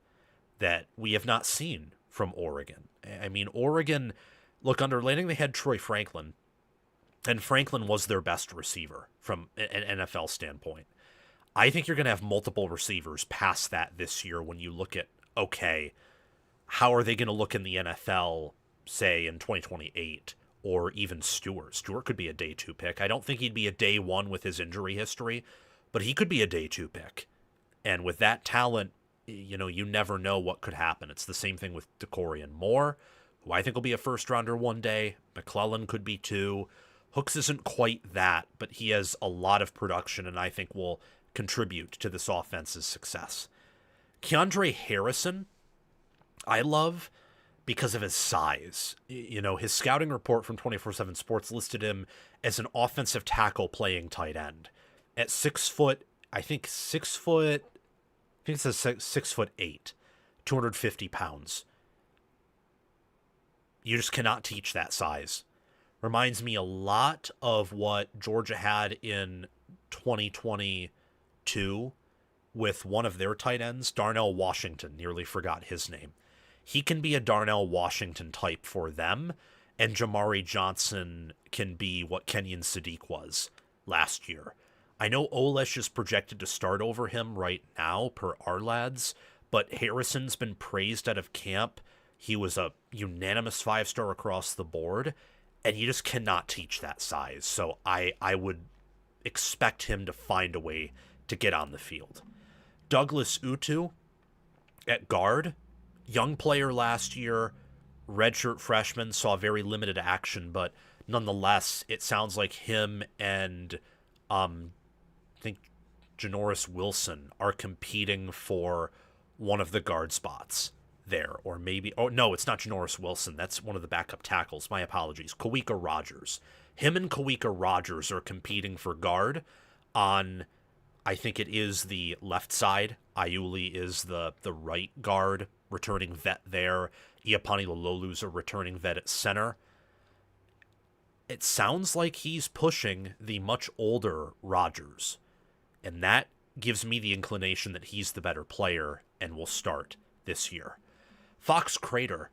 that we have not seen from Oregon. I mean, Oregon, look, under Lanning, they had Troy Franklin, and Franklin was their best receiver from an NFL standpoint. I think you're going to have multiple receivers past that this year when you look at, okay, how are they going to look in the NFL, say, in 2028, or even Stewart? Stewart could be a day 2 pick. I don't think he'd be a day 1 with his injury history, but he could be a day 2 pick. And with that talent, you never know what could happen. It's the same thing with DeCorian Moore, who I think will be a first-rounder one day. McClellan could be 2. Hooks isn't quite that, but he has a lot of production and I think will contribute to this offense's success. Keandre Harrison, I love because of his size. His scouting report from 24/7 Sports listed him as an offensive tackle playing tight end. At 6 foot, I think it says 6'8", 250 pounds. You just cannot teach that size. Reminds me a lot of what Georgia had in 2022 with one of their tight ends, Darnell Washington. Nearly forgot his name. He can be a Darnell Washington type for them, and Jamari Johnson can be what Kenyon Sadiq was last year. I know Olesh is projected to start over him right now per our lads, but Harrison's been praised out of camp. He was a unanimous 5-star across the board, and you just cannot teach that size. So I would expect him to find a way to get on the field. Douglas Utu at guard, young player last year, redshirt freshman, saw very limited action, but nonetheless, it sounds like him and I think Janoris Wilson are competing for one of the guard spots there, or maybe, oh no, it's not Janoris Wilson, that's one of the backup tackles, my apologies, Kawika Rogers. Him and Kawika Rogers are competing for guard on, I think it is the left side. Iuli is the right guard, returning vet there. Iapani Lololu's a returning vet at center. It sounds like he's pushing the much older Rogers, and that gives me the inclination that he's the better player and will start this year. Fox Crater,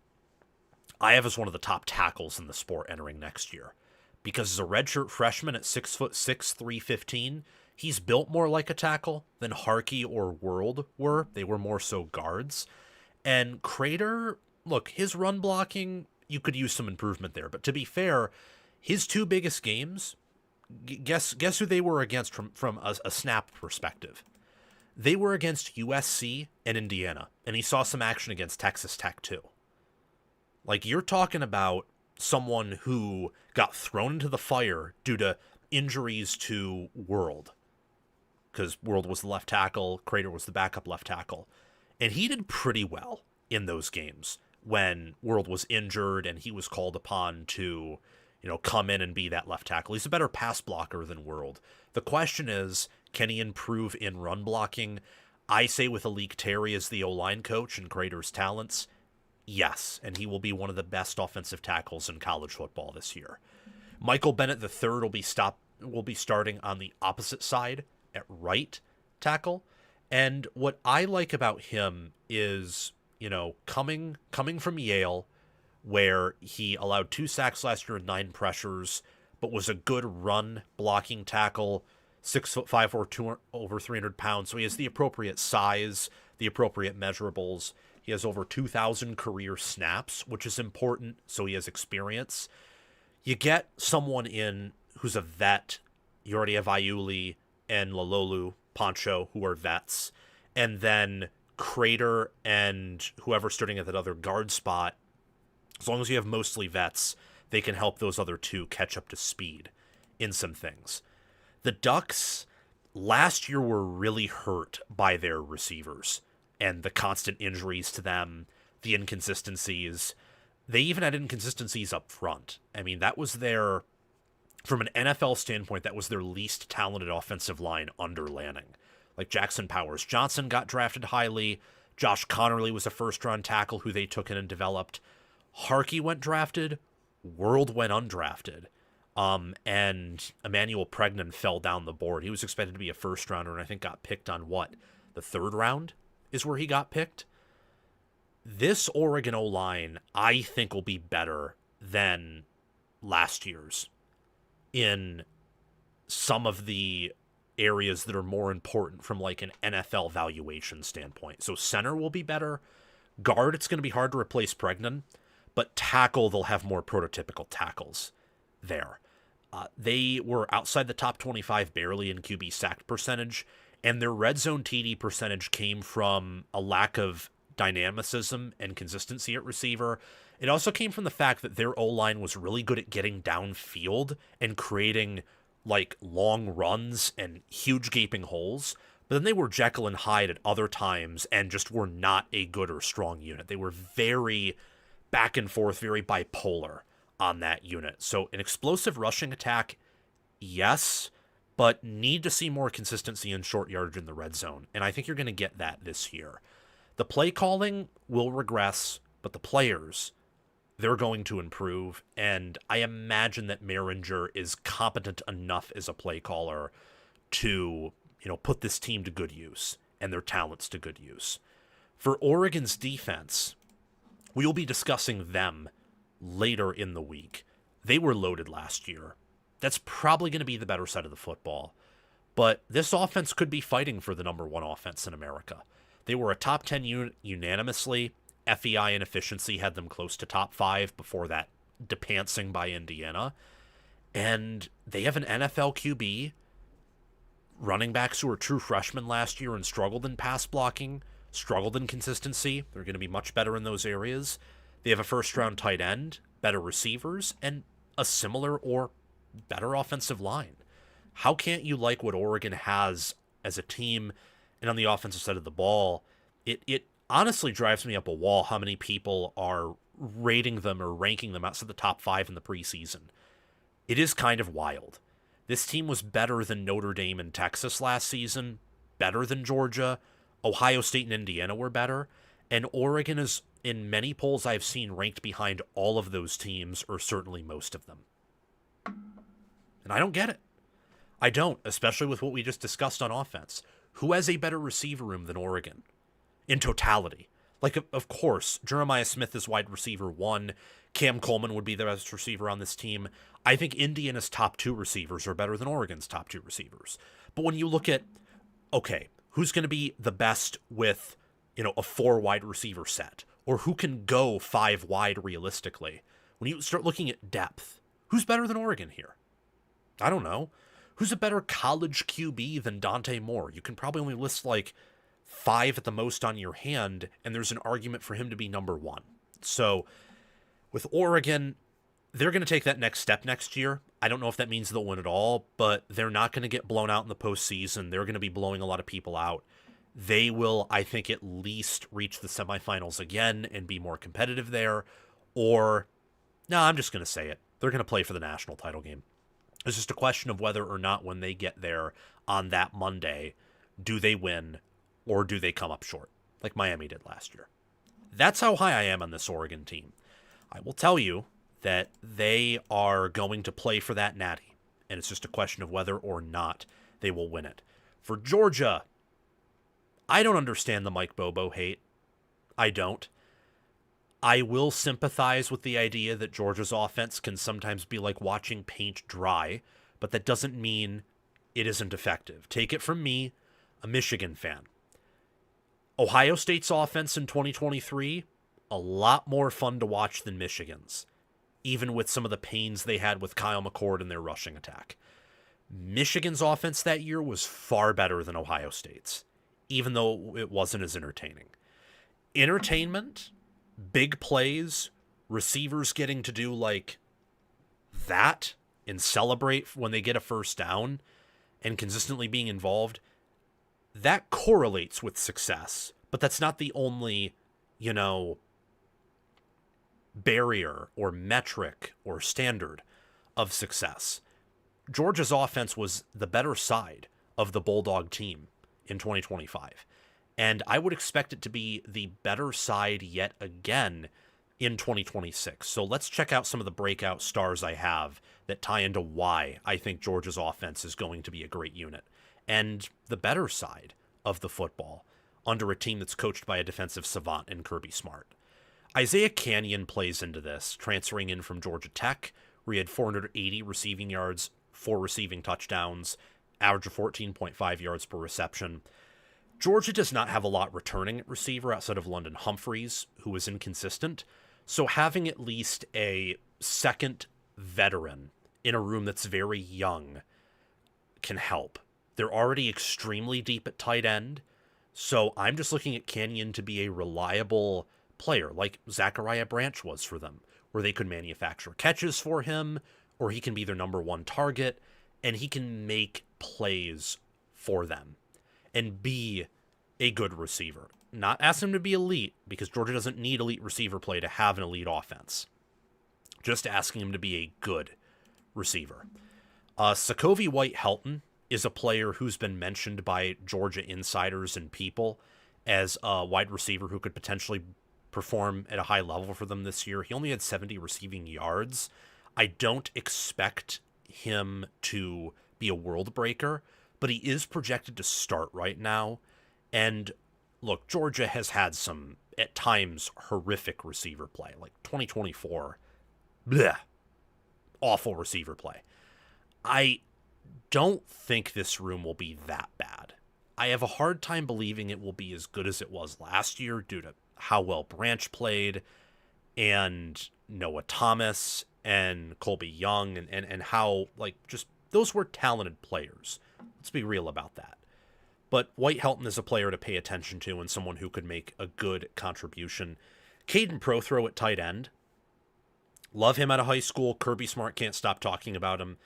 I have as one of the top tackles in the sport entering next year, because as a redshirt freshman at 6'6", 315, he's built more like a tackle than Harkey or World were. They were more so guards. And Crater, look, his run blocking, you could use some improvement there. But to be fair, his 2 biggest games, guess who they were against from a snap perspective. They were against USC and Indiana, and he saw some action against Texas Tech too. Like, you're talking about someone who got thrown into the fire due to injuries to World, because World was the left tackle, Crater was the backup left tackle, and he did pretty well in those games when World was injured and he was called upon to, come in and be that left tackle. He's a better pass blocker than World. The question is, can he improve in run blocking? I say with Alik Terry as the O-line coach and Crater's talents, yes, and he will be one of the best offensive tackles in college football this year. Michael Bennett III will be starting on the opposite side at right tackle, And what I like about him is, coming from Yale, where he allowed 2 sacks last year and 9 pressures, but was a good run blocking tackle, 6'5" or over 300 pounds. So he has the appropriate size, the appropriate measurables. He has over 2,000 career snaps, which is important. So he has experience. You get someone in who's a vet. You already have Iuli and Lalolu, Poncho, who are vets. And then Crater and whoever's starting at that other guard spot, as long as you have mostly vets, they can help those other 2 catch up to speed in some things. The Ducks last year were really hurt by their receivers and the constant injuries to them, the inconsistencies. They even had inconsistencies up front. I mean, that was from an NFL standpoint, that was their least talented offensive line under Lanning. Like Jackson Powers Johnson got drafted highly. Josh Connerly was a first-round tackle who they took in and developed. Harkey went drafted. World went undrafted. And Emmanuel Pregnan fell down the board. He was expected to be a first-rounder and I think got picked on the 3rd round is where he got picked. This Oregon O-line, I think, will be better than last year's in some of the areas that are more important from like an NFL valuation standpoint. So center will be better. Guard, it's going to be hard to replace Pregnan, but tackle, they'll have more prototypical tackles there. They were outside the top 25 barely in QB sack percentage, and their red zone TD percentage came from a lack of dynamicism and consistency at receiver. It also came from the fact that their O-line was really good at getting downfield and creating like long runs and huge gaping holes. But then they were Jekyll and Hyde at other times and just were not a good or strong unit. They were very back and forth, very bipolar on that unit. So an explosive rushing attack, yes, but need to see more consistency in short yardage in the red zone. And I think you're going to get that this year. The play calling will regress, but the players, they're going to improve. And I imagine that Maringer is competent enough as a play caller to, put this team to good use and their talents to good use. For Oregon's defense, we will be discussing them later in the week. They were loaded last year. That's probably going to be the better side of the football. But this offense could be fighting for the number 1 offense in America. They were a top 10 unit unanimously. FEI and efficiency had them close to top 5 before that depantsing by Indiana. And they have an NFL QB, running backs who were true freshmen last year and struggled in pass blocking, struggled in consistency. They're going to be much better in those areas. They have a first-round tight end, better receivers, and a similar or better offensive line. How can't you like what Oregon has as a team and on the offensive side of the ball? It honestly drives me up a wall how many people are rating them or ranking them outside the top 5 in the preseason. It is kind of wild. This team was better than Notre Dame and Texas last season, better than Georgia. Ohio State and Indiana were better. And Oregon is, in many polls I've seen, ranked behind all of those teams, or certainly most of them. And I don't get it. I don't, especially with what we just discussed on offense. Who has a better receiver room than Oregon? In totality. Like, of course, Jeremiah Smith is wide receiver 1. Cam Coleman would be the best receiver on this team. I think Indiana's top 2 receivers are better than Oregon's top 2 receivers. But when you look at, okay, who's going to be the best with, a 4 wide receiver set? Or who can go 5 wide realistically? When you start looking at depth, who's better than Oregon here? I don't know. Who's a better college QB than Dante Moore? You can probably only list like 5 at the most on your hand, and there's an argument for him to be number 1. So with Oregon, they're going to take that next step next year. I don't know if that means they'll win it all, but they're not going to get blown out in the postseason. They're going to be blowing a lot of people out. They will, I think, at least reach the semifinals again and be more competitive there. Or, no, I'm just going to say it. They're going to play for the national title game. It's just a question of whether or not when they get there on that Monday, do they win or do they come up short, like Miami did last year. That's how high I am on this Oregon team. I will tell you that they are going to play for that natty, and it's just a question of whether or not they will win it. For Georgia, I don't understand the Mike Bobo hate. I don't. I will sympathize with the idea that Georgia's offense can sometimes be like watching paint dry, but that doesn't mean it isn't effective. Take it from me, a Michigan fan. Ohio State's offense in 2023, a lot more fun to watch than Michigan's, even with some of the pains they had with Kyle McCord and their rushing attack. Michigan's offense that year was far better than Ohio State's, even though it wasn't as entertaining. Entertainment, big plays, receivers getting to do like that and celebrate when they get a first down and consistently being involved, that correlates with success. But that's not the only, barrier or metric or standard of success. Georgia's offense was the better side of the Bulldog team in 2025. And I would expect it to be the better side yet again in 2026. So let's check out some of the breakout stars I have that tie into why I think Georgia's offense is going to be a great unit. And the better side of the football under a team that's coached by a defensive savant in Kirby Smart. Isaiah Canyon plays into this, transferring in from Georgia Tech, where he had 480 receiving yards, 4 receiving touchdowns, average of 14.5 yards per reception. Georgia does not have a lot returning at receiver outside of London Humphreys, who is inconsistent. So having at least a second veteran in a room that's very young can help. They're already extremely deep at tight end. So I'm just looking at Canyon to be a reliable player like Zachariah Branch was for them, where they could manufacture catches for him, or he can be their number one target, and he can make plays for them and be a good receiver. Not ask him to be elite, because Georgia doesn't need elite receiver play to have an elite offense. Just asking him to be a good receiver. Sokovie White-Helton is a player who's been mentioned by Georgia insiders and people as a wide receiver who could potentially perform at a high level for them this year. He only had 70 receiving yards. I don't expect him to be a world breaker, but he is projected to start right now. And look, Georgia has had some, at times, horrific receiver play. Like 2024, awful receiver play. I don't think this room will be that bad. I have a hard time believing it will be as good as it was last year due to how well Branch played and Noah Thomas and Colby Young and how, just those were talented players. Let's be real about that. But White-Helton is a player to pay attention to and someone who could make a good contribution. Caden Prothro at tight end. Love him out of high school. Kirby Smart can't stop talking about him.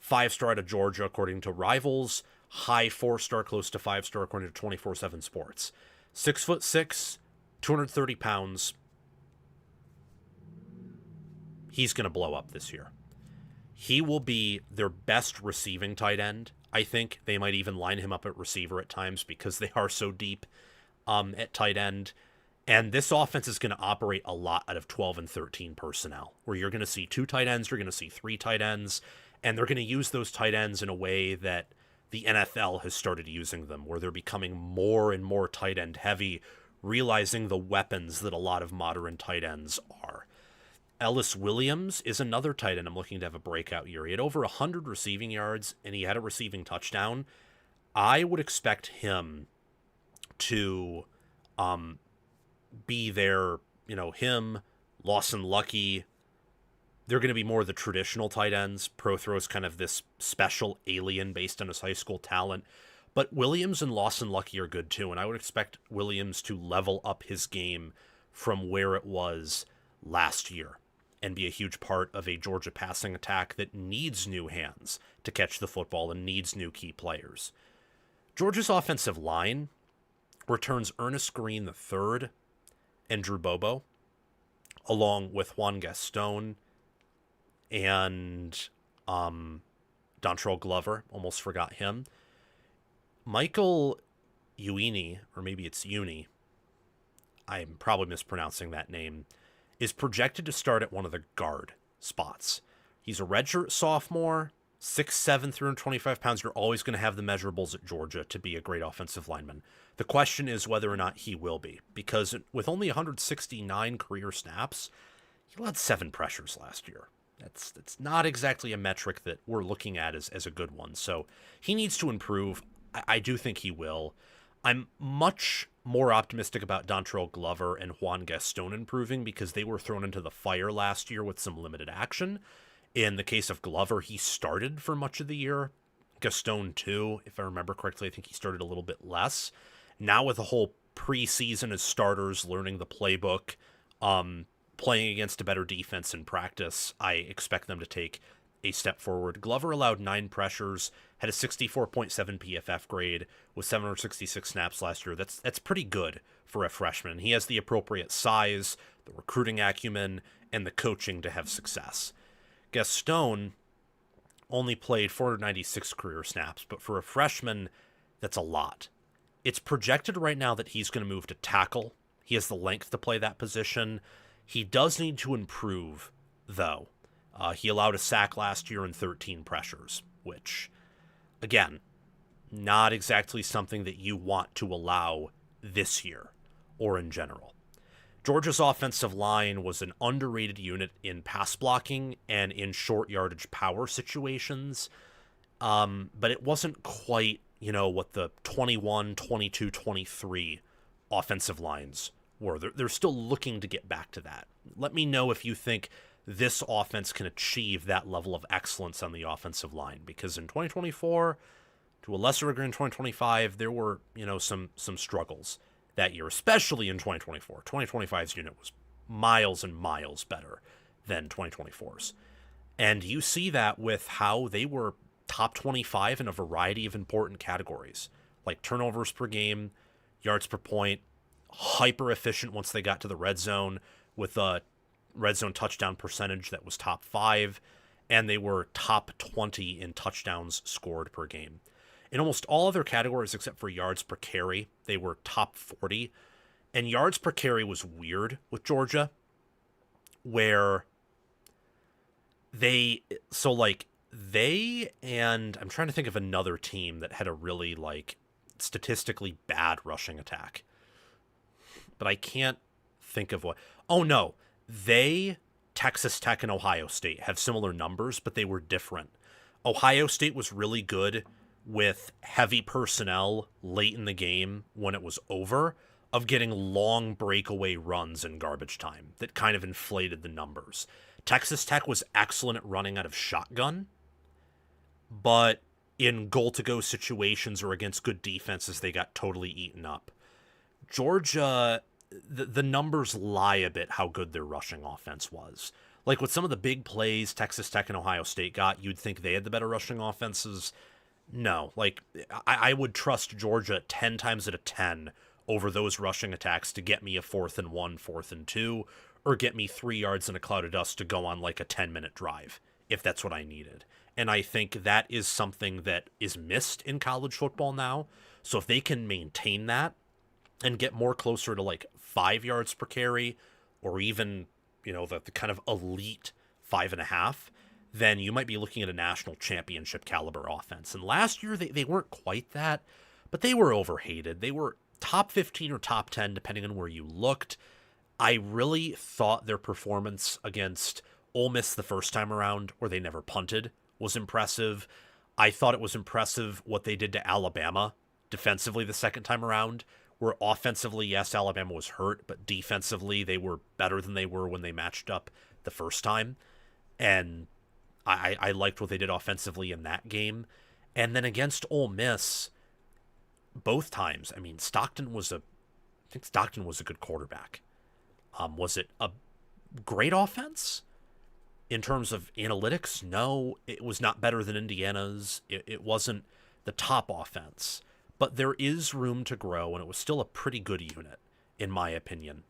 5-star out of Georgia, according to Rivals. High 4-star, close to 5-star, according to 24/7 Sports. 6'6", 230 pounds. He's going to blow up this year. He will be their best receiving tight end. I think they might even line him up at receiver at times because they are so deep at tight end. And this offense is going to operate a lot out of 12 and 13 personnel, where you're going to see 2 tight ends, you're going to see 3 tight ends, and they're going to use those tight ends in a way that the NFL has started using them, where they're becoming more and more tight end heavy, realizing the weapons that a lot of modern tight ends are. Ellis Williams is another tight end I'm looking to have a breakout year. He had over 100 receiving yards, and he had a receiving touchdown. I would expect him to be there, him, Lawson Lucky. They're going to be more of the traditional tight ends. Prothro is kind of this special alien based on his high school talent. But Williams and Lawson Lucky are good too, and I would expect Williams to level up his game from where it was last year and be a huge part of a Georgia passing attack that needs new hands to catch the football and needs new key players. Georgia's offensive line returns Ernest Green III and Drew Bobo, along with Juan Gaston and Dontrell Glover. Almost forgot him. Michael Uini, or maybe it's Uni, I'm probably mispronouncing that name, is projected to start at one of the guard spots. He's a redshirt sophomore. 6'7", 325 pounds, you're always going to have the measurables at Georgia to be a great offensive lineman. The question is whether or not he will be, because with only 169 career snaps, he led 7 pressures last year. That's not exactly a metric that we're looking at as a good one. So he needs to improve. I do think he will. I'm much more optimistic about Dontrell Glover and Juan Gaston improving because they were thrown into the fire last year with some limited action. In the case of Glover, he started for much of the year. Gaston, too, if I remember correctly, I think he started a little bit less. Now with the whole preseason as starters, learning the playbook, playing against a better defense in practice, I expect them to take a step forward. Glover allowed 9 pressures, had a 64.7 PFF grade with 766 snaps last year. That's pretty good for a freshman. He has the appropriate size, the recruiting acumen, and the coaching to have success. Gaston only played 496 career snaps, but for a freshman, that's a lot. It's projected right now that he's going to move to tackle. He has the length to play that position. He does need to improve, though. He allowed a sack last year and 13 pressures, which, again, not exactly something that you want to allow this year or in general. Georgia's offensive line was an underrated unit in pass blocking and in short yardage power situations, but it wasn't quite, what the 21, 22, 23 offensive lines were. They're still looking to get back to that. Let me know if you think this offense can achieve that level of excellence on the offensive line, because in 2024, to a lesser degree in 2025, there were, some struggles that year, especially in 2024. 2025's unit was miles and miles better than 2024's. And you see that with how they were top 25 in a variety of important categories, like turnovers per game, yards per point, hyper efficient once they got to the red zone with a red zone touchdown percentage that was top 5, and they were top 20 in touchdowns scored per game. In almost all other categories except for yards per carry, they were top 40. And yards per carry was weird with Georgia, where they and I'm trying to think of another team that had a really statistically bad rushing attack. But I can't think of what. Oh no, Texas Tech and Ohio State have similar numbers, but they were different. Ohio State was really good with heavy personnel late in the game when it was over, of getting long breakaway runs in garbage time that kind of inflated the numbers. Texas Tech was excellent at running out of shotgun, but in goal-to-go situations or against good defenses, they got totally eaten up. Georgia, the numbers lie a bit how good their rushing offense was. Like with some of the big plays Texas Tech and Ohio State got, you'd think they had the better rushing offenses. No, I would trust Georgia 10 times out of 10 over those rushing attacks to get me a 4th and 1, 4th and 2, or get me 3 yards in a cloud of dust to go on a 10-minute drive, if that's what I needed. And I think that is something that is missed in college football now. So if they can maintain that and get more closer to 5 yards per carry, or even, the kind of elite 5.5, then you might be looking at a national championship caliber offense. And last year, they weren't quite that, but they were overhated. They were top 15 or top 10, depending on where you looked. I really thought their performance against Ole Miss the first time around, where they never punted, was impressive. I thought it was impressive what they did to Alabama defensively the second time around, where offensively, yes, Alabama was hurt, but defensively, they were better than they were when they matched up the first time. And I liked what they did offensively in that game. And then against Ole Miss, both times, I mean, Stockton was a good quarterback. Was it a great offense in terms of analytics? No, it was not better than Indiana's. It wasn't the top offense, but there is room to grow, and it was still a pretty good unit, in my opinion.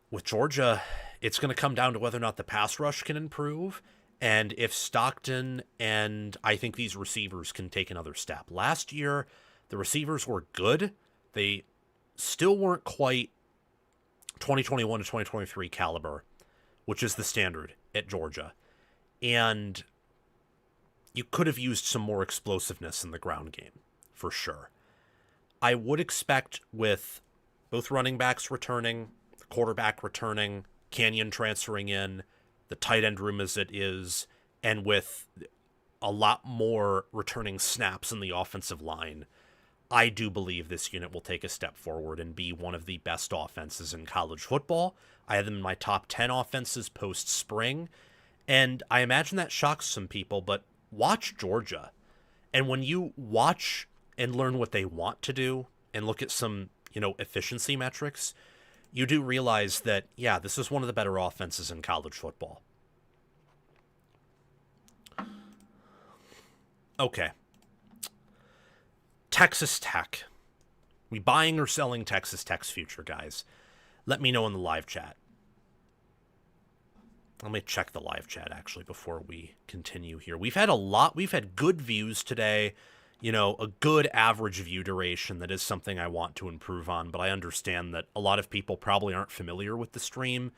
With Georgia, it's going to come down to whether or not the pass rush can improve, and if Stockton and I think these receivers can take another step. Last year, the receivers were good. They still weren't quite 2021 to 2023 caliber, which is the standard at Georgia. And you could have used some more explosiveness in the ground game, for sure. I would expect with both running backs returning, the quarterback returning, Canyon transferring in, the tight end room as it is, and with a lot more returning snaps in the offensive line, I do believe this unit will take a step forward and be one of the best offenses in college football. I have them in my top 10 offenses post-spring, and I imagine that shocks some people, but watch Georgia. And when you watch and learn what they want to do and look at some, efficiency metrics, you do realize that, yeah, this is one of the better offenses in college football. Okay. Texas Tech. We buying or selling Texas Tech's future, guys? Let me know in the live chat. Let me check the live chat, actually, before we continue here. We've had good views today. A good average view duration. That is something I want to improve on, but I understand that a lot of people probably aren't familiar with the stream,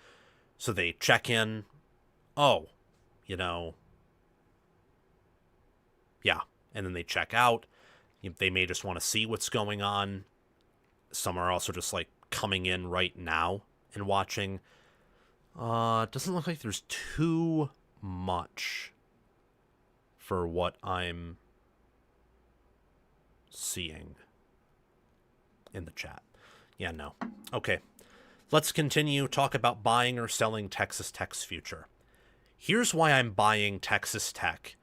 so they check in. Oh, yeah, and then they check out. They may just want to see what's going on. Some are also just like coming in right now and watching. It doesn't look like there's too much for what I'm seeing in the chat. Yeah, no. Okay. Let's continue. Talk about buying or selling Texas Tech's future. Here's why I'm buying Texas Tech,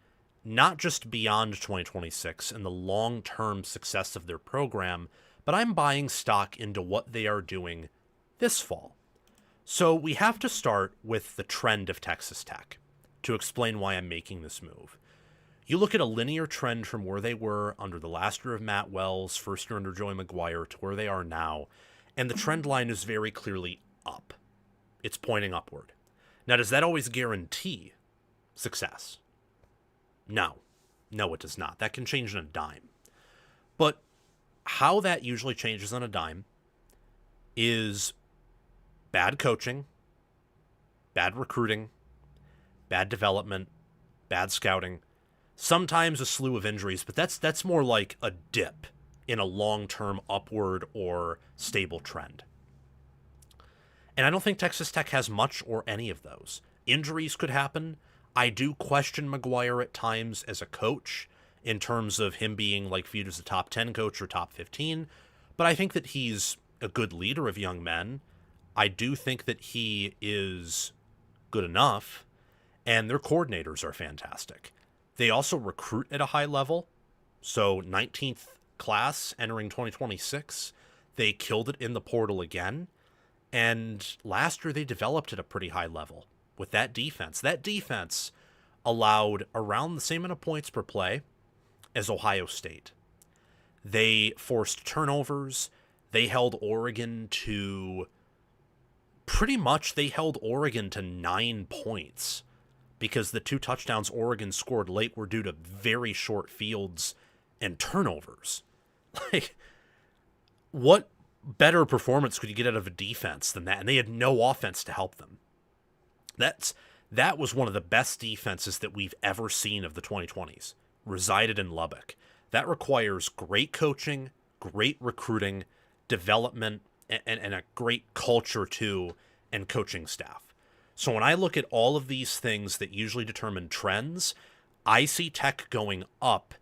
not just beyond 2026 and the long-term success of their program, but I'm buying stock into what they are doing this fall. So we have to start with the trend of Texas Tech to explain why I'm making this move. You look at a linear trend from where they were under the last year of Matt Wells, first year under Joey McGuire, to where they are now, and the trend line is very clearly up. It's pointing upward. Now, does that always guarantee success? No, it does not. That can change on a dime. But how that usually changes on a dime is bad coaching, bad recruiting, bad development, bad scouting, sometimes a slew of injuries, but that's more like a dip in a long-term upward or stable trend. And I don't think Texas Tech has much or any of those. Injuries could happen. I do question McGuire at times as a coach in terms of him being viewed as a top 10 coach or top 15, but I think that he's a good leader of young men. I do think that he is good enough, and their coordinators are fantastic. They also recruit at a high level. So 19th class entering 2026, they killed it in the portal again. And last year they developed at a pretty high level with that defense. That defense allowed around the same amount of points per play as Ohio State. They forced turnovers. They held Oregon to 9 points because the 2 touchdowns Oregon scored late were due to very short fields and turnovers. What better performance could you get out of a defense than that? And they had no offense to help them. That was one of the best defenses that we've ever seen of the 2020s, resided in Lubbock. That requires great coaching, great recruiting, development, and a great culture too, and coaching staff. So when I look at all of these things that usually determine trends, I see Tech going up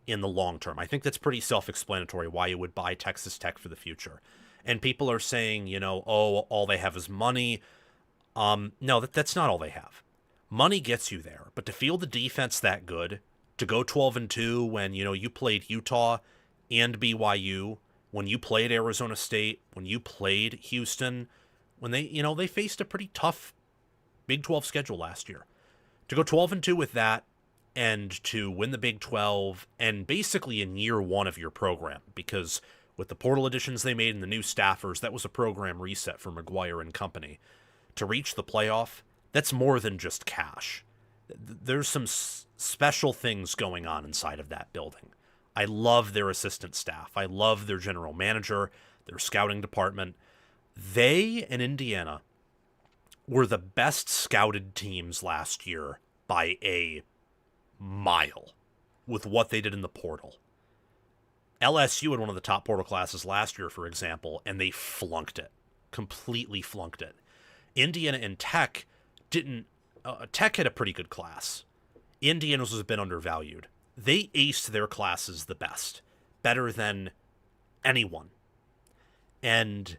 in the long term. I think that's pretty self-explanatory why you would buy Texas Tech for the future. And people are saying, all they have is money. No, that's not all they have. Money gets you there, but to field the defense that good, to go 12-2 when, you played Utah and BYU, when you played Arizona State, when you played Houston, when they faced a pretty tough Big 12 schedule last year. To go 12-2 with that and to win the Big 12 and basically in year one of your program, because with the portal additions they made and the new staffers, that was a program reset for McGuire and company. To reach the playoff, that's more than just cash. There's some special things going on inside of that building. I love their assistant staff. I love their general manager, their scouting department. They and Indiana were the best scouted teams last year by a mile with what they did in the portal. LSU had one of the top portal classes last year, for example, and they flunked it. Completely flunked it. Indiana and Tech didn't... Tech had a pretty good class. Indiana's was a bit undervalued. They aced their classes the best. Better than anyone. And,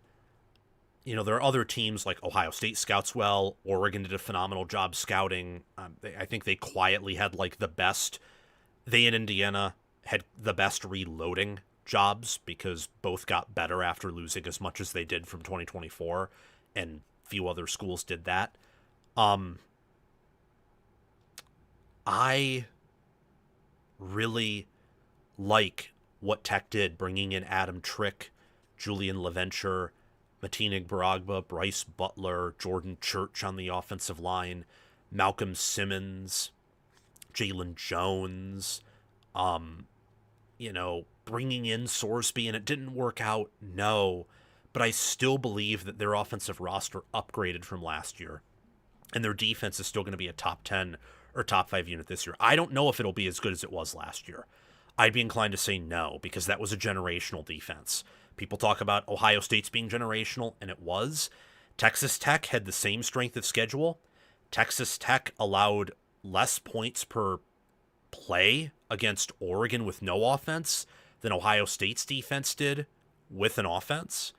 you know, there are other teams like Ohio State scouts well. Oregon did a phenomenal job scouting. I think they quietly had, like, the best... They and Indiana had the best reloading jobs because both got better after losing as much as they did from 2024, and few other schools did that. I really like what Tech did, bringing in Adam Trick, Julian LaVenture, Mateen Igbaragba, Bryce Butler, Jordan Church on the offensive line, Malcolm Simmons, Jalen Jones, you know, bringing in Sorsby, and it didn't work out, no, but I still believe that their offensive roster upgraded from last year, and their defense is still going to be a top 10 or top 5 unit this year. I don't know if it'll be as good as it was last year. I'd be inclined to say no, because that was a generational defense. People talk about Ohio State's being generational, and it was. Texas Tech had the same strength of schedule. Texas Tech allowed less points per play against Oregon with no offense than Ohio State's defense did with an offense.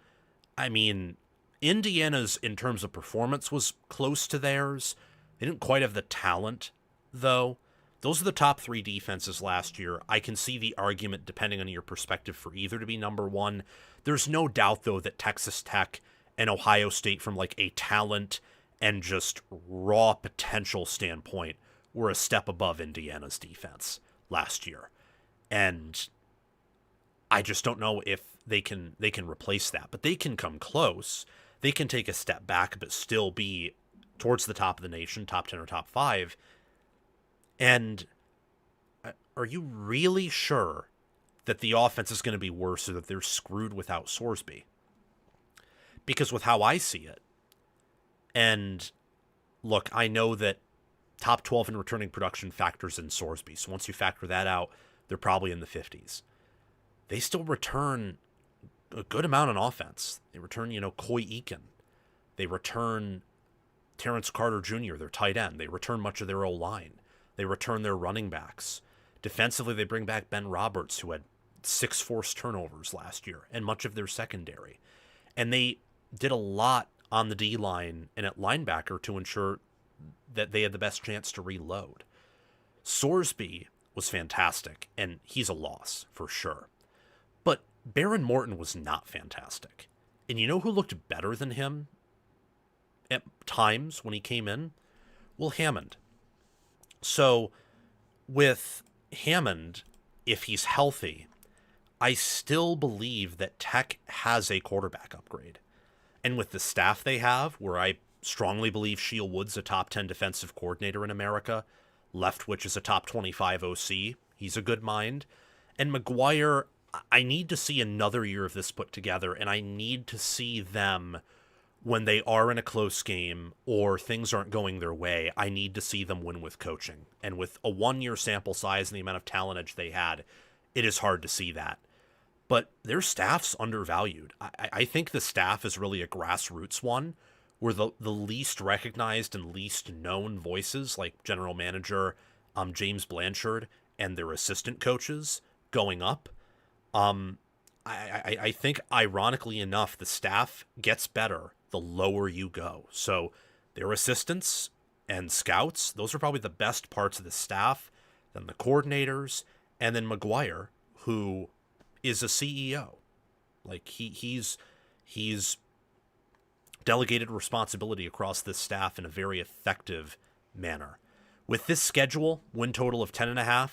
I mean, Indiana's, in terms of performance, was close to theirs. They didn't quite have the talent, though. Those are the top 3 defenses last year. I can see the argument, depending on your perspective, for either to be number one. There's no doubt, though, that Texas Tech and Ohio State, from like a talent and just raw potential standpoint, were a step above Indiana's defense last year. And I just don't know if they can replace that. But they can come close. They can take a step back, but still be towards the top of the nation, top 10 or top 5. And are you really sure that the offense is going to be worse, or that they're screwed without Sorsby? Because with how I see it, and look, I know that top 12 in returning production factors in Sorsby. So once you factor that out, they're probably in the 50s. They still return a good amount on offense. They return, you know, Coy Eakin. They return Terrence Carter Jr., their tight end. They return much of their O-line. They return their running backs. Defensively, they bring back Ben Roberts, who had 6 forced turnovers last year, and much of their secondary. And they did a lot on the D-line and at linebacker to ensure that they had the best chance to reload. Sorsby was fantastic, and he's a loss, for sure. But Baron Morton was not fantastic. And you know who looked better than him at times when he came in? Will Hammond. So, with Hammond, if he's healthy, I still believe that Tech has a quarterback upgrade. And with the staff they have, where I strongly believe Sheil Wood's a top 10 defensive coordinator in America, Leftwich is a top 25 OC, he's a good mind, and McGuire, I need to see another year of this put together, and I need to see them, when they are in a close game or things aren't going their way, I need to see them win with coaching. And with a 1-year sample size and the amount of talent edge they had, it is hard to see that. But their staff's undervalued. I think the staff is really a grassroots one, where the least recognized and least known voices, like general manager James Blanchard and their assistant coaches, going up. I think, ironically enough, the staff gets better the lower you go. So their assistants and scouts, those are probably the best parts of the staff, then the coordinators, and then McGuire, who is a CEO. Like, he's delegated responsibility across this staff in a very effective manner. With this schedule, win total of 10.5,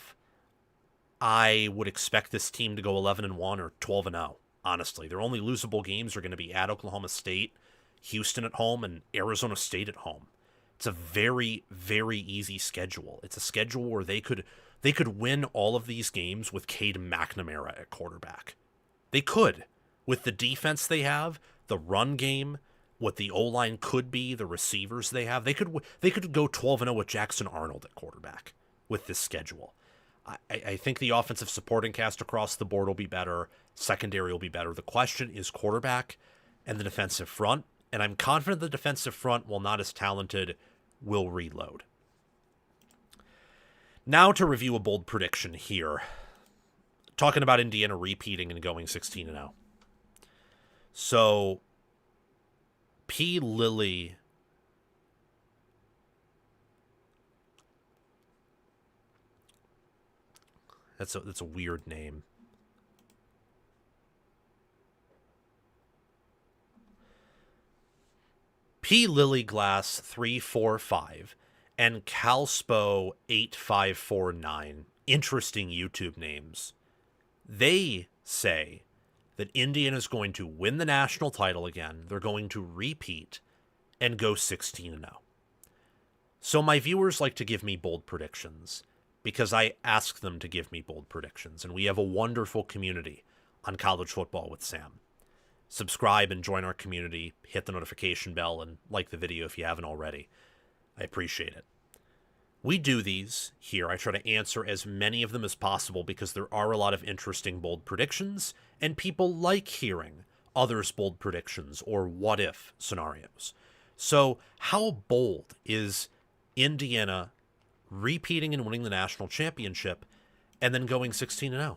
I would expect this team to go 11-1 or 12-0. Honestly, their only losable games are going to be at Oklahoma State, Houston at home, and Arizona State at home. It's a very, very easy schedule. It's a schedule where they could win all of these games with Cade McNamara at quarterback. They could, with the defense they have, the run game, what the O-line could be, the receivers they have. They could go 12-0 with Jackson Arnold at quarterback with this schedule. I think the offensive supporting cast across the board will be better. Secondary will be better. The question is quarterback and the defensive front. And I'm confident the defensive front, while not as talented, will reload. Now to review a bold prediction here. Talking about Indiana repeating and going 16-0. So, P. Lilly... That's a weird name. P. Lilyglass 345 and Calspo 8549. Interesting YouTube names. They say that Indiana is going to win the national title again. They're going to repeat and go 16-0. So my viewers like to give me bold predictions, because I ask them to give me bold predictions, and we have a wonderful community on College Football with Sam. Subscribe and join our community, hit the notification bell, and like the video if you haven't already. I appreciate it. We do these here. I try to answer as many of them as possible because there are a lot of interesting bold predictions, and people like hearing others' bold predictions or what-if scenarios. So how bold is Indiana repeating and winning the national championship, and then going 16-0?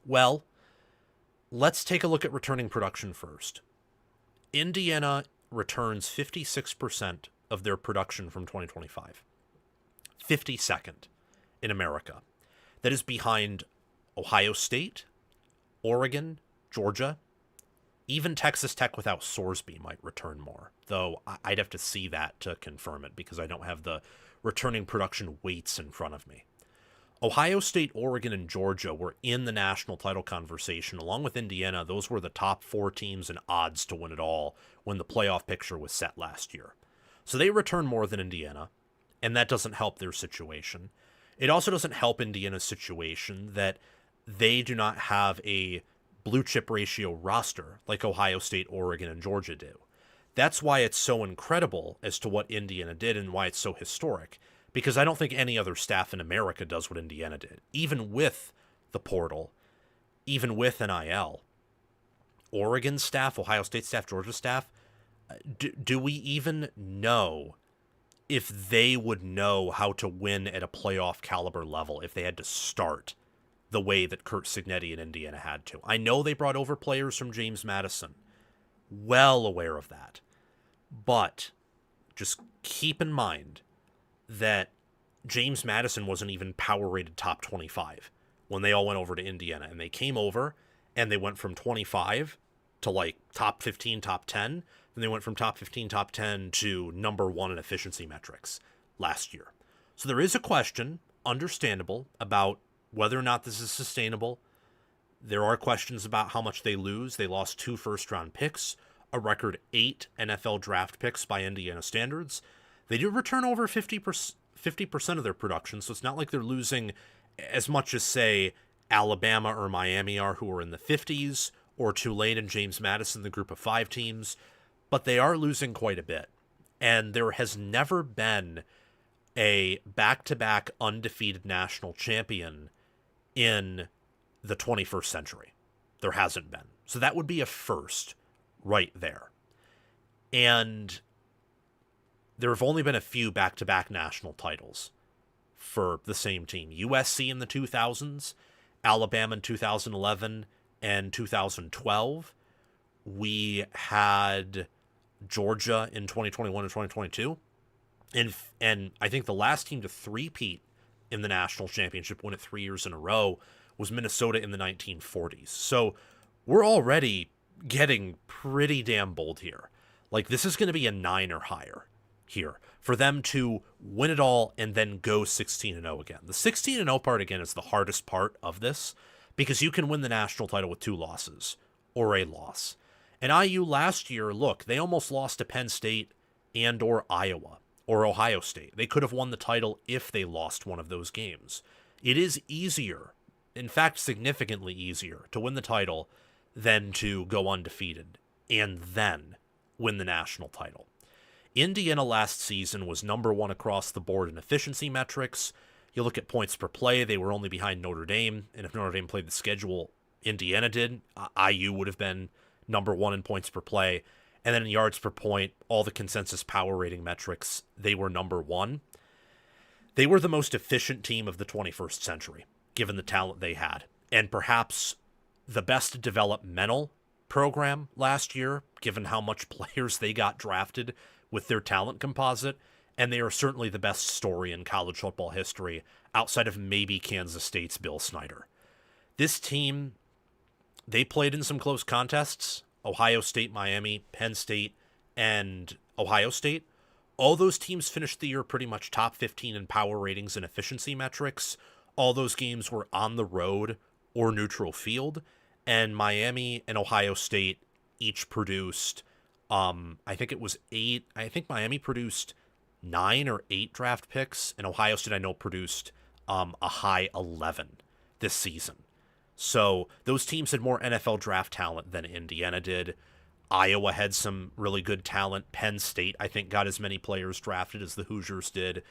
Well, let's take a look at returning production first. Indiana returns 56% of their production from 2025. 52nd in America. That is behind Ohio State, Oregon, Georgia. Even Texas Tech without Sorsby might return more, though I'd have to see that to confirm it because I don't have the returning production weights in front of me. Ohio State, Oregon, and Georgia were in the national title conversation. Along with Indiana, those were the top 4 teams and odds to win it all when the playoff picture was set last year. So they return more than Indiana, and that doesn't help their situation. It also doesn't help Indiana's situation that they do not have a blue chip ratio roster like Ohio State, Oregon, and Georgia do. That's why it's so incredible as to what Indiana did and why it's so historic, because I don't think any other staff in America does what Indiana did, even with the portal, even with NIL. Oregon staff, Ohio State staff, Georgia staff, do we even know if they would know how to win at a playoff caliber level if they had to start the way that Curt Cignetti in Indiana had to? I know they brought over players from James Madison. Well aware of that. But just keep in mind that James Madison wasn't even power rated top 25 when they all went over to Indiana. And they came over and they went from 25 to like top 15, top 10. Then they went from top 15, top 10 to number 1 in efficiency metrics last year. So there is a question, understandable, about whether or not this is sustainable. There are questions about how much they lose. They lost 2 first-round picks, a record 8 NFL draft picks by Indiana standards. They do return over 50% of their production, so it's not like they're losing as much as, say, Alabama or Miami are, who are in the 50s, or Tulane and James Madison, the group of 5 teams, but they are losing quite a bit. And there has never been a back-to-back undefeated national champion in the 21st century. There hasn't been. So that would be a first right there. And there have only been a few back-to-back national titles for the same team. USC in the 2000s, Alabama in 2011 and 2012. We had Georgia in 2021 and 2022. And I think the last team to three-peat in the national championship, win it 3 years in a row, was Minnesota in the 1940s. So we're already getting pretty damn bold here. Like, this is going to be a 9 or higher here for them to win it all and then go 16-0 again. The 16-0 part, again, is the hardest part of this because you can win the national title with 2 losses or a loss. And IU last year, look, they almost lost to Penn State and or Iowa or Ohio State. They could have won the title if they lost one of those games. It is easier, in fact, significantly easier to win the title than to go undefeated and then win the national title. Indiana last season was number one across the board in efficiency metrics. You look at points per play, they were only behind Notre Dame, and if Notre Dame played the schedule Indiana did, IU would have been number one in points per play. And then in yards per point, all the consensus power rating metrics, they were number one. They were the most efficient team of the 21st century, given the talent they had. And perhaps the best developmental program last year, given how much players they got drafted with their talent composite. And they are certainly the best story in college football history, outside of maybe Kansas State's Bill Schnieder. This team, they played in some close contests. Ohio State, Miami, Penn State, and Ohio State. All those teams finished the year pretty much top 15 in power ratings and efficiency metrics. All those games were on the road or neutral field. And Miami and Ohio State each produced, I think it was 8. I think Miami produced 9 or 8 draft picks. And Ohio State, I know, produced a high 11 this season. So those teams had more NFL draft talent than Indiana did. Iowa had some really good talent. Penn State, I think, got as many players drafted as the Hoosiers did.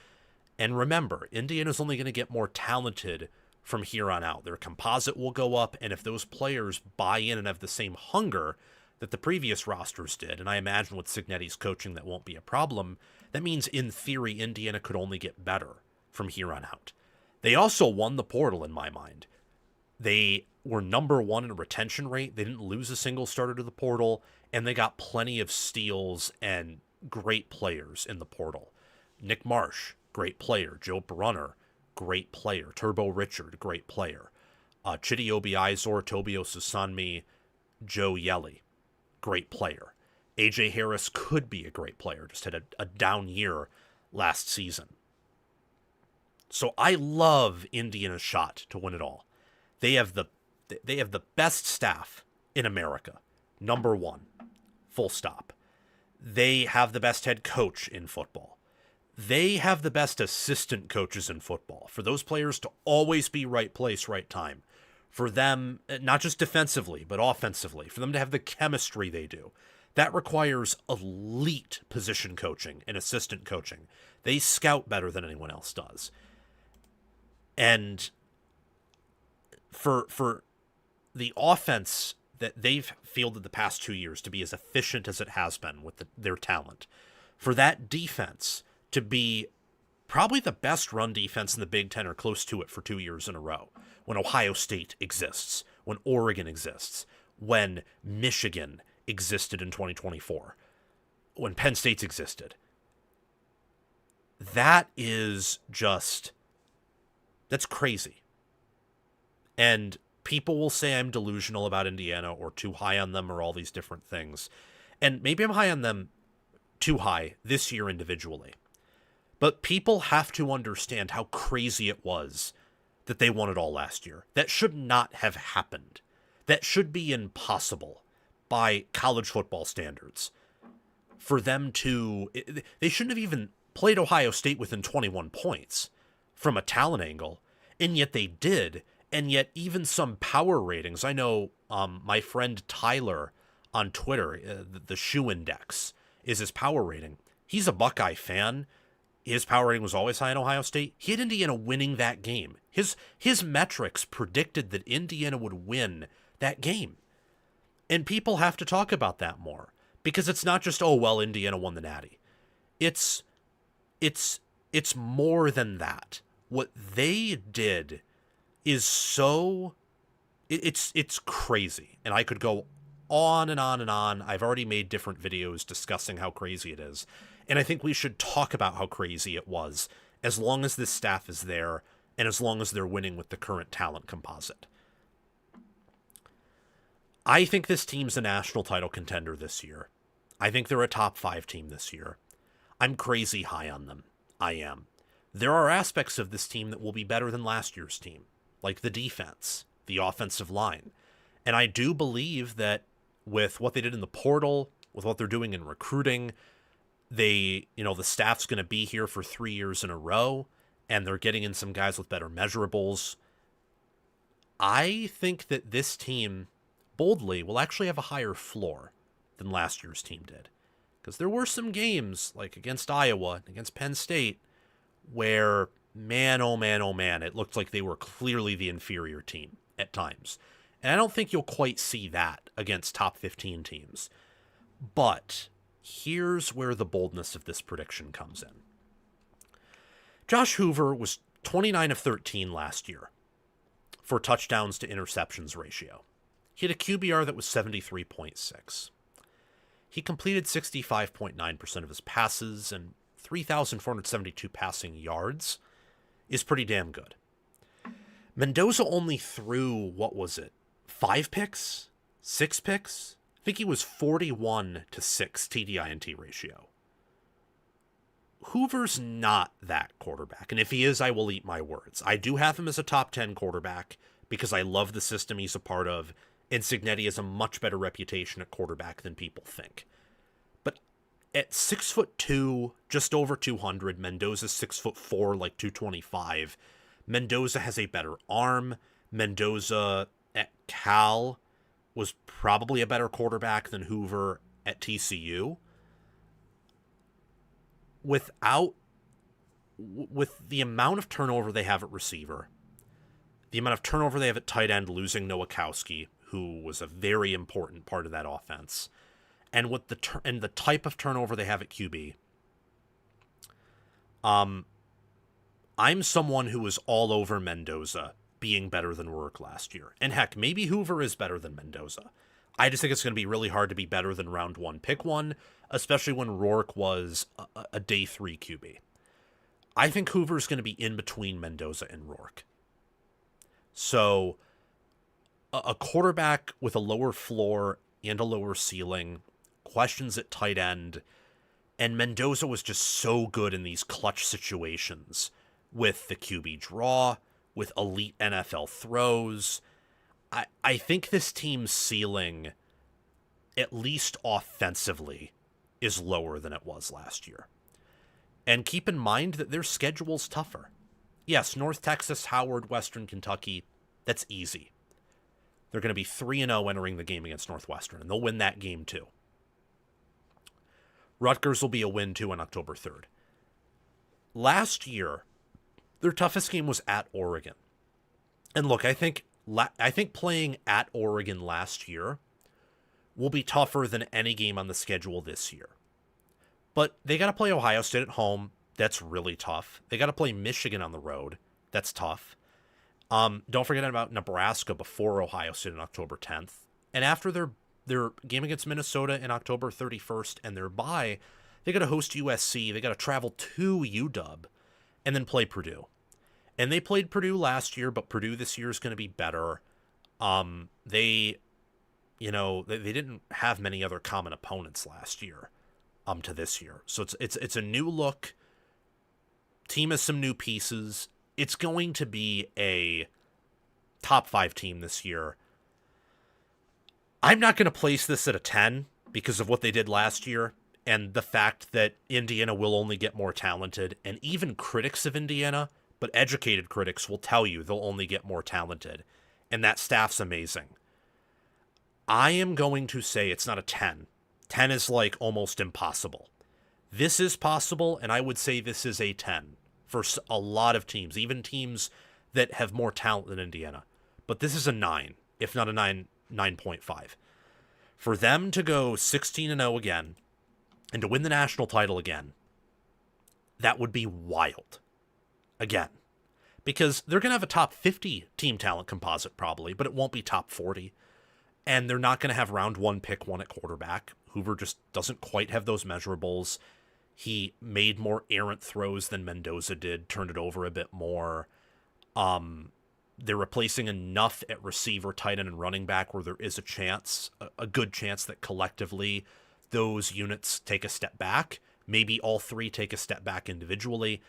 And remember, Indiana's only going to get more talented from here on out. Their composite will go up, and if those players buy in and have the same hunger that the previous rosters did, and I imagine with Cignetti's coaching that won't be a problem, that means in theory Indiana could only get better from here on out. They also won the portal in my mind. They were number one in retention rate. They didn't lose a single starter to the portal, and they got plenty of steals and great players in the portal. Nick Marsh, great player. Joe Brunner, great player. Turbo Richard, great player. Chidi Obiizor, Tobio Susanmi, Joe Yelly, great player. A.J. Harris could be a great player, just had a down year last season. So I love Indiana's shot to win it all. They have the best staff in America. Number one. Full stop. They have the best head coach in football. They have the best assistant coaches in football. For those players to always be right place, right time. For them, not just defensively, but offensively. For them to have the chemistry they do. That requires elite position coaching and assistant coaching. They scout better than anyone else does. And for the offense that they've fielded the past 2 years to be as efficient as it has been with their talent, for that defense to be probably the best run defense in the Big Ten or close to it for 2 years in a row, when Ohio State exists, when Oregon exists, when Michigan existed in 2024, when Penn State's existed, that is just, that's crazy. And people will say I'm delusional about Indiana or too high on them or all these different things. And maybe I'm high on them too high this year individually. But people have to understand how crazy it was that they won it all last year. That should not have happened. That should be impossible by college football standards. For them to... They shouldn't have even played Ohio State within 21 points from a talent angle. And yet they did. And yet even some power ratings, I know my friend Tyler on Twitter, the Shoe Index is his power rating. He's a Buckeye fan. His power rating was always high in Ohio State. He had Indiana winning that game. His metrics predicted that Indiana would win that game. And people have to talk about that more. Because it's not just, oh, well, Indiana won the Natty. It's more than that. What they did is so, it's crazy. And I could go on and on and on. I've already made different videos discussing how crazy it is. And I think we should talk about how crazy it was as long as this staff is there and as long as they're winning with the current talent composite. I think this team's a national title contender this year. I think they're a top 5 team this year. I'm crazy high on them. I am. There are aspects of this team that will be better than last year's team, like the defense, the offensive line. And I do believe that with what they did in the portal, with what they're doing in recruiting, the staff's going to be here for 3 years in a row, and they're getting in some guys with better measurables. I think that this team, boldly, will actually have a higher floor than last year's team did. Because there were some games, like against Iowa, against Penn State, where, man, oh man, oh man, it looked like they were clearly the inferior team at times. And I don't think you'll quite see that against top 15 teams. But here's where the boldness of this prediction comes in. Josh Hoover was 29 of 13 last year for touchdowns to interceptions ratio. He had a QBR that was 73.6. He completed 65.9% of his passes, and 3,472 passing yards is pretty damn good. Mendoza only threw, 5 picks? 6 picks? I think he was 41-6 TDI&T ratio. Hoover's not that quarterback, and if he is, I will eat my words. I do have him as a top 10 quarterback because I love the system he's a part of, and Cignetti has a much better reputation at quarterback than people think. But at 6'2", just over 200, Mendoza's 6'4", like 225. Mendoza has a better arm. Mendoza at Cal was probably a better quarterback than Hoover at TCU. With the amount of turnover they have at receiver, the amount of turnover they have at tight end, losing Nowakowski, who was a very important part of that offense, and with the type of turnover they have at QB, I'm someone who was all over Mendoza being better than Rourke last year. And heck, maybe Hoover is better than Mendoza. I just think it's going to be really hard to be better than round 1, pick 1, especially when Rourke was a day 3 QB. I think Hoover's going to be in between Mendoza and Rourke. So a quarterback with a lower floor and a lower ceiling, questions at tight end, and Mendoza was just so good in these clutch situations with the QB draw, with elite NFL throws. I think this team's ceiling, at least offensively, is lower than it was last year. And keep in mind that their schedule's tougher. Yes, North Texas, Howard, Western Kentucky, that's easy. They're going to be 3-0 entering the game against Northwestern, and they'll win that game too. Rutgers will be a win too on October 3rd. Last year, their toughest game was at Oregon. And look, I think playing at Oregon last year will be tougher than any game on the schedule this year. But they got to play Ohio State at home. That's really tough. They got to play Michigan on the road. That's tough. Don't forget about Nebraska before Ohio State on October 10th. And after their game against Minnesota in October 31st and their bye, they got to host USC. They got to travel to UW and then play Purdue. And they played Purdue last year, but Purdue this year is going to be better. They didn't have many other common opponents last year to this year. So it's a new look. Team has some new pieces. It's going to be a top 5 team this year. I'm not going to place this at a 10 because of what they did last year and the fact that Indiana will only get more talented, and even critics of Indiana, but educated critics, will tell you they'll only get more talented, and that staff's amazing. I am going to say it's not a 10. 10 is like almost impossible. This is possible, and I would say this is a 10 for a lot of teams, even teams that have more talent than Indiana. But this is a 9, if not a 9.5. For them to go 16-0 again and to win the national title again, that would be wild. Again. Because they're going to have a top 50 team talent composite probably, but it won't be top 40. And they're not going to have round 1, pick 1 at quarterback. Hoover just doesn't quite have those measurables. He made more errant throws than Mendoza did, turned it over a bit more. They're replacing enough at receiver, tight end, and running back where there is a chance, a good chance that collectively those units take a step back. Maybe all 3 take a step back individually.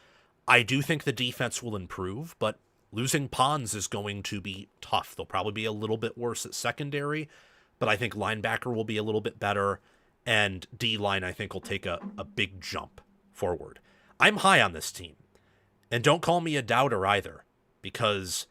I do think the defense will improve, but losing Pons is going to be tough. They'll probably be a little bit worse at secondary, but I think linebacker will be a little bit better, and D-line I think will take a big jump forward. I'm high on this team, and don't call me a doubter either, because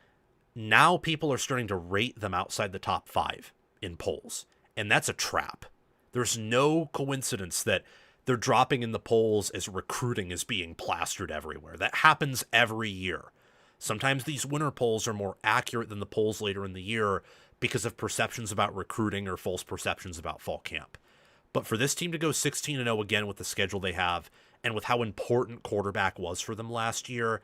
now people are starting to rate them outside the top 5 in polls, and that's a trap. There's no coincidence that they're dropping in the polls as recruiting is being plastered everywhere. That happens every year. Sometimes these winter polls are more accurate than the polls later in the year because of perceptions about recruiting or false perceptions about fall camp. But for this team to go 16-0 again with the schedule they have and with how important quarterback was for them last year,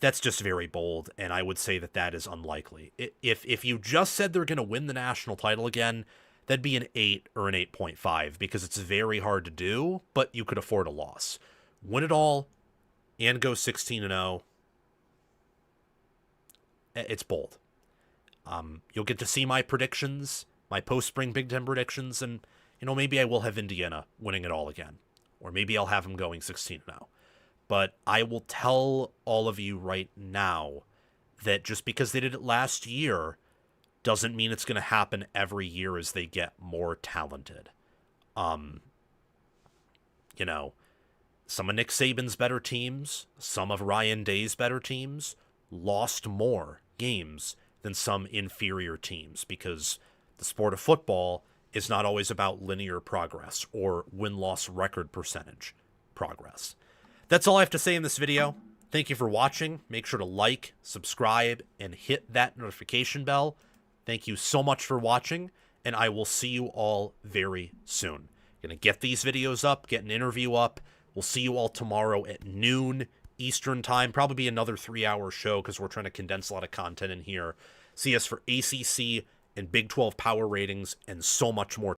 that's just very bold, and I would say that that is unlikely. If you just said they're going to win the national title again, that'd be an 8 or an 8.5 because it's very hard to do, but you could afford a loss. Win it all and go 16-0. It's bold. You'll get to see my predictions, my post-spring Big Ten predictions, and maybe I will have Indiana winning it all again, or maybe I'll have them going 16-0. But I will tell all of you right now that just because they did it last year doesn't mean it's going to happen every year as they get more talented. Some of Nick Saban's better teams, some of Ryan Day's better teams lost more games than some inferior teams because the sport of football is not always about linear progress or win-loss record percentage progress. That's all I have to say in this video. Thank you for watching. Make sure to like, subscribe, and hit that notification bell. Thank you so much for watching, and I will see you all very soon. Gonna get these videos up, get an interview up. We'll see you all tomorrow at noon Eastern time. Probably be another 3-hour show because we're trying to condense a lot of content in here. See us for ACC and Big 12 power ratings and so much more.